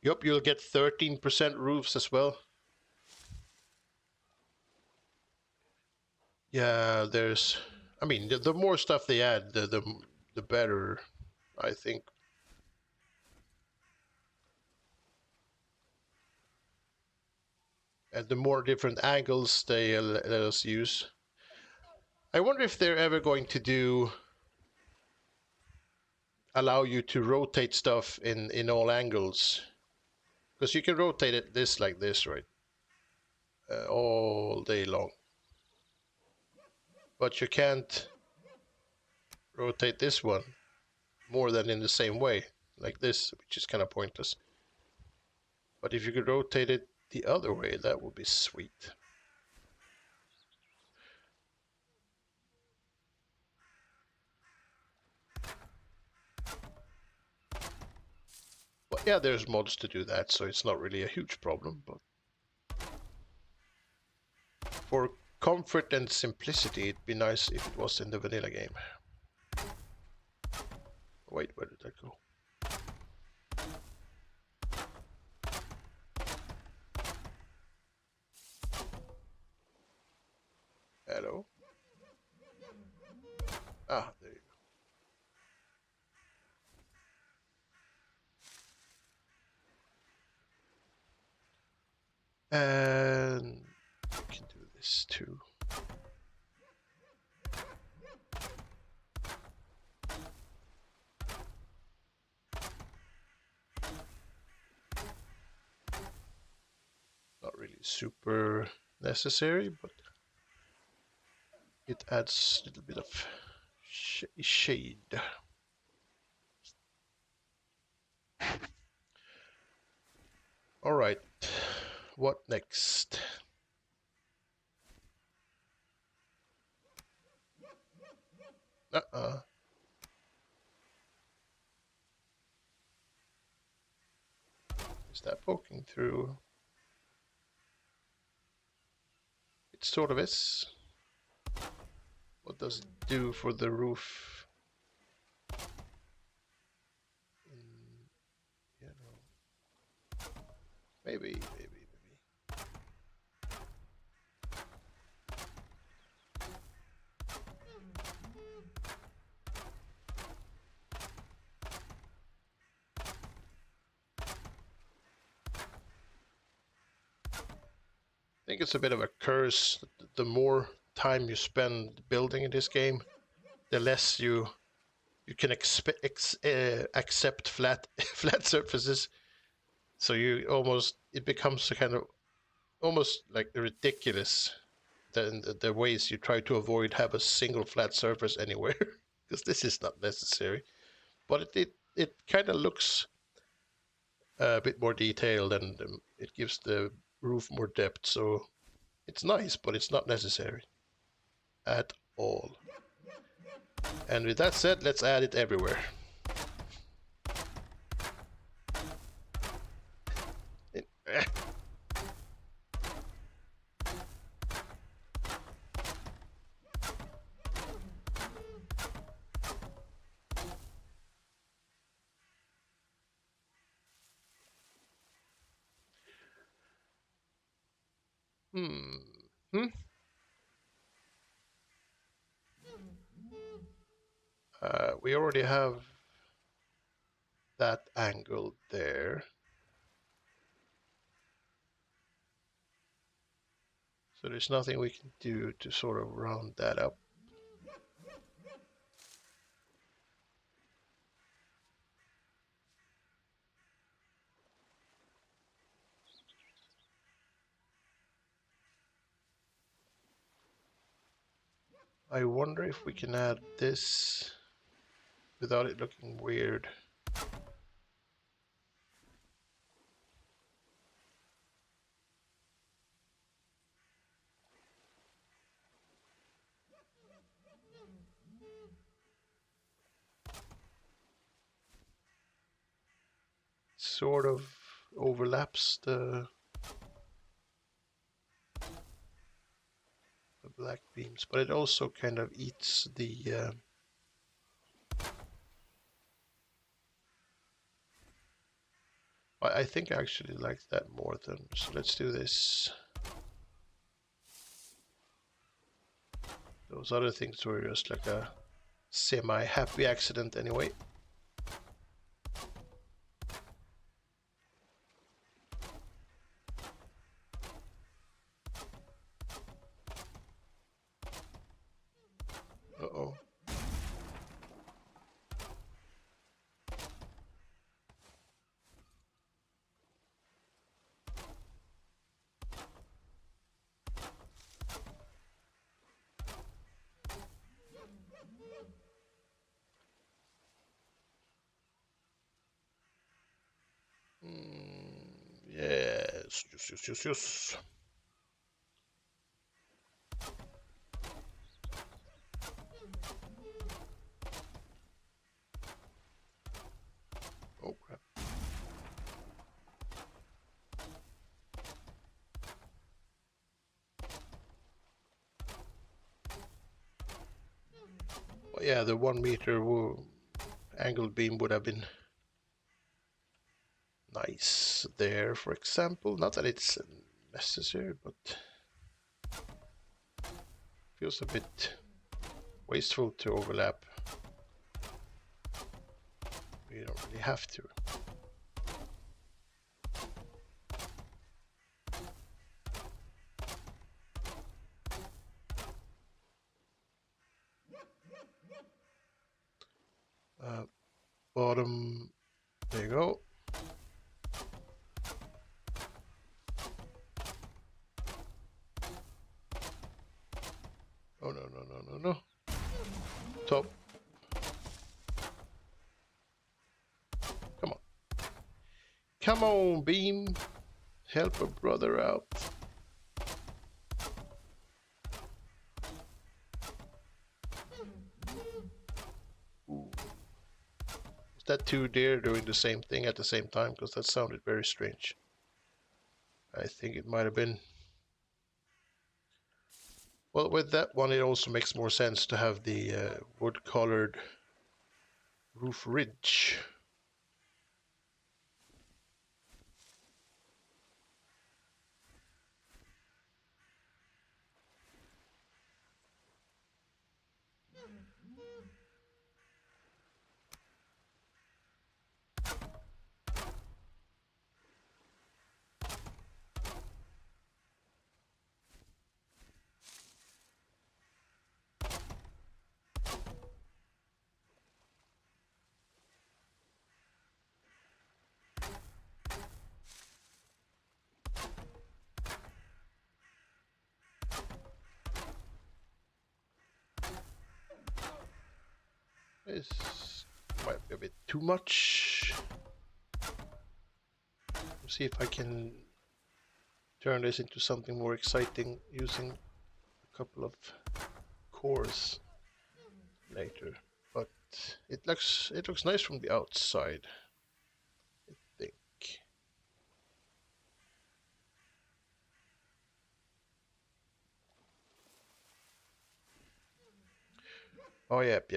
Yup, you'll get 13% roofs as well. Yeah, there's. I mean, the more stuff they add, the better, I think. And the more different angles they let us use. I wonder if they're ever going to allow you to rotate stuff in all angles, because you can rotate it like this, right, all day long. But you can't rotate this one more than in the same way, like this, which is kind of pointless. But if you could rotate it the other way, that would be sweet. But yeah, there's mods to do that, so it's not really a huge problem. But for comfort and simplicity, it'd be nice if it was in the vanilla game. Wait, where did that go? Hello? Ah, there you go. And we can do this too. Not really super necessary, but it adds a little bit of shade. All right, what next? Is that poking through? It sort of is. What does it do for the roof? You know, maybe. I think it's a bit of a curse. The more time you spend building in this game, the less you can accept flat flat surfaces. So it becomes a kind of almost like ridiculous the ways you try to avoid have a single flat surface anywhere, because this is not necessary. But it kind of looks a bit more detailed, and it gives the roof more depth. So it's nice, but it's not necessary at all. And with that said, let's add it everywhere. Hmm. We already have that angle there. So there's nothing we can do to sort of round that up. I wonder if we can add this without it looking weird. Sort of overlaps the black beams, but it also kind of eats the I think I actually like that more than, so let's do this. Those other things were just like a semi-happy accident anyway. Uh-oh. Yes, yes. Oh, crap. Well, yeah, the 1 meter angle beam would have been nice there, for example. Not that it's necessary, but feels a bit wasteful to overlap. You don't really have to. Bottom, there you go. Oh, no. Top. Come on. Come on, beam. Help a brother out. Ooh. Was that two deer doing the same thing at the same time? Because that sounded very strange. I think it might have been. Well, with that one, it also makes more sense to have the wood-colored roof ridge. This might be a bit too much. Let's see if I can turn this into something more exciting using a couple of cores later. But it looks nice from the outside, I think. Oh, yep.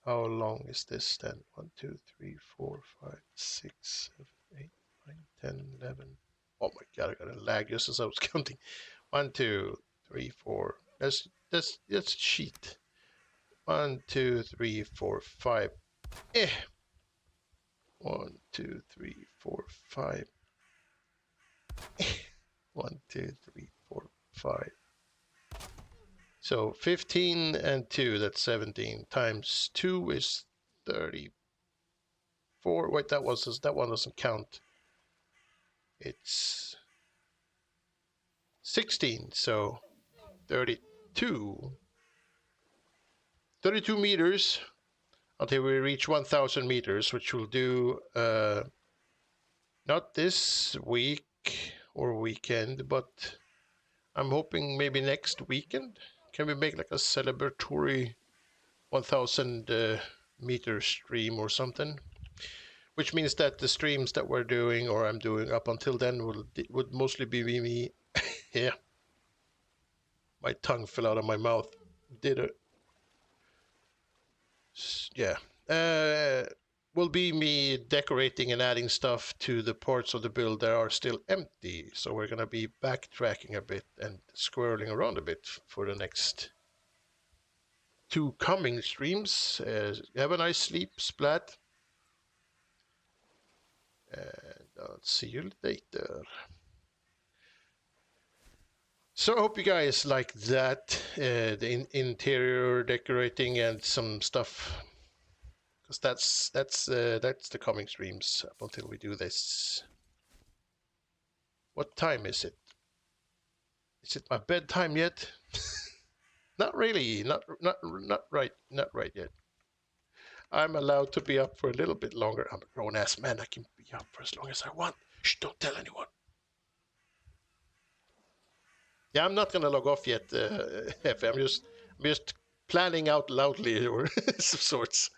How long is this then? 1, 2, 3, 4, 5, 6, 7, 8, 9, 10, 11. Oh my god, I got a lag just as I was counting. 1, 2, 3, 4. Let's cheat. 1, 2, 3, 4, 5. Eh. 1, 2, 3, 4, 5. 1, 2, 3, 4, 5. So 15 and 2, that's 17, times 2 is 34. Wait, that one doesn't count. It's 16, so 32. 32 meters until we reach 1,000 meters, which we'll do not this week or weekend, but I'm hoping maybe next weekend. Can we make like a celebratory 1,000 meter stream or something? Which means that the streams that we're doing or I'm doing up until then would mostly be me. Yeah, my tongue fell out of my mouth. Did it? Yeah. will be me decorating and adding stuff to the parts of the build that are still empty. So we're going to be backtracking a bit and squirreling around a bit for the next 2 coming streams. Have a nice sleep, Splat. And I'll see you later. So I hope you guys like that, the interior decorating and some stuff, because that's the coming streams up until we do this. What time is it? Is it my bedtime yet? Not really. Not right. Not right yet. I'm allowed to be up for a little bit longer. I'm a grown ass man. I can be up for as long as I want. Shh! Don't tell anyone. Yeah, I'm not gonna log off yet, Effie. I'm just planning out loudly or some sorts.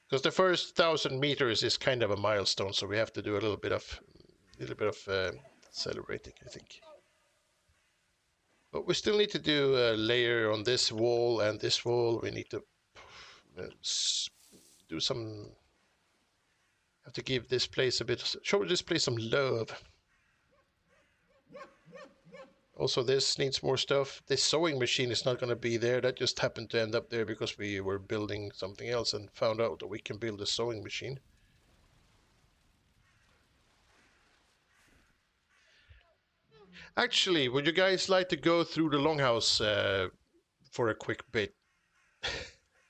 Because the first 1,000 meters is kind of a milestone, so we have to do a little bit of celebrating, I think. But we still need to do a layer on this wall and this wall. We need to do some. Have to give this place a bit. Show this place some love. Also, this needs more stuff. This sewing machine is not going to be there. That just happened to end up there because we were building something else and found out that we can build a sewing machine. Actually, would you guys like to go through the Longhouse for a quick bit?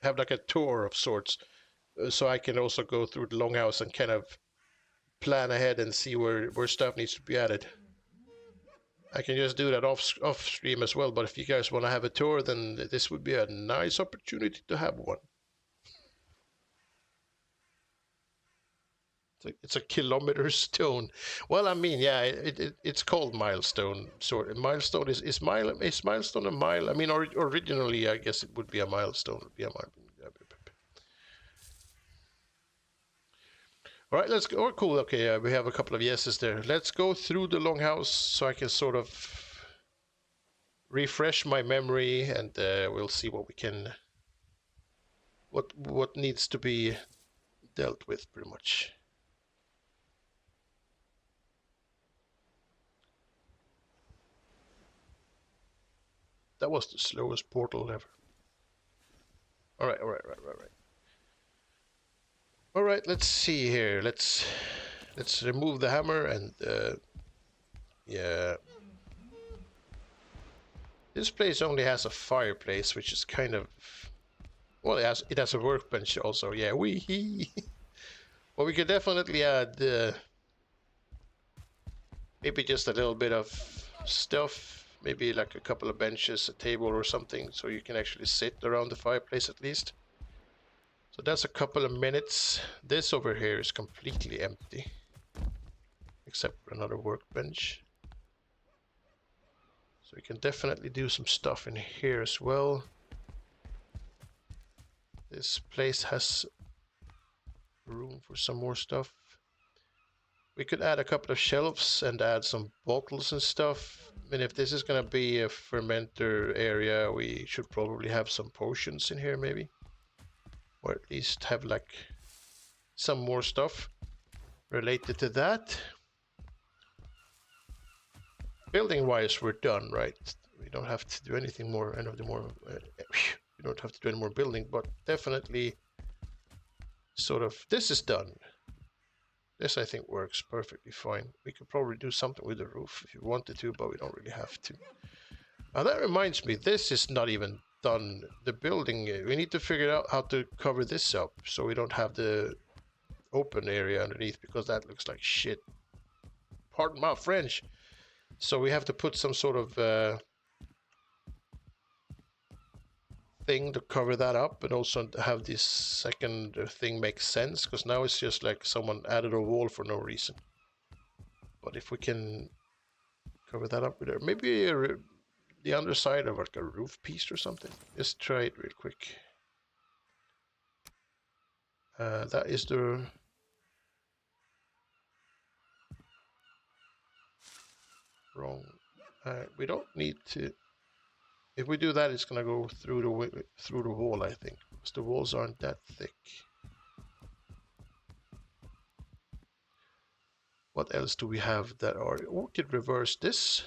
Have like a tour of sorts, so I can also go through the Longhouse and kind of plan ahead and see where stuff needs to be added. I can just do that off stream as well, but if you guys want to have a tour, then this would be a nice opportunity to have one. It's a kilometer stone. Well, I mean, yeah, it's called milestone. So milestone is milestone a mile? I mean, originally, I guess it would be a milestone. Would be a mile. All right, let's go. Oh, cool. Okay, we have a couple of yeses there. Let's go through the Longhouse so I can sort of refresh my memory, and we'll see what we can, what needs to be dealt with, pretty much. That was the slowest portal ever. All right. All right, let's see here. Let's remove the hammer and yeah. This place only has a fireplace, which is kind of, well, it has a workbench also. Yeah, wee. Well, we could definitely add maybe just a little bit of stuff. Maybe like a couple of benches, a table or something, so you can actually sit around the fireplace at least. So that's a couple of minutes. This over here is completely empty, except for another workbench. So we can definitely do some stuff in here as well. This place has room for some more stuff. We could add a couple of shelves and add some bottles and stuff. I mean, if this is going to be a fermenter area, we should probably have some potions in here maybe. Or at least have like some more stuff related to that. Building wise, we're done, right? We don't have to do anything more. We don't have to do any more building, but definitely sort of this is done. This I think works perfectly fine. We could probably do something with the roof if you wanted to, but we don't really have to. Now that reminds me, this is not even done. The building, we need to figure out how to cover this up so we don't have the open area underneath, because that looks like shit. Pardon my French. So we have to put some sort of thing to cover that up, and also have this second thing make sense, because now it's just like someone added a wall for no reason. But if we can cover that up with it, maybe the underside of like a roof piece or something. Just try it real quick. That is the wrong. We don't need to. If we do that, it's gonna go through the wall, I think, because the walls aren't that thick. What else do we have that are? Oh, we could reverse this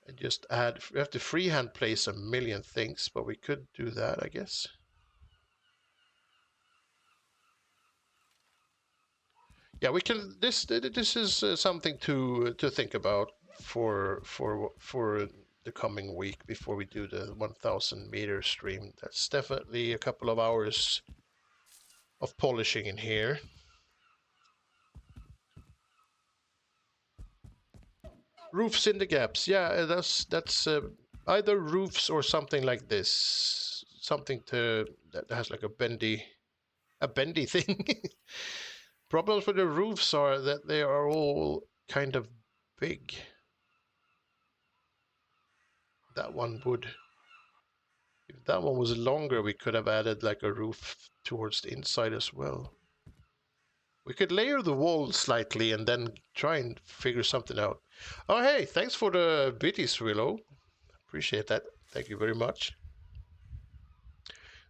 and just add. We have to freehand place a million things, but we could do that, I guess. Yeah, we can. This is something to think about for the coming week before we do the 1,000-meter stream. That's definitely a couple of hours of polishing in here. Roofs in the gaps. Yeah, that's either roofs or something like this. Something that has like a bendy thing. Problems with the roofs are that they are all kind of big. That one would. If that one was longer, we could have added like a roof towards the inside as well. We could layer the wall slightly and then try and figure something out. Oh, hey, thanks for the biddies, Willow. Appreciate that. Thank you very much.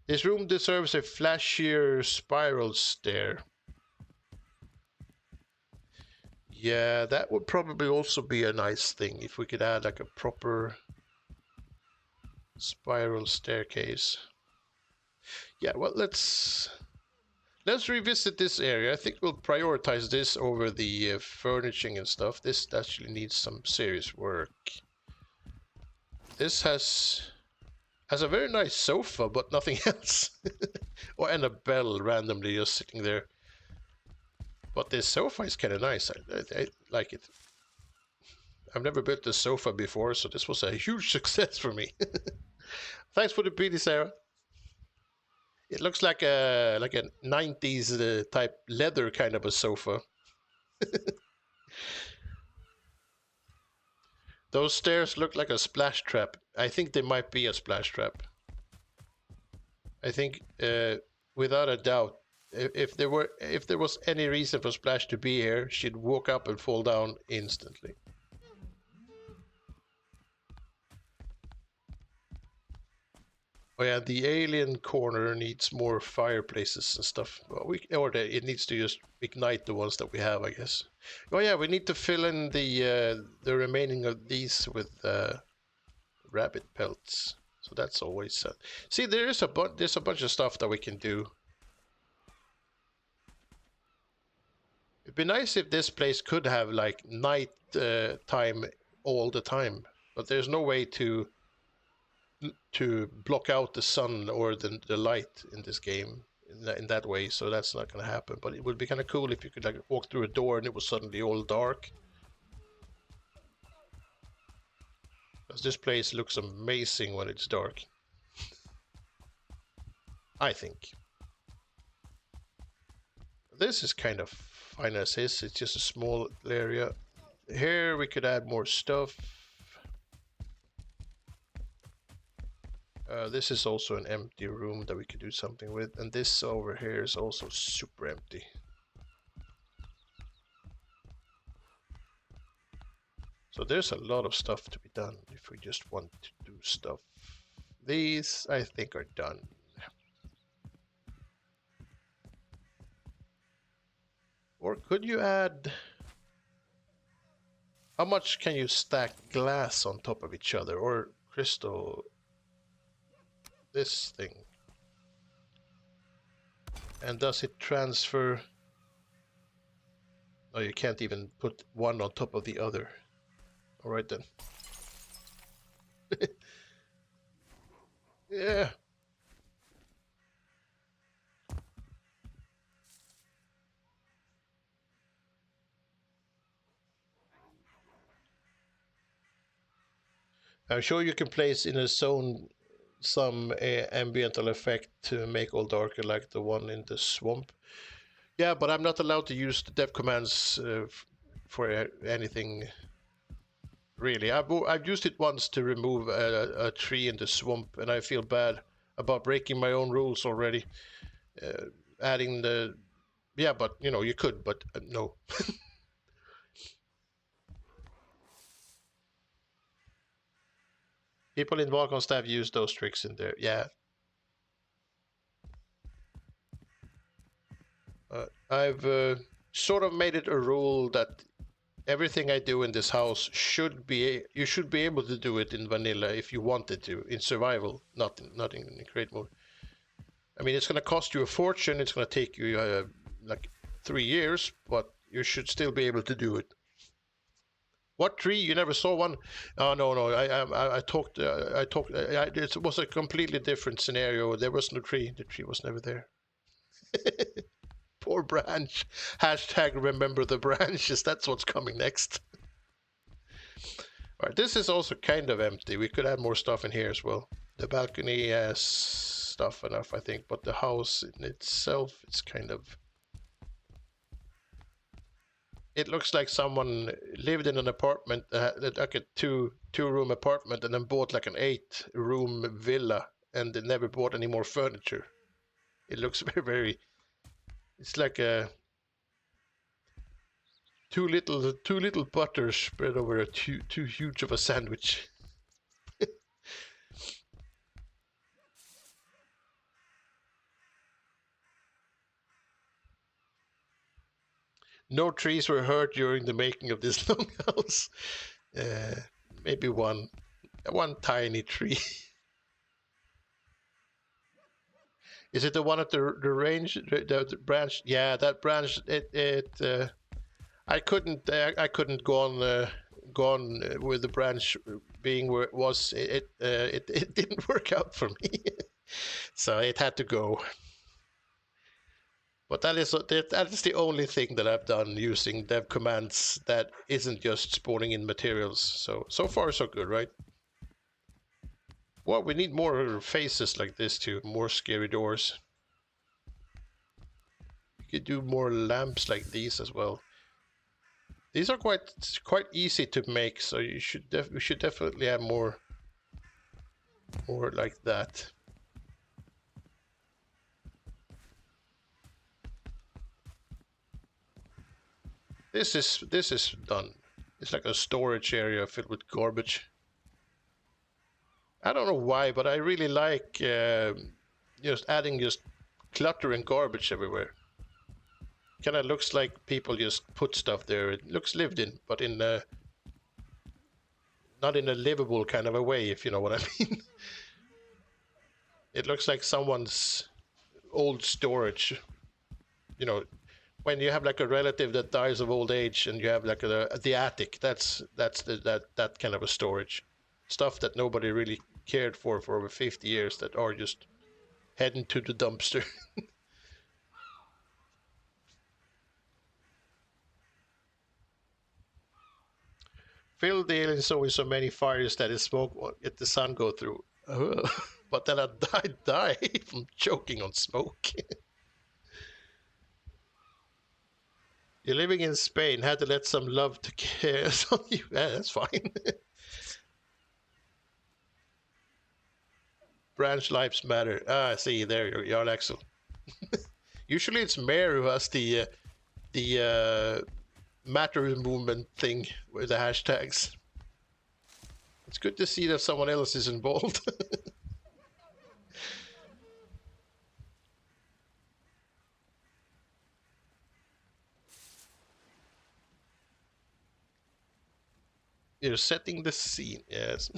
This room deserves a flashier spiral stair. Yeah, that would probably also be a nice thing if we could add like a proper spiral staircase. Yeah, well, let's revisit this area. I think we'll prioritize this over the furnishing and stuff. This actually needs some serious work. This has a very nice sofa, but nothing else. And a bell randomly just sitting there. But this sofa is kind of nice. I like it. I've never built a sofa before, so this was a huge success for me. Thanks for the beauty, Sarah. It looks like a 90s type leather kind of a sofa. Those stairs look like a splash trap. I think they might be a splash trap. I think, without a doubt, if there was any reason for Splash to be here, she'd walk up and fall down instantly. Oh yeah, the alien corner needs more fireplaces and stuff. Well, it needs to just ignite the ones that we have, I guess. Oh yeah, we need to fill in the remaining of these with rabbit pelts. So that's always see, there's a bunch of stuff that we can do. It'd be nice if this place could have like night time all the time, but there's no way to block out the sun or the light in this game in that way, so that's not going to happen. But it would be kind of cool if you could like walk through a door and it was suddenly all dark. Because this place looks amazing when it's dark. I think. This is kind of fine as is. It's just a small area. Here we could add more stuff. This is also an empty room that we could do something with, and this over here is also super empty. So there's a lot of stuff to be done if we just want to do stuff. These, I think, are done. Or could you add... How much can you stack glass on top of each other? Or crystal... This thing. And does it transfer... No, you can't even put one on top of the other. Alright then. Yeah. I'm sure you can place in a zone some ambiental effect to make all darker, like the one in the swamp. Yeah, but I'm not allowed to use the dev commands for anything. Really, I've used it once to remove a tree in the swamp, and I feel bad about breaking my own rules already. Adding the... Yeah, but, you know, you could, but no. People in Volcom staff use those tricks in there. Yeah. I've sort of made it a rule that everything I do in this house you should be able to do it in vanilla if you wanted to. In survival, not in create mode. I mean, it's going to cost you a fortune. It's going to take you like 3 years, but you should still be able to do it. What tree? You never saw one? Oh no. I talked. It was a completely different scenario. There was no tree. The tree was never there. Poor branch. Hashtag remember the branches. That's what's coming next. All right, this is also kind of empty. We could add more stuff in here as well. The balcony has stuff enough, I think, but the house in itself, it's kind of... It looks like someone lived in an apartment, like a two-room apartment, and then bought like an 8-room villa, and they never bought any more furniture. It looks very. It's like a too little butter spread over a too huge of a sandwich. No trees were hurt during the making of this longhouse. Maybe one tiny tree. Is it the one at the range, the branch? Yeah, that branch. I couldn't go on with the branch being where it was. It didn't work out for me, so it had to go. But that is the only thing that I've done using dev commands that isn't just spawning in materials. So far so good, right? Well, we need more faces like this too, more scary doors. You could do more lamps like these as well. These are quite easy to make, so we should definitely have more like that. This is done. It's like a storage area filled with garbage. I don't know why, but I really like just adding clutter and garbage everywhere. Kind of looks like people just put stuff there. It looks lived in, but in not in a livable kind of a way, if you know what I mean. It looks like someone's old storage. You know, when you have like a relative that dies of old age and you have like the attic, that's that kind of a storage. Stuff that nobody really cared for over 50 years that are just heading to the dumpster. Fill the alien zone with so many fires that the smoke won't get the sun go through. But then I'd die from choking on smoke. You're living in Spain, had to let some love to care on you. Yeah, that's fine. Branch lives matter. Ah, see, there you are, Axel. Usually it's Mare who has the matter movement thing with the hashtags. It's good to see that someone else is involved. You're setting the scene, yes.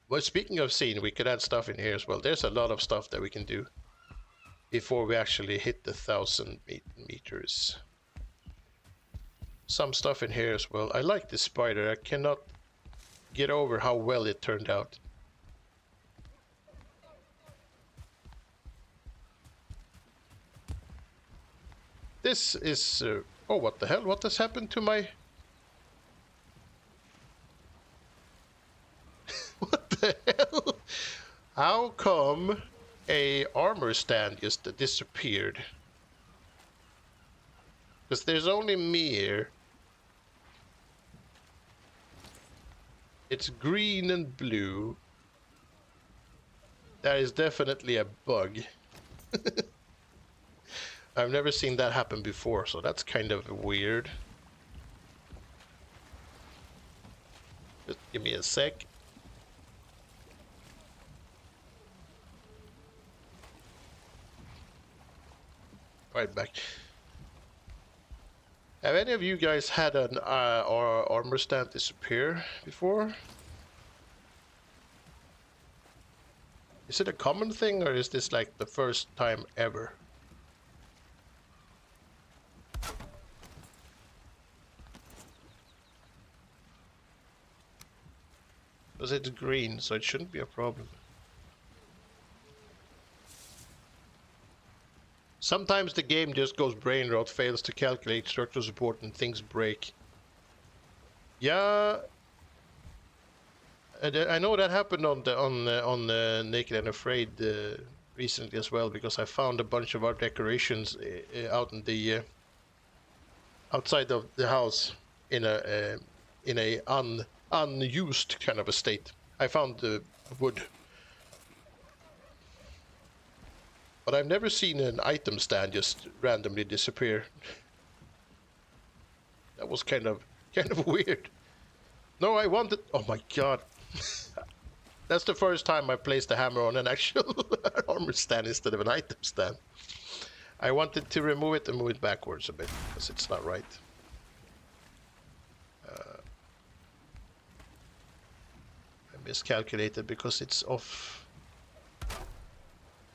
Well, speaking of scene, we could add stuff in here as well. There's a lot of stuff that we can do before we actually hit the 1,000 meters. Some stuff in here as well. I like this spider. I cannot get over how well it turned out. This is... oh, what the hell? What has happened to my... What the hell? How come a armor stand just disappeared? Because there's only me here. It's green and blue. That is definitely a bug. I've never seen that happen before, so that's kind of weird. Just give me a sec. Right back. Have any of you guys had an armor stand disappear before? Is it a common thing, or is this like the first time ever? Because it's green, so it shouldn't be a problem. Sometimes the game just goes brain rot, fails to calculate structural support, and things break. Yeah, I know that happened on the Naked and Afraid recently as well, because I found a bunch of our decorations out in the outside of the house in a unused kind of a state. I found the wood, but I've never seen an item stand just randomly disappear. That was kind of weird. No, I wanted. Oh my god. That's the first time I placed a hammer on an actual armor stand instead of an item stand. I wanted to remove it and move it backwards a bit, because it's not right. I miscalculated because it's off.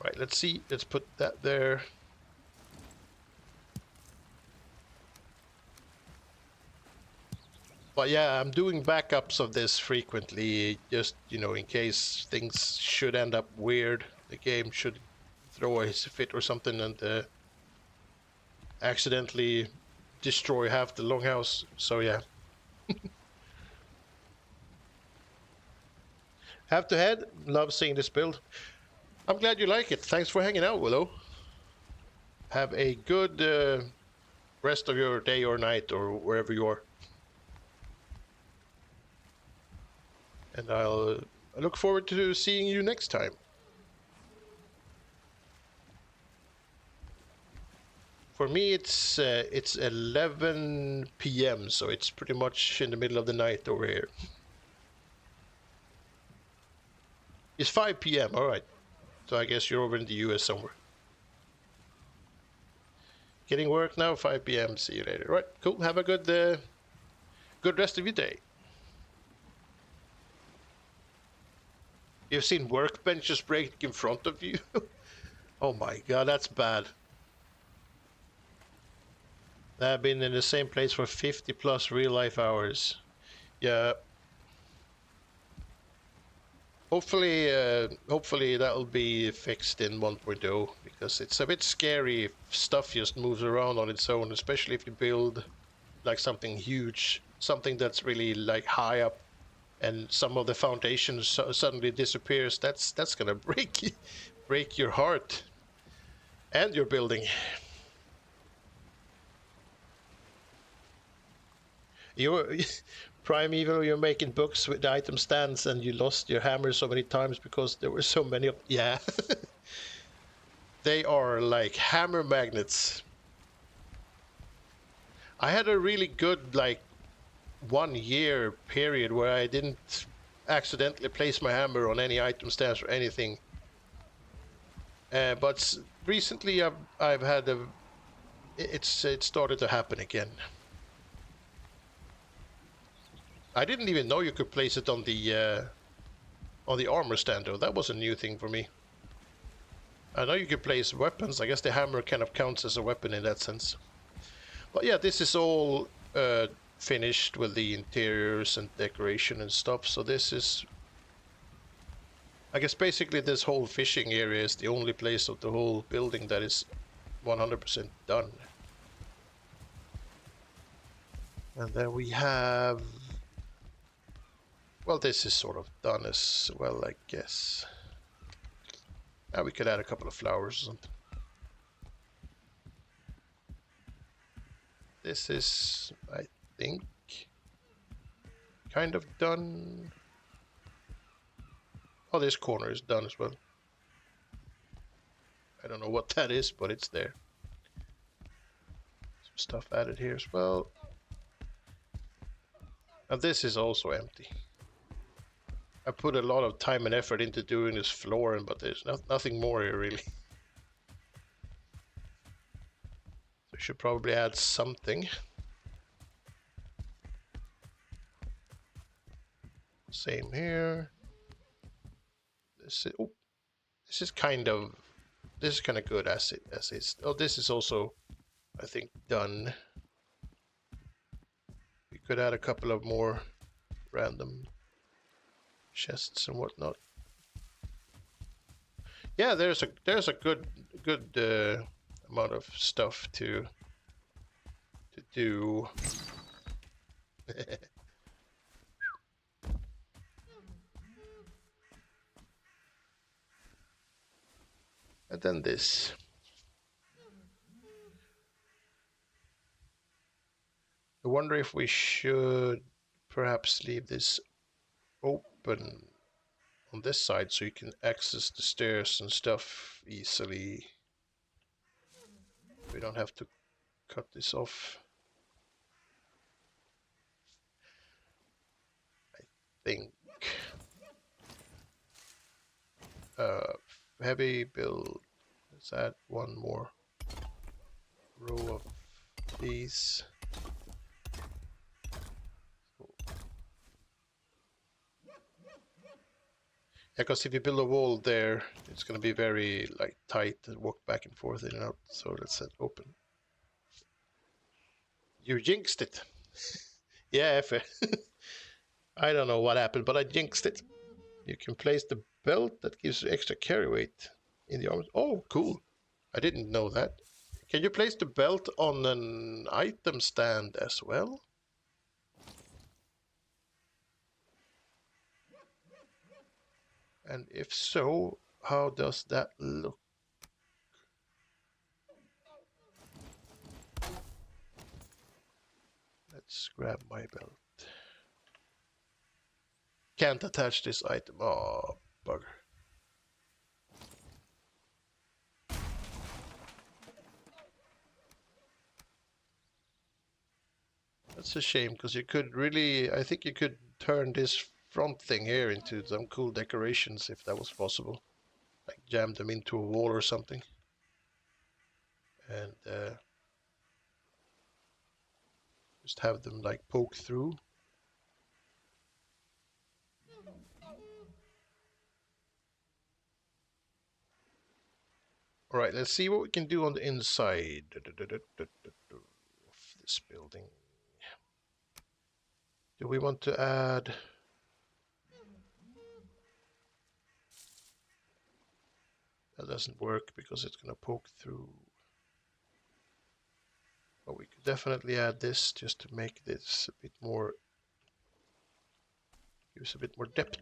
Right, let's see. Let's put that there. But yeah, I'm doing backups of this frequently, just, you know, in case things should end up weird. The game should throw a fit or something and accidentally destroy half the Longhouse. So yeah. Have to head. Love seeing this build. I'm glad you like it. Thanks for hanging out, Willow. Have a good rest of your day or night or wherever you are. And I look forward to seeing you next time. For me, it's 11 p.m., so it's pretty much in the middle of the night over here. It's 5 p.m. All right. So I guess you're over in the US somewhere. Getting work now, 5 p.m. See you later. All right, cool. Have a good rest of your day. You've seen workbenches break in front of you? Oh my god, that's bad. I've been in the same place for 50 plus real life hours. Yeah. Hopefully that'll be fixed in 1.0, because it's a bit scary if stuff just moves around on its own, especially if you build like something huge, something that's really like high up, and some of the foundations suddenly disappears. That's gonna break your heart and your building. You're Primeval, you're making books with the item stands and you lost your hammer so many times because there were so many of... Yeah. They are like hammer magnets. I had a really good like 1 year period where I didn't accidentally place my hammer on any item stands or anything. But recently I've had it started to happen again. I didn't even know you could place it on the armor stand, though. That was a new thing for me. I know you could place weapons. I guess the hammer kind of counts as a weapon in that sense. But yeah, this is all finished with the interiors and decoration and stuff. So this is... I guess basically this whole fishing area is the only place of the whole building that is 100% done. And then we have... Well, this is sort of done as well, I guess. Now we could add a couple of flowers or something. This is, I think, kind of done. Oh, this corner is done as well. I don't know what that is, but it's there. Some stuff added here as well. And this is also empty. I put a lot of time and effort into doing this floor, but there's nothing more here really. should probably add something. Same here. This is kind of good as it is. Oh, this is also, I think, done. We could add a couple of more random chests and whatnot. Yeah, there's a good amount of stuff to do. And then this. I wonder if we should perhaps leave this open on this side so you can access the stairs and stuff easily. We don't have to cut this off. I think. Heavy build. Let's add one more row of these. Because if you build a wall there, it's going to be very like tight and walk back and forth in and out. So let's set open. You jinxed it. Yeah, I don't know what happened, but I jinxed it. You can place the belt that gives you extra carry weight in the arms. Oh, cool. I didn't know that. Can you place the belt on an item stand as well? And if so, how does that look? Let's grab my belt. Can't attach this item. Oh, bugger. That's a shame, because you could really, I think you could turn this front thing here into some cool decorations if that was possible. Like jam them into a wall or something. And just have them like poke through. All right, let's see what we can do on the inside of this building. Do we want to add... That doesn't work because it's going to poke through. But we could definitely add this just to make this a bit more... Gives a bit more depth.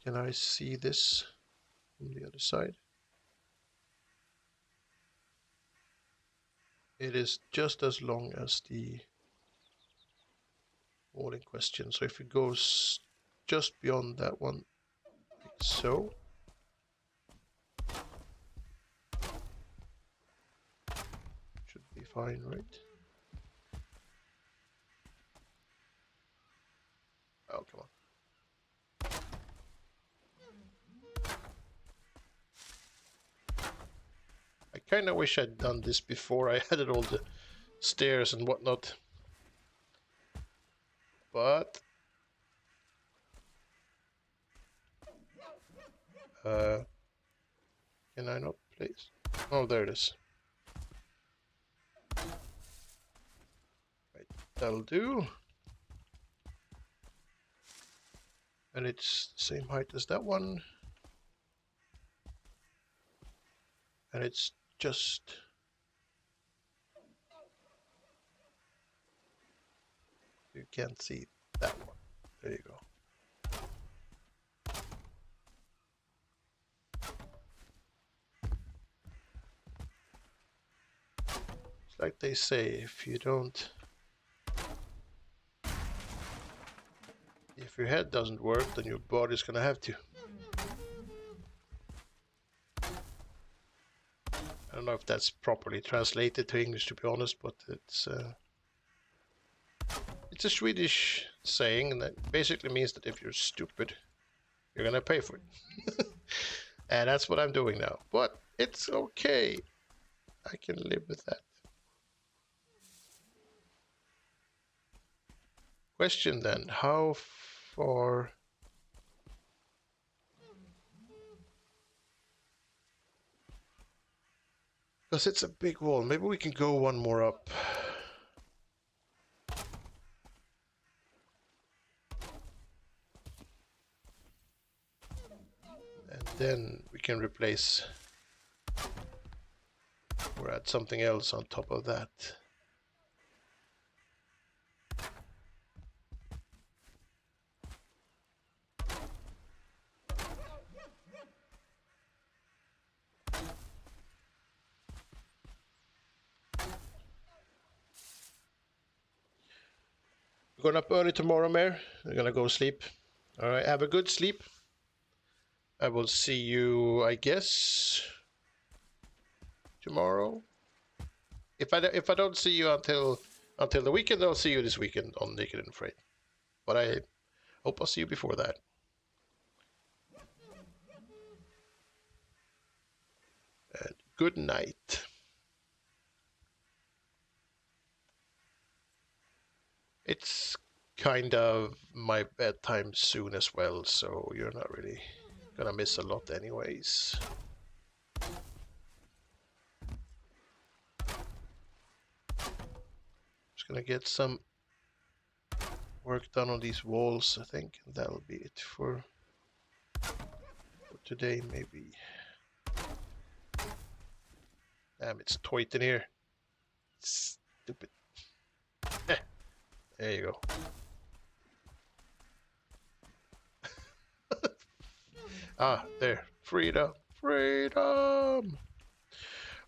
Can I see this from the other side? It is just as long as the wall in question. So if it goes just beyond that one, like so. Should be fine, right? Oh, come on. I kind of wish I'd done this before I added all the stairs and whatnot. But... can I not place? Oh, there it is. Right, that'll do. And it's the same height as that one. And it's just... You can't see that one. There you go. It's like they say, if you don't... If your head doesn't work, then your body's gonna have to. I don't know if that's properly translated to English, to be honest, but it's It's a Swedish saying, and that basically means that if you're stupid, you're gonna pay for it. And that's what I'm doing now. But it's okay. I can live with that. Question then, how far... Because it's a big wall. Maybe we can go one more up. And then we can replace or add something else on top of that. We're going up early tomorrow, Mare. We're going to go sleep. All right, have a good sleep. I will see you, I guess, tomorrow. If I don't see you until the weekend, I'll see you this weekend on Naked and Afraid. But I hope I'll see you before that. And good night. It's kind of my bedtime soon as well, so you're not really gonna miss a lot anyways. Just gonna get some work done on these walls, I think, and that'll be it for today, maybe. Damn, it's tight in here. Stupid. There you go. Ah, there. Freedom. Freedom!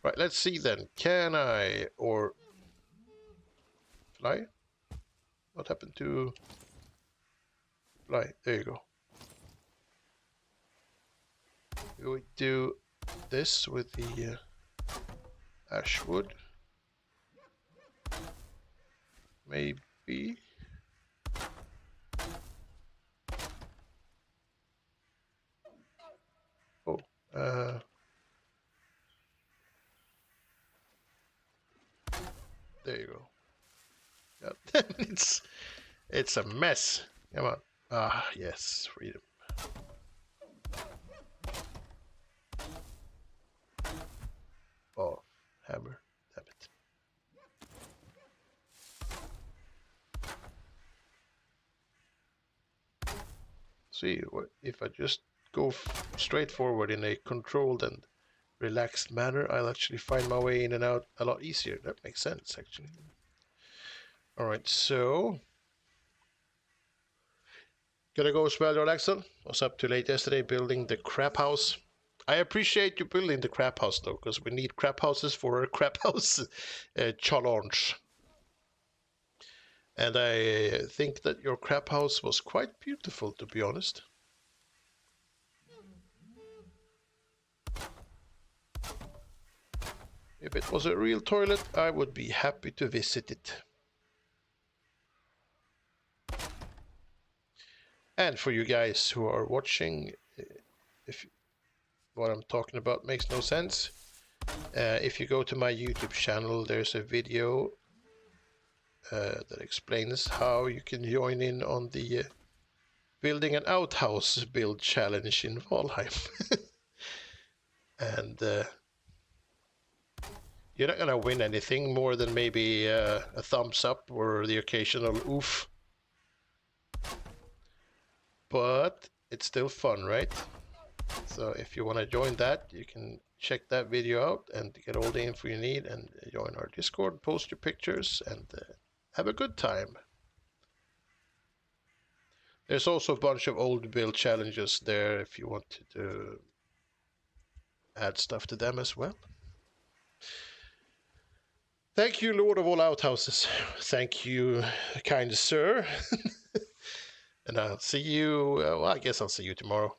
Right, let's see then. Can I, or fly? What happened to fly? There you go. We do this with the ash wood. Maybe. Oh, there you go. God, it's a mess. Come on. Ah, yes, freedom. Oh, hammer. Damn it. See, if I just go straight forward in a controlled and relaxed manner, I'll actually find my way in and out a lot easier. That makes sense, actually. Alright, so... Gonna go as well, Axel. Was up too late yesterday building the crap house. I appreciate you building the crap house, though, because we need crap houses for a crap house challenge. And I think that your crap house was quite beautiful, to be honest. If it was a real toilet, I would be happy to visit it. And for you guys who are watching, if what I'm talking about makes no sense, if you go to my YouTube channel, there's a video that explains how you can join in on the building an outhouse build challenge in Valheim. And you're not gonna win anything more than maybe a thumbs up or the occasional oof. But it's still fun, right? So if you want to join that, you can check that video out and get all the info you need and join our Discord, post your pictures, and have a good time. There's also a bunch of old build challenges there if you want to add stuff to them as well. Thank you, Lord of all outhouses. Thank you, kind sir. And I'll see you, well, I guess I'll see you tomorrow.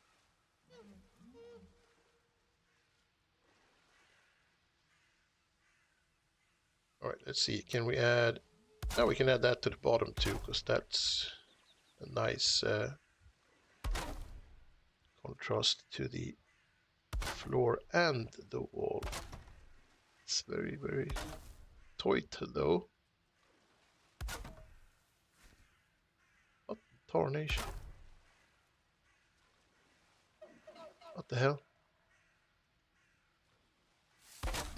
All right, let's see. Can we add Now we can add that to the bottom too, because that's a nice contrast to the floor and the wall. It's very, very tight though. What tarnation? What the hell?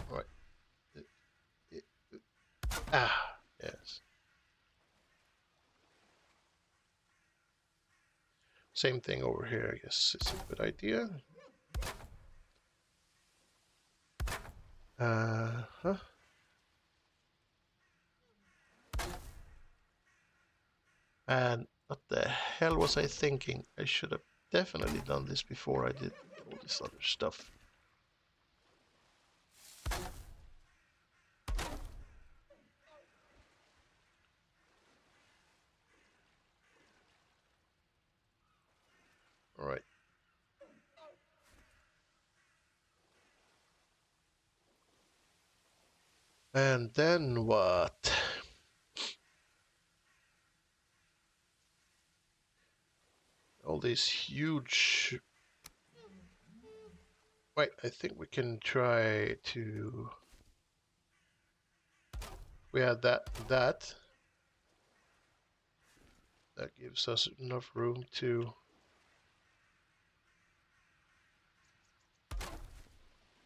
Right. Ah, yes. Same thing over here, I guess it's a good idea. Huh? And what the hell was I thinking? I should have definitely done this before I did all this other stuff. All right. And then what? All these huge... Wait, I think we can try to... We had that. That gives us enough room to...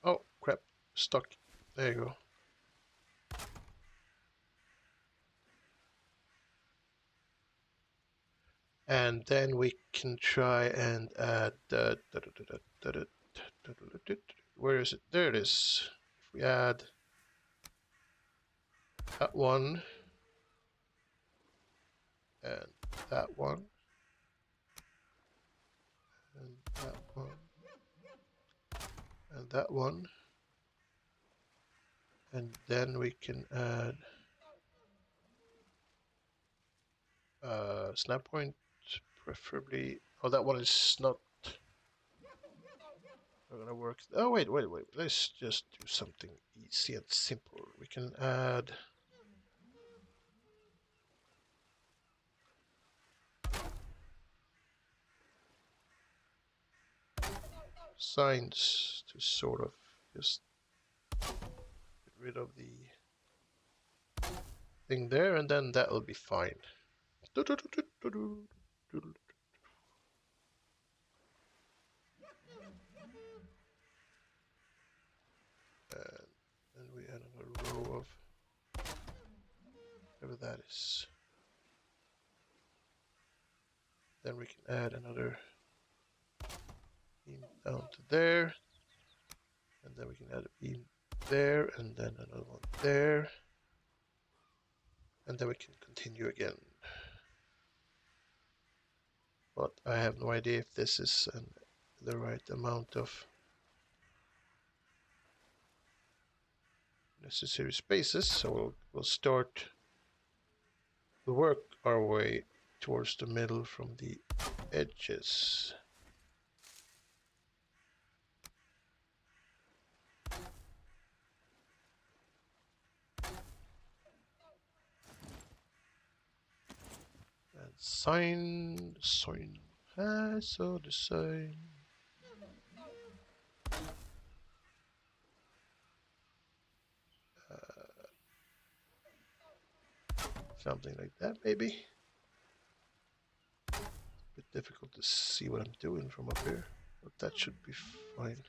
Oh, crap. Stuck. There you go. And then we can try and add... Where is it? There it is. If we add that one and that one and that one and that one, and then we can add snap point, preferably. Oh, that one is not gonna work. Oh, wait. Let's just do something easy and simple. We can add signs to sort of just get rid of the thing there, and then that'll be fine. And we add another row of whatever that is. Then we can add another beam down to there, and then we can add a beam there, and then another one there, and then we can continue again. But I have no idea if this is the right amount of necessary spaces, so we'll start to work our way towards the middle from the edges. And sign, I saw the sign. Something like that, maybe. A bit difficult to see what I'm doing from up here, but that should be fine.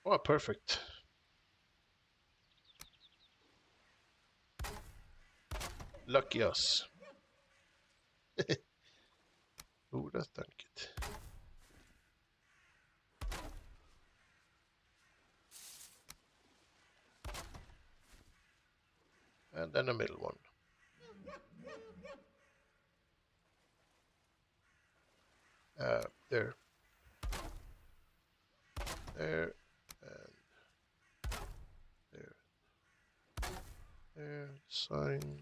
Oh, perfect. Lucky us. Who'd have thunk it? And then a middle one. There. There. And there. There. Sign.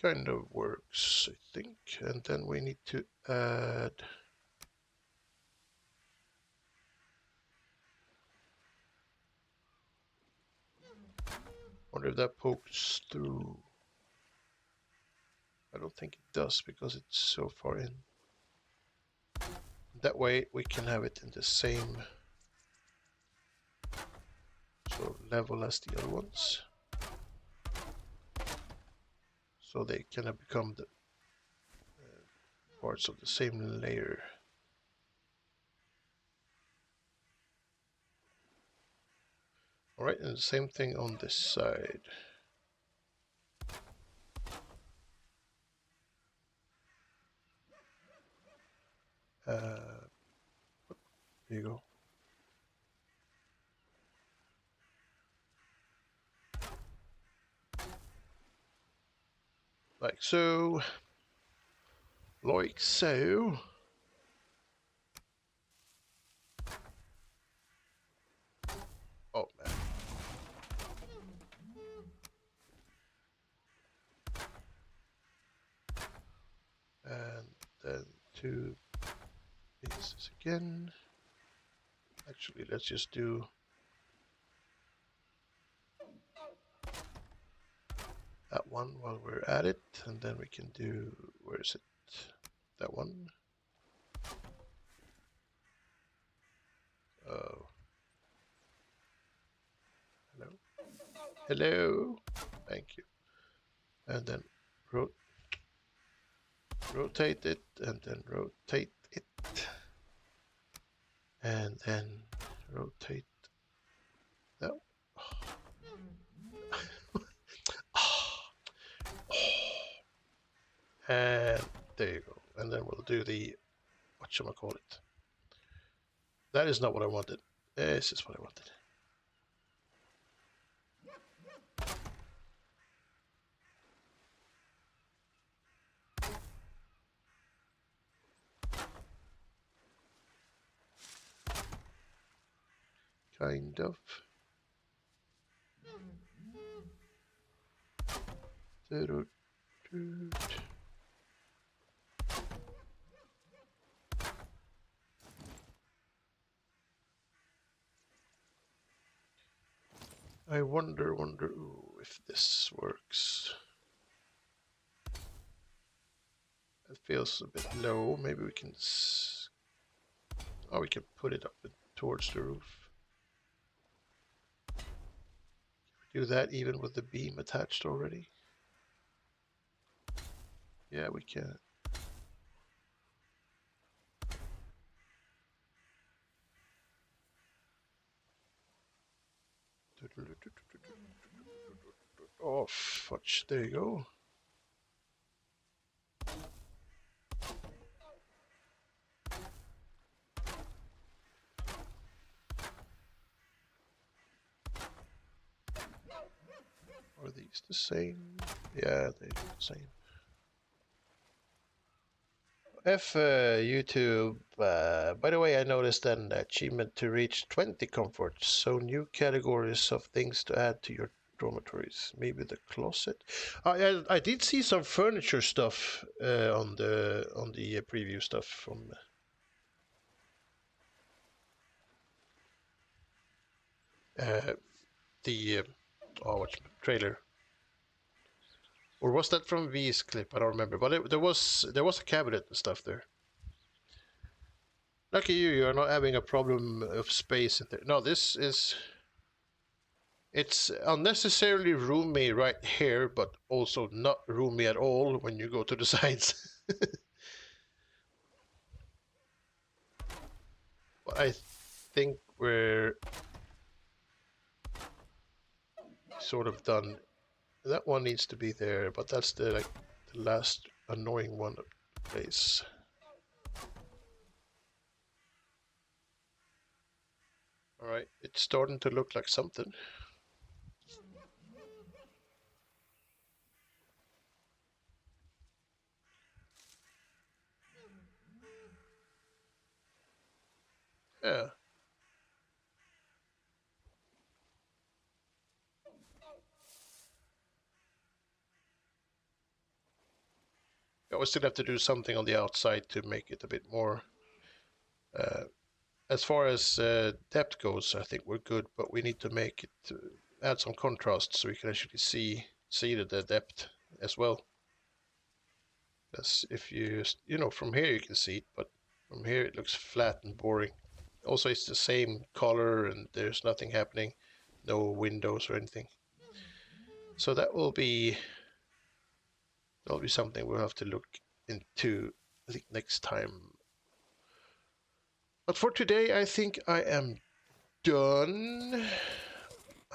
kind of works, I think. And then we need to add. Wonder if that pokes through. I don't think it does because it's so far in. That way we can have it in the same sort of level as the other ones. So they kind of become the parts of the same layer. Alright, and the same thing on this side. There you go. Like so. Like so. Oh man. And then 2 pieces again. Actually, let's just do that one while we're at it, and then we can do, where is it? That one. Oh. Hello. Hello. Thank you. And then rotate it, and then rotate it. And then rotate that. And there you go. And then we'll do the, whatchamacallit. That is not what I wanted. This is what I wanted. Kind of. I wonder if this works. It feels a bit low. Maybe we can. Oh, we can put it up towards the roof. Do that even with the beam attached already? Yeah, we can. Oh, fudge. There you go. Are these the same? Yeah, they're the same. YouTube. By the way, I noticed an achievement to reach 20 comforts. So new categories of things to add to your dormitories. Maybe the closet. I did see some furniture stuff on the preview stuff from. The trailer, or was that from V's clip? I don't remember, but there was a cabinet and stuff there. Lucky you are not having a problem of space in there. No, this is, it's unnecessarily roomy right here, but also not roomy at all when you go to the sides. I think we're sort of done. That one needs to be there, but that's the last annoying one place. All right, it's starting to look like something. Yeah. We still have to do something on the outside to make it a bit more. As far as depth goes, I think we're good, but we need to make it add some contrast so we can actually see the depth as well. Because if you know from here you can see it, but from here it looks flat and boring. Also, it's the same color and there's nothing happening, no windows or anything. So that'll be something we'll have to look into, I think, next time. But for today, I think I am done.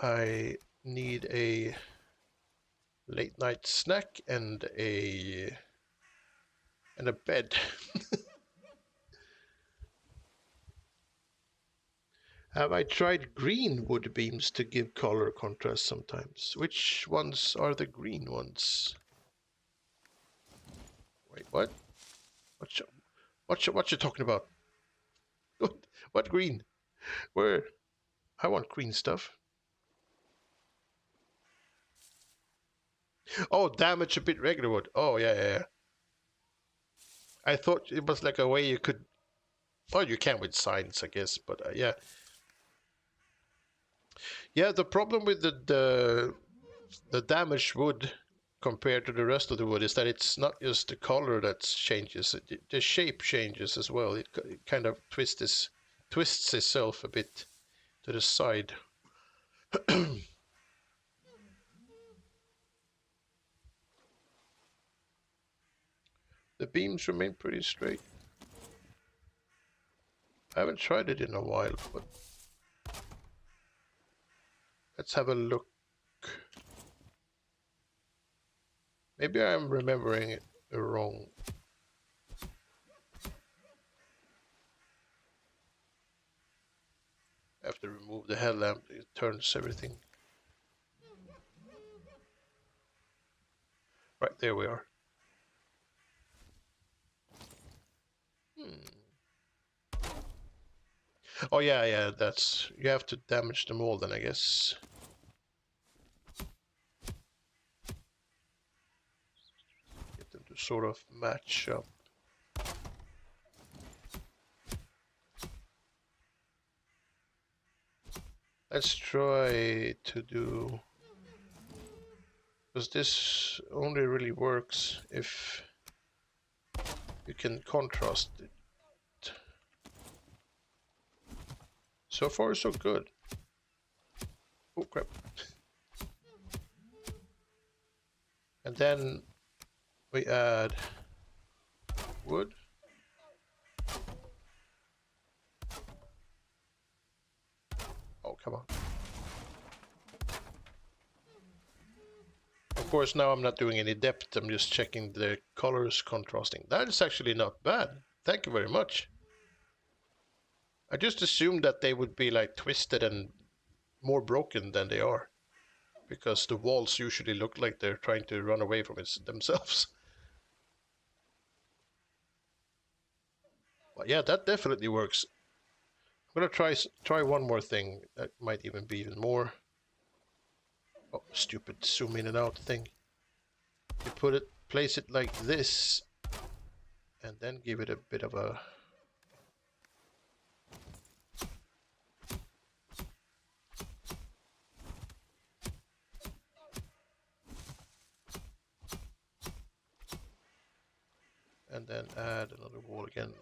I need a late night snack and a bed. Have I tried green wood beams to give color contrast sometimes? Which ones are the green ones? Wait, what? What you talking about? What green? Where? I want green stuff. Oh, damage a bit regular wood. Oh, yeah. I thought it was like a way you could... Well, you can with signs, I guess, but yeah. Yeah, the problem with the damaged wood compared to the rest of the wood is that it's not just the color that changes, the shape changes as well. It kind of twists itself a bit to the side. The beams remain pretty straight. I haven't tried it in a while, but let's have a look. Maybe I'm remembering it wrong. I have to remove the headlamp, it turns everything. Right, there we are. Oh yeah, that's... You have to damage them all then, I guess. Get them to sort of match up. Let's try to do... Because this only really works if you can contrast it. So far, so good. Oh crap. And then we add wood. Oh, come on. Of course, now I'm not doing any depth, I'm just checking the colors contrasting. That is actually not bad. Thank you very much. I just assumed that they would be like twisted and more broken than they are, because the walls usually look like they're trying to run away from it themselves. But yeah, that definitely works. I'm gonna try one more thing. That might even be even more. Oh, stupid zoom in and out thing. You place it like this, and then give it a bit of a... And then add another wall again.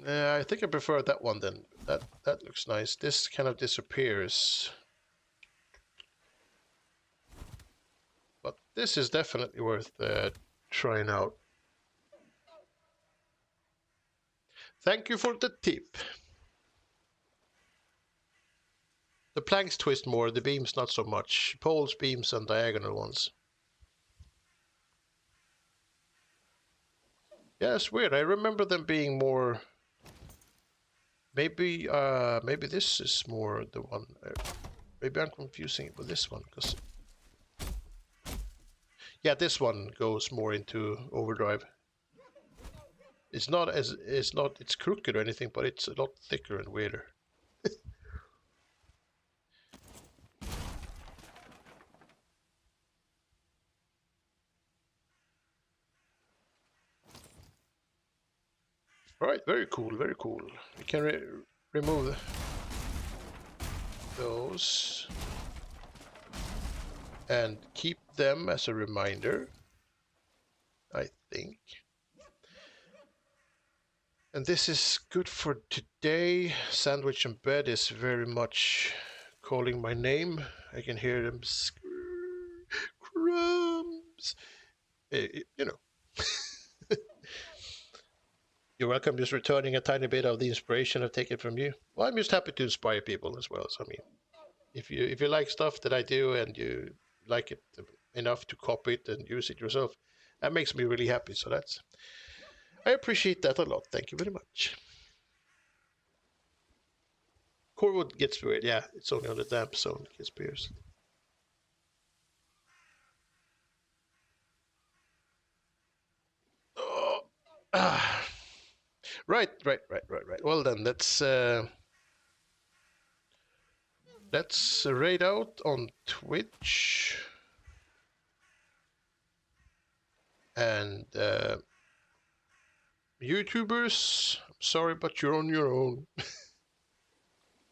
I think I prefer that one then. That looks nice. This kind of disappears. But this is definitely worth trying out. Thank you for the tip. The planks twist more, the beams not so much. Poles, beams, and diagonal ones. Yeah, it's weird. I remember them being more... Maybe this is more the one. Maybe I'm confusing it with this one, because... Yeah, this one goes more into overdrive. It's crooked or anything, but it's a lot thicker and weirder. All right, very cool, very cool. We can remove those and keep them as a reminder, I think. And this is good for today. Sandwich and bed is very much calling my name. I can hear them. Crumbs. You know. You're welcome. Just returning a tiny bit of the inspiration I've taken from you. Well, I'm just happy to inspire people as well. So I mean, if you like stuff that I do and you like it enough to copy it and use it yourself, that makes me really happy. So I appreciate that a lot. Thank you very much. Corewood gets weird. Yeah, it's only on the damp zone it gets pierced. Oh, ah. Right. Well then, let's raid out on Twitch and YouTubers. I'm sorry, but you're on your own.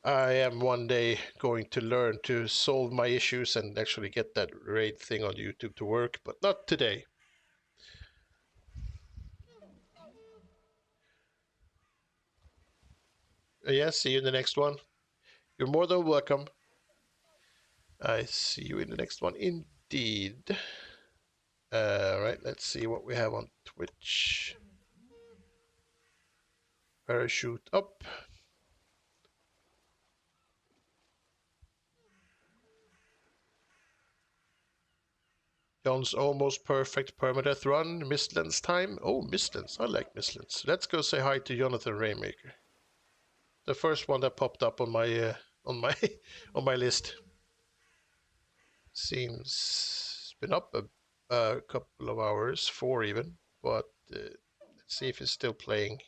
I am one day going to learn to solve my issues and actually get that raid thing on YouTube to work, but not today. Yes, see you in the next one. You're more than welcome. I see you in the next one, indeed. Right, let's see what we have on Twitch. Parachute up. John's almost perfect permadeath run. Mistlands time. Oh, Mistlands. I like Mistlands. Let's go say hi to Jonathan Rainmaker. The first one that popped up on my on my on my list. Seems it's been up a couple of hours, 4 even. But let's see if it's still playing.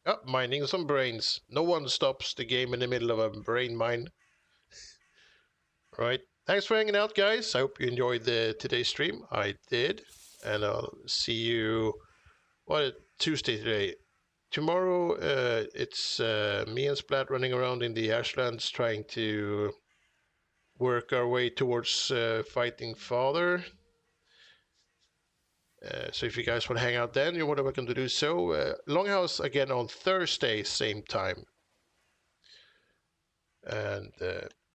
Oh, mining some brains. No one stops the game in the middle of a brain mine. Right. Thanks for hanging out, guys. I hope you enjoyed today's stream. I did. And I'll see you, Tuesday today. Tomorrow, it's me and Splat running around in the Ashlands trying to work our way towards fighting Father. So if you guys want to hang out then, you're more than welcome to do so. Longhouse again on Thursday, same time. And